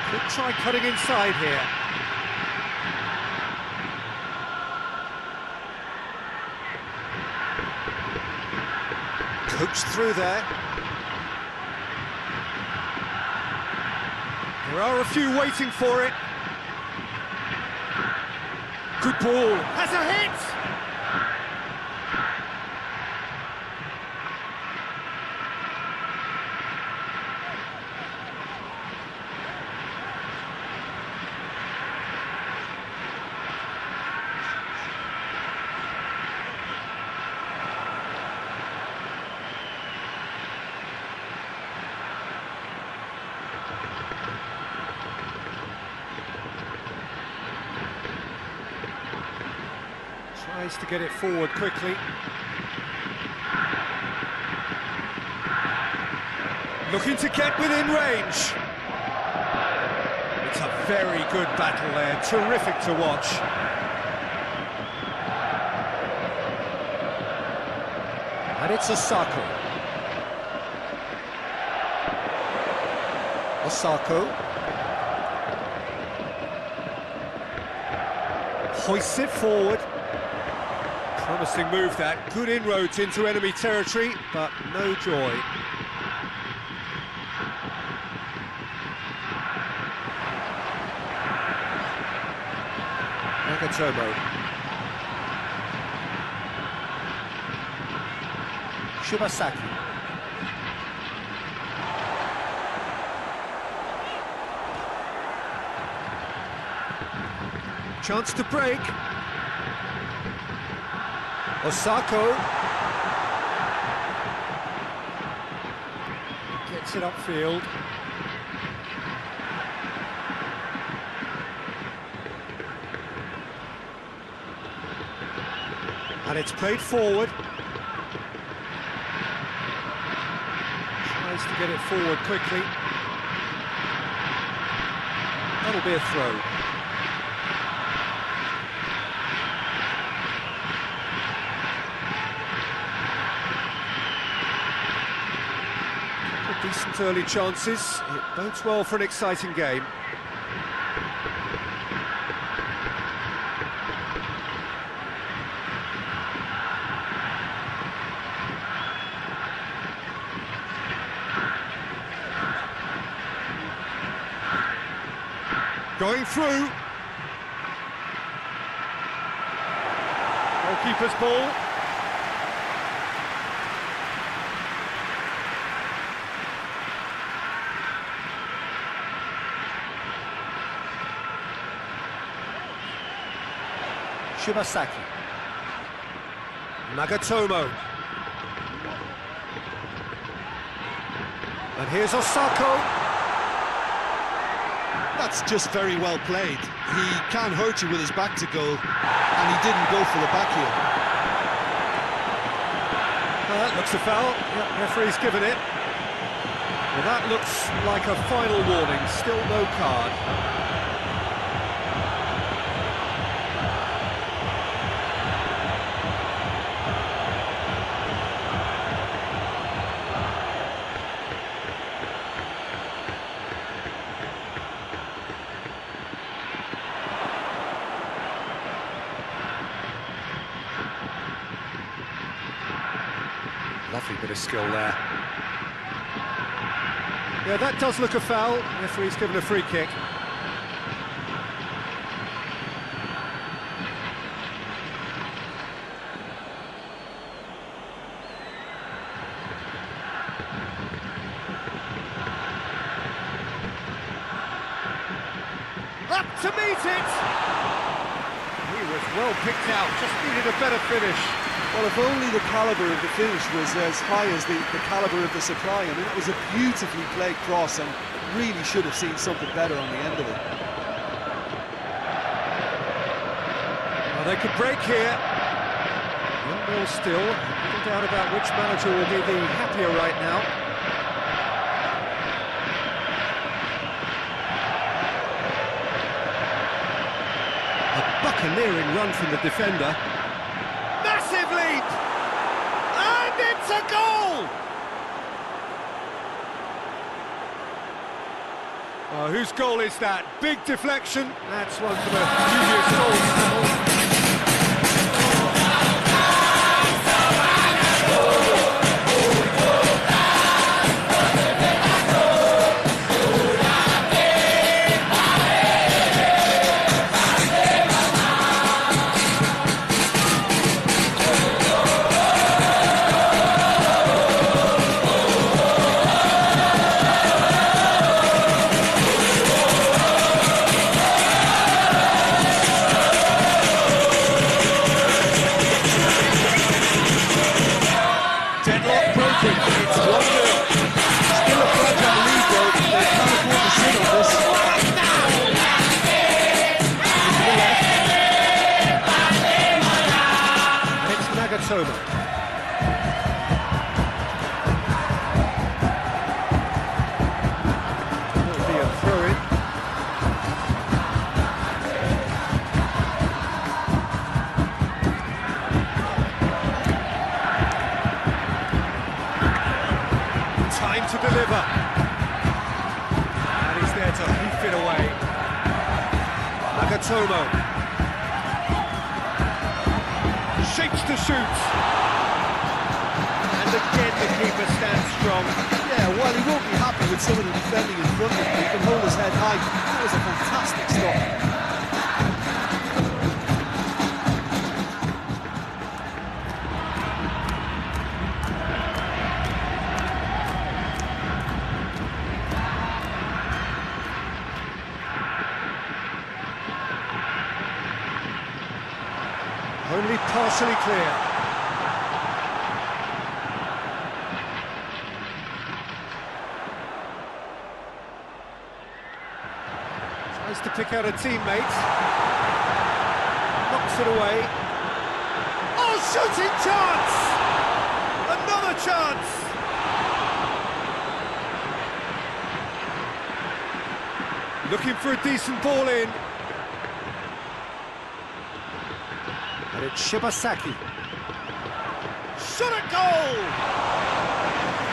Speaker 1: Could try cutting inside here. Coached through there. There are a few waiting for it. Good ball. Has a hit! Tries to get it forward quickly. Looking to get within range. It's a very good battle there, terrific to watch. And it's Osako. Osako. Hoists it forward. Promising move that, good inroads into enemy territory, but no joy. Nagatomo. Shibasaki. Chance to break. Osako gets it upfield. And it's played forward. Tries to get it forward quickly. That'll be a throw. Decent early chances. It bodes well for an exciting game. Going through. Goalkeeper's ball. Shibasaki. Nagatomo. And here's Osako.
Speaker 2: That's just very well played. He can hurt you with his back to goal, and he didn't go for the back heel.
Speaker 1: That looks a foul. Yep, referee's given it. Well, that looks like a final warning. Still no card. Lovely bit of skill there. Yeah, that does look a foul. Referee's given a free kick. Up to meet it! He was well picked out, just needed a better finish.
Speaker 2: Well, if only the calibre of the finish was as high as the calibre of the supply. I mean, it was a beautifully played cross and really should have seen something better on the end of it.
Speaker 1: Well, they could break here. 1-0 still. Little doubt about which manager will be the happier right now. A buccaneering run from the defender. Massive leap! And it's a goal! Whose goal is that? Big deflection. That's one for the dubious goal. To deliver, and he's there to hoof it away. Nagatomo shapes to shoot, and again the keeper stands strong.
Speaker 2: Yeah, well, he won't be happy with some of the defending in front of him. He can hold his head high. That was a fantastic stop.
Speaker 1: Only partially clear. Tries to pick out a teammate. Knocks it away. Oh, shooting chance! Another chance! Looking for a decent ball in. And it's Shibasaki. Shot at goal!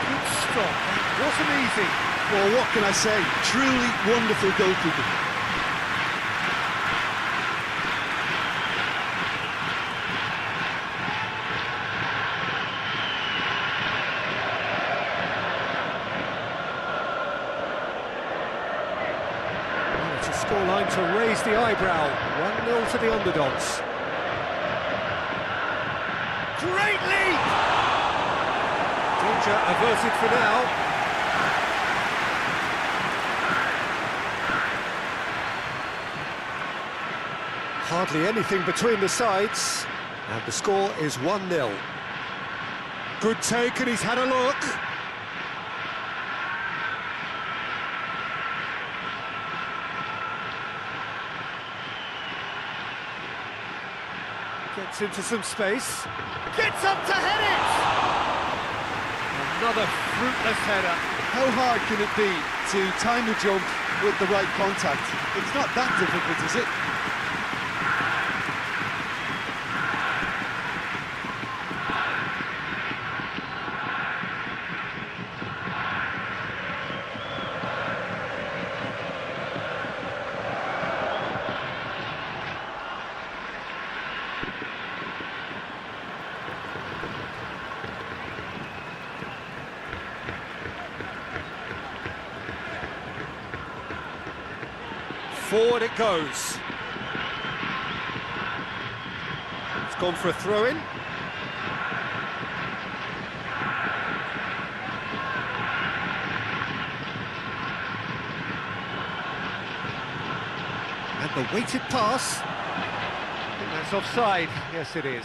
Speaker 1: Good stop. Wasn't easy.
Speaker 2: Well, what can I say? Truly wonderful goalkeeping.
Speaker 1: Well, it's a scoreline to raise the eyebrow. 1-0 to the underdogs. Great leap! Danger averted for now. Hardly anything between the sides, and the score is 1-0. Good take, and he's had a look. Gets into some space. Gets up to head it! Another fruitless header.
Speaker 2: How hard can it be to time a jump with the right contact? It's not that difficult, is it?
Speaker 1: Forward it goes. It's gone for a throw-in. And the weighted pass. I think that's offside. Yes, it is.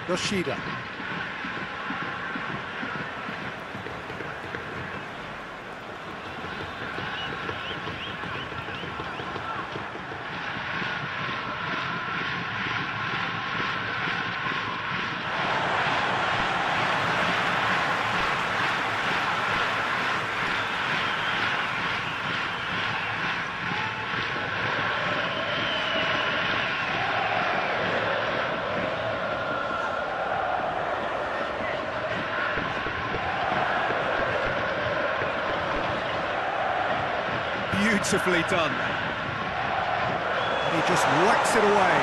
Speaker 1: Yoshida. Beautifully done. And he just whacks it away.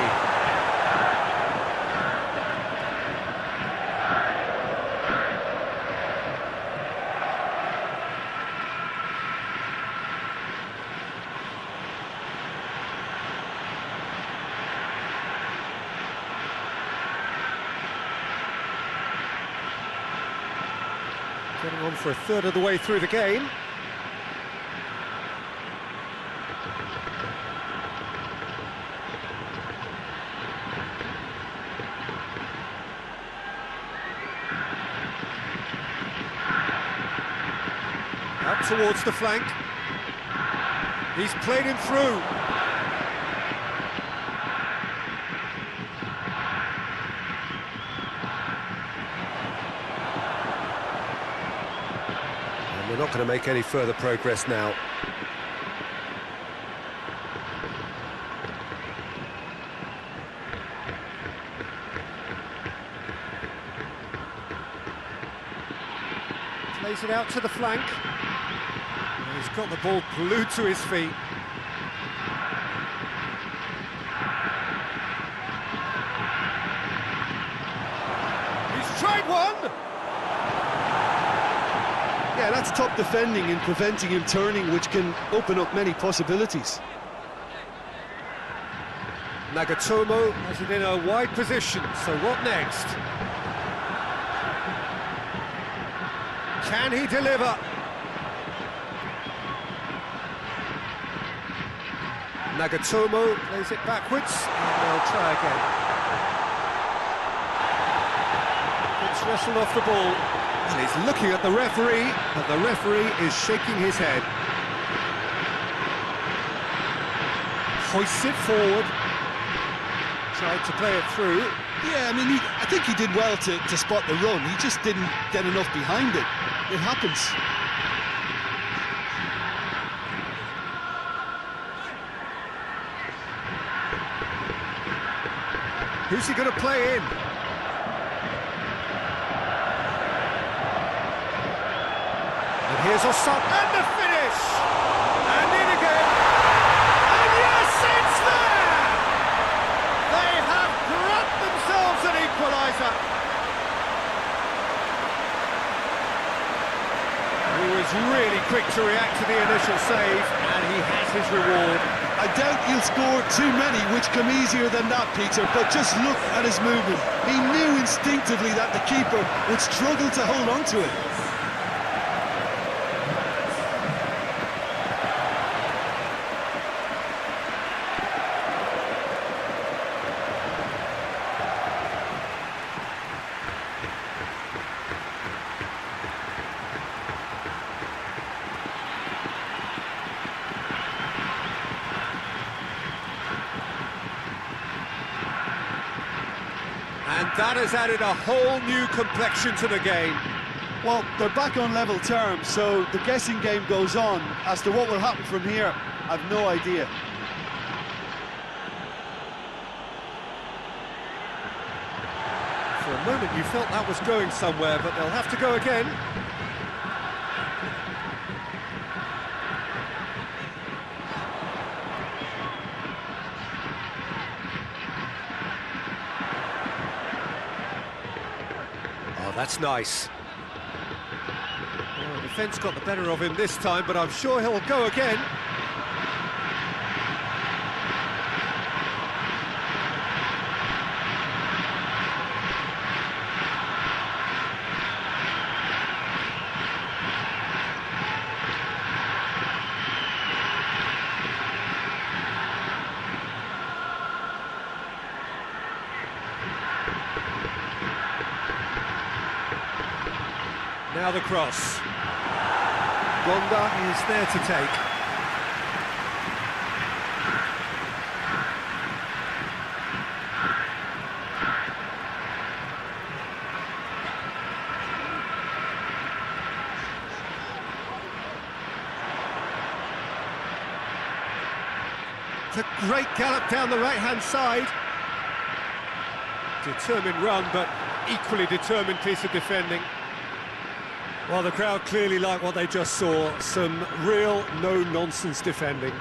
Speaker 1: Getting on for a third of the way through the game. Up towards the flank. He's played him through. And we're not going to make any further progress now. Plays it out to the flank. He's got the ball glued to his feet. He's tried one!
Speaker 2: Yeah, that's top defending and preventing him turning, which can open up many possibilities.
Speaker 1: Nagatomo has it in a wide position, so what next? Can he deliver? Nagatomo plays it backwards, and they'll try again. It's wrestled off the ball, and he's looking at the referee, but the referee is shaking his head. Hoists it forward, tried to play it through.
Speaker 2: Yeah, I mean, I think he did well to spot the run. He just didn't get enough behind it. It happens.
Speaker 1: Who's he going to play in? And here's Osaka, and the finish! And in again! And yes, it's there! They have grabbed themselves an equaliser! He was really quick to react to the initial save, and he has his reward.
Speaker 2: I doubt he'll score too many, which come easier than that, Peter, but just look at his movement. He knew instinctively that the keeper would struggle to hold on to it.
Speaker 1: that has added a whole new complexion to the game.
Speaker 2: Well, they're back on level terms, so the guessing game goes on. As to what will happen from here, I've no idea.
Speaker 1: For a moment you felt that was going somewhere, but they'll have to go again. Oh, that's nice. Well, the defence got the better of him this time, but I'm sure he'll go again. Now the cross. Gonda is there to take. It's a great gallop down the right-hand side. Determined run, but equally determined piece of defending. Well, the crowd clearly like what they just saw. Some real no-nonsense defending.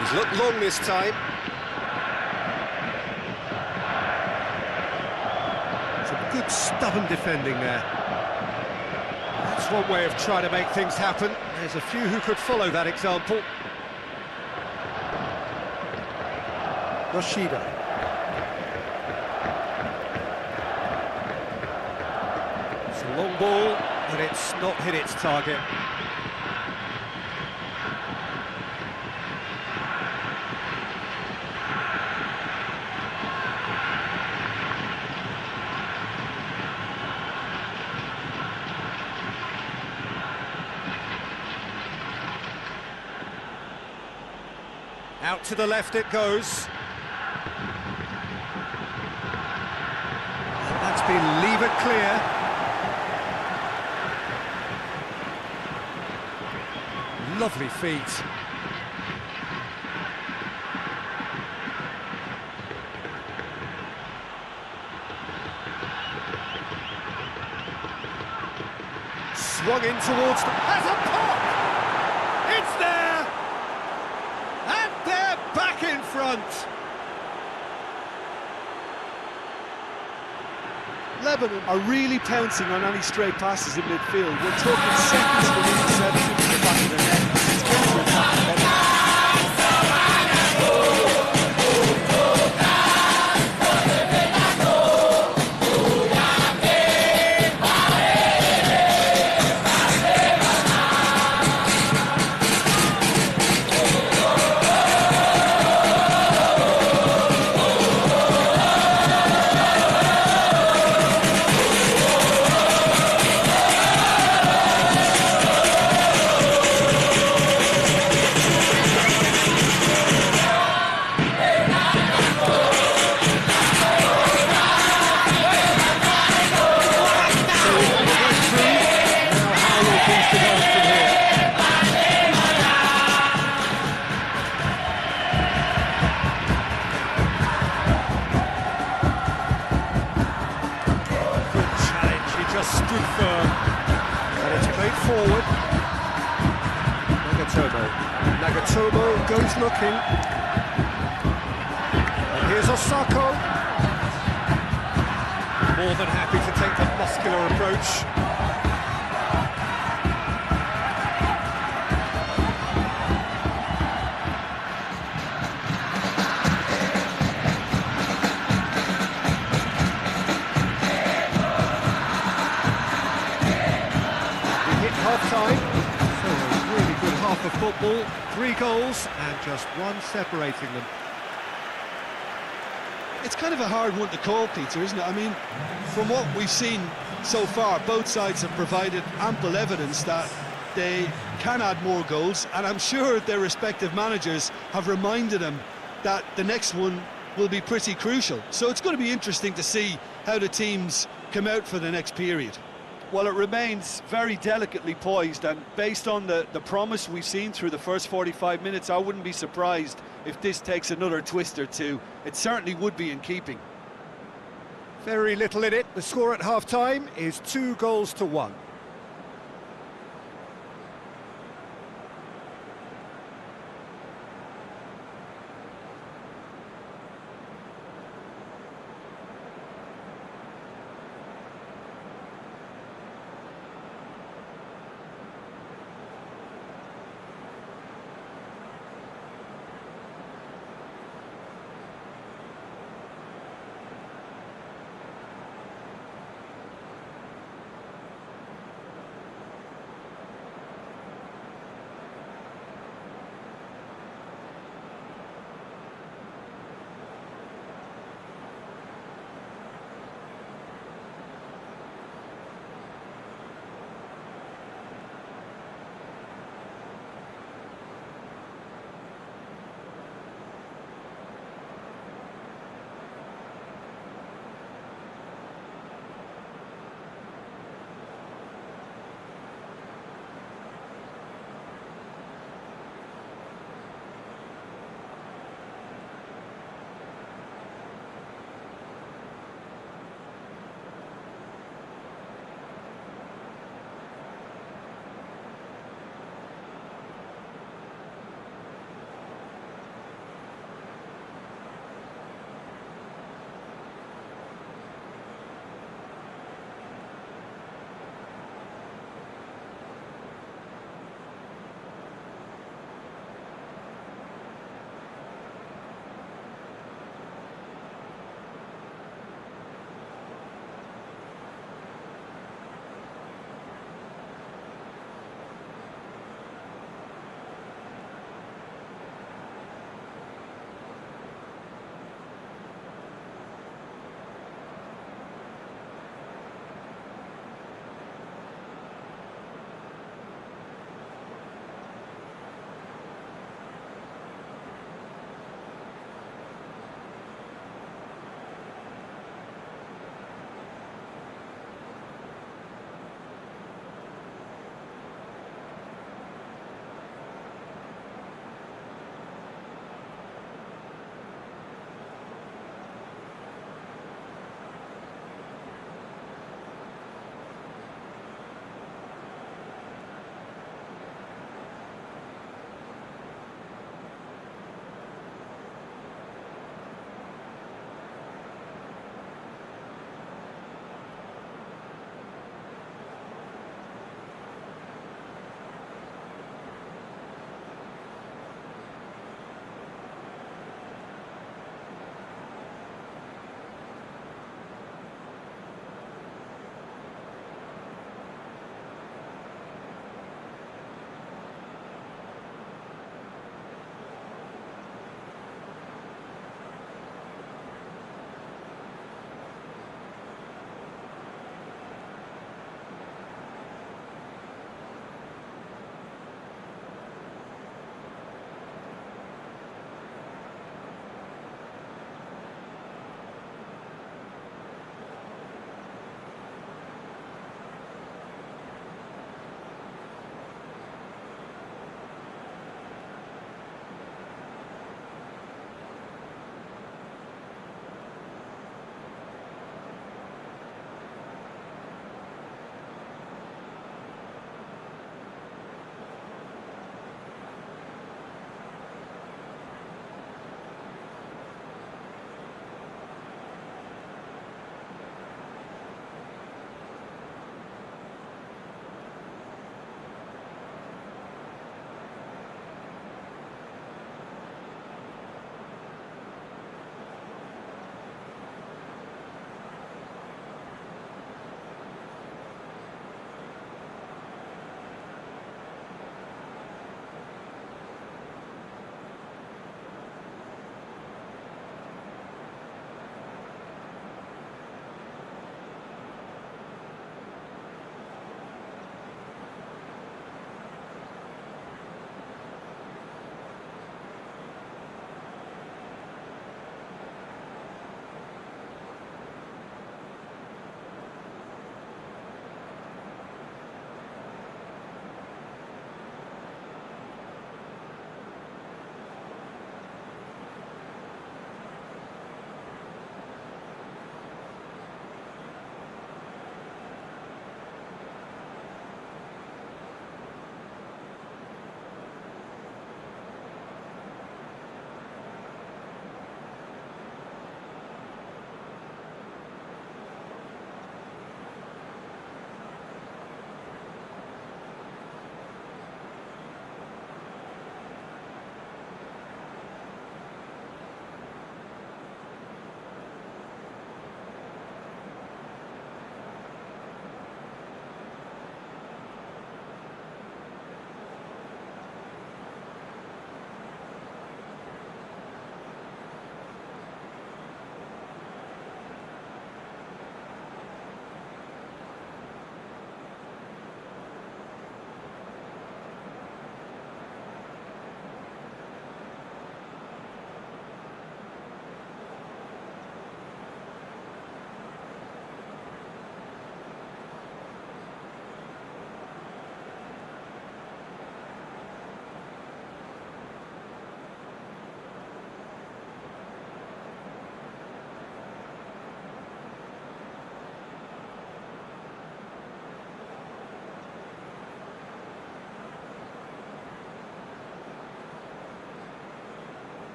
Speaker 1: He's looked long this time. Some good stubborn defending there. That's one way of trying to make things happen. There's a few who could follow that example. Yoshida. It's a long ball, but it's not hit its target. Out to the left it goes. And that's been levered clear. Lovely feet. Swung in towards the... Has a pop! It's there! And they're back in front!
Speaker 2: Lebanon are really pouncing on any stray passes in midfield. We're talking seconds from interception to the back of the net. It's getting to attack Lebanon.
Speaker 1: Stood firm, and it's played forward. Nagatomo goes looking, and here's Osako, more than happy to take the muscular approach. Half-time, so a really good half of football, 3 goals and just one separating them.
Speaker 2: It's kind of a hard one to call, Peter, isn't it? I mean, from what we've seen so far, both sides have provided ample evidence that they can add more goals, and I'm sure their respective managers have reminded them that the next one will be pretty crucial. So it's going to be interesting to see how the teams come out for the next period.
Speaker 3: Well, it remains very delicately poised, and based on the promise we've seen through the first 45 minutes, I wouldn't be surprised if this takes another twist or two. It certainly would be in keeping.
Speaker 1: Very little in it. The score at half-time is 2-1.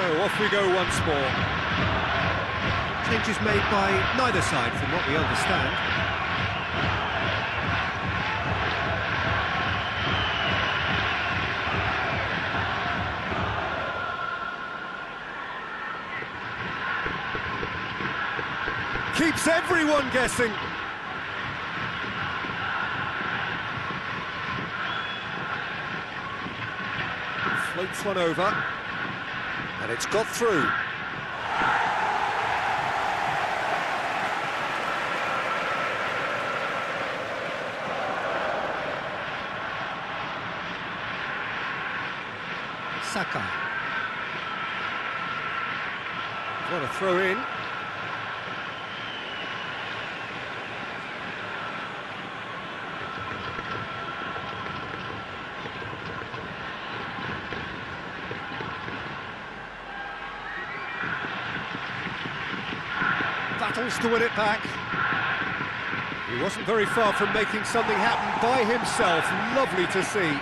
Speaker 1: So off we go once more. Changes made by neither side from what we understand. Keeps everyone guessing. Floats one over, and it's got through. Saka. What a throw in. Battles to win it back. He wasn't very far from making something happen by himself. Lovely to see.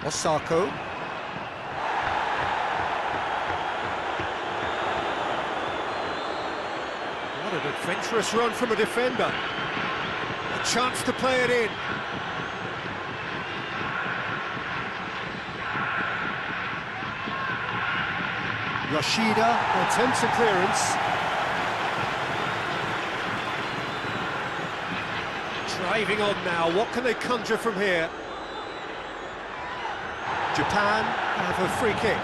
Speaker 1: Osako. What an adventurous run from a defender. A chance to play it in. Yoshida attempts a clearance. Driving on now, what can they conjure from here? Japan have a free kick.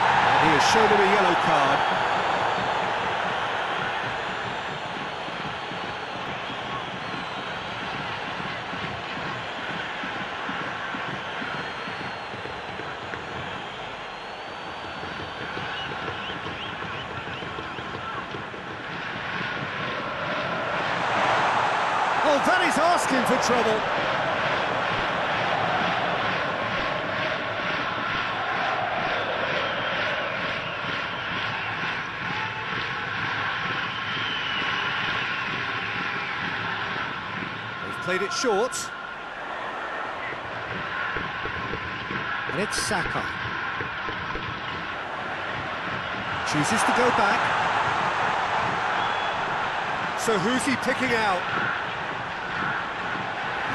Speaker 1: And he has shown him a yellow card. Oh, that is asking for trouble. Played it short. And it's Saka. Chooses to go back. So who's he picking out?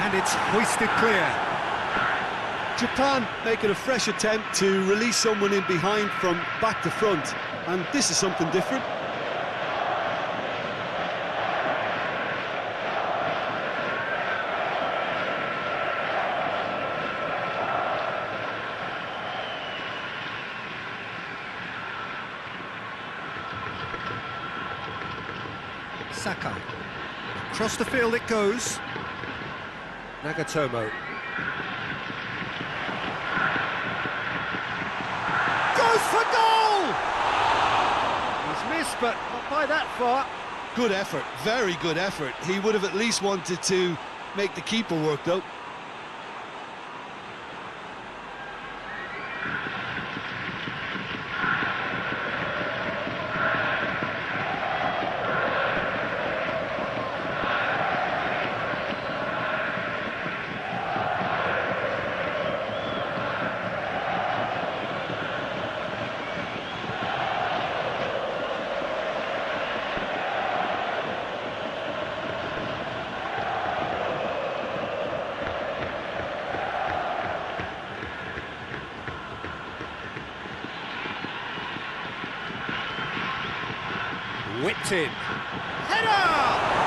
Speaker 1: And it's hoisted clear.
Speaker 2: Japan making a fresh attempt to release someone in behind from back to front. And this is something different.
Speaker 1: Saka. Across the field it goes. Nagatomo. Goes for goal! He's missed, but not by that far.
Speaker 2: Good effort, very good effort. He would have at least wanted to make the keeper work, though.
Speaker 1: Whipped in. Header!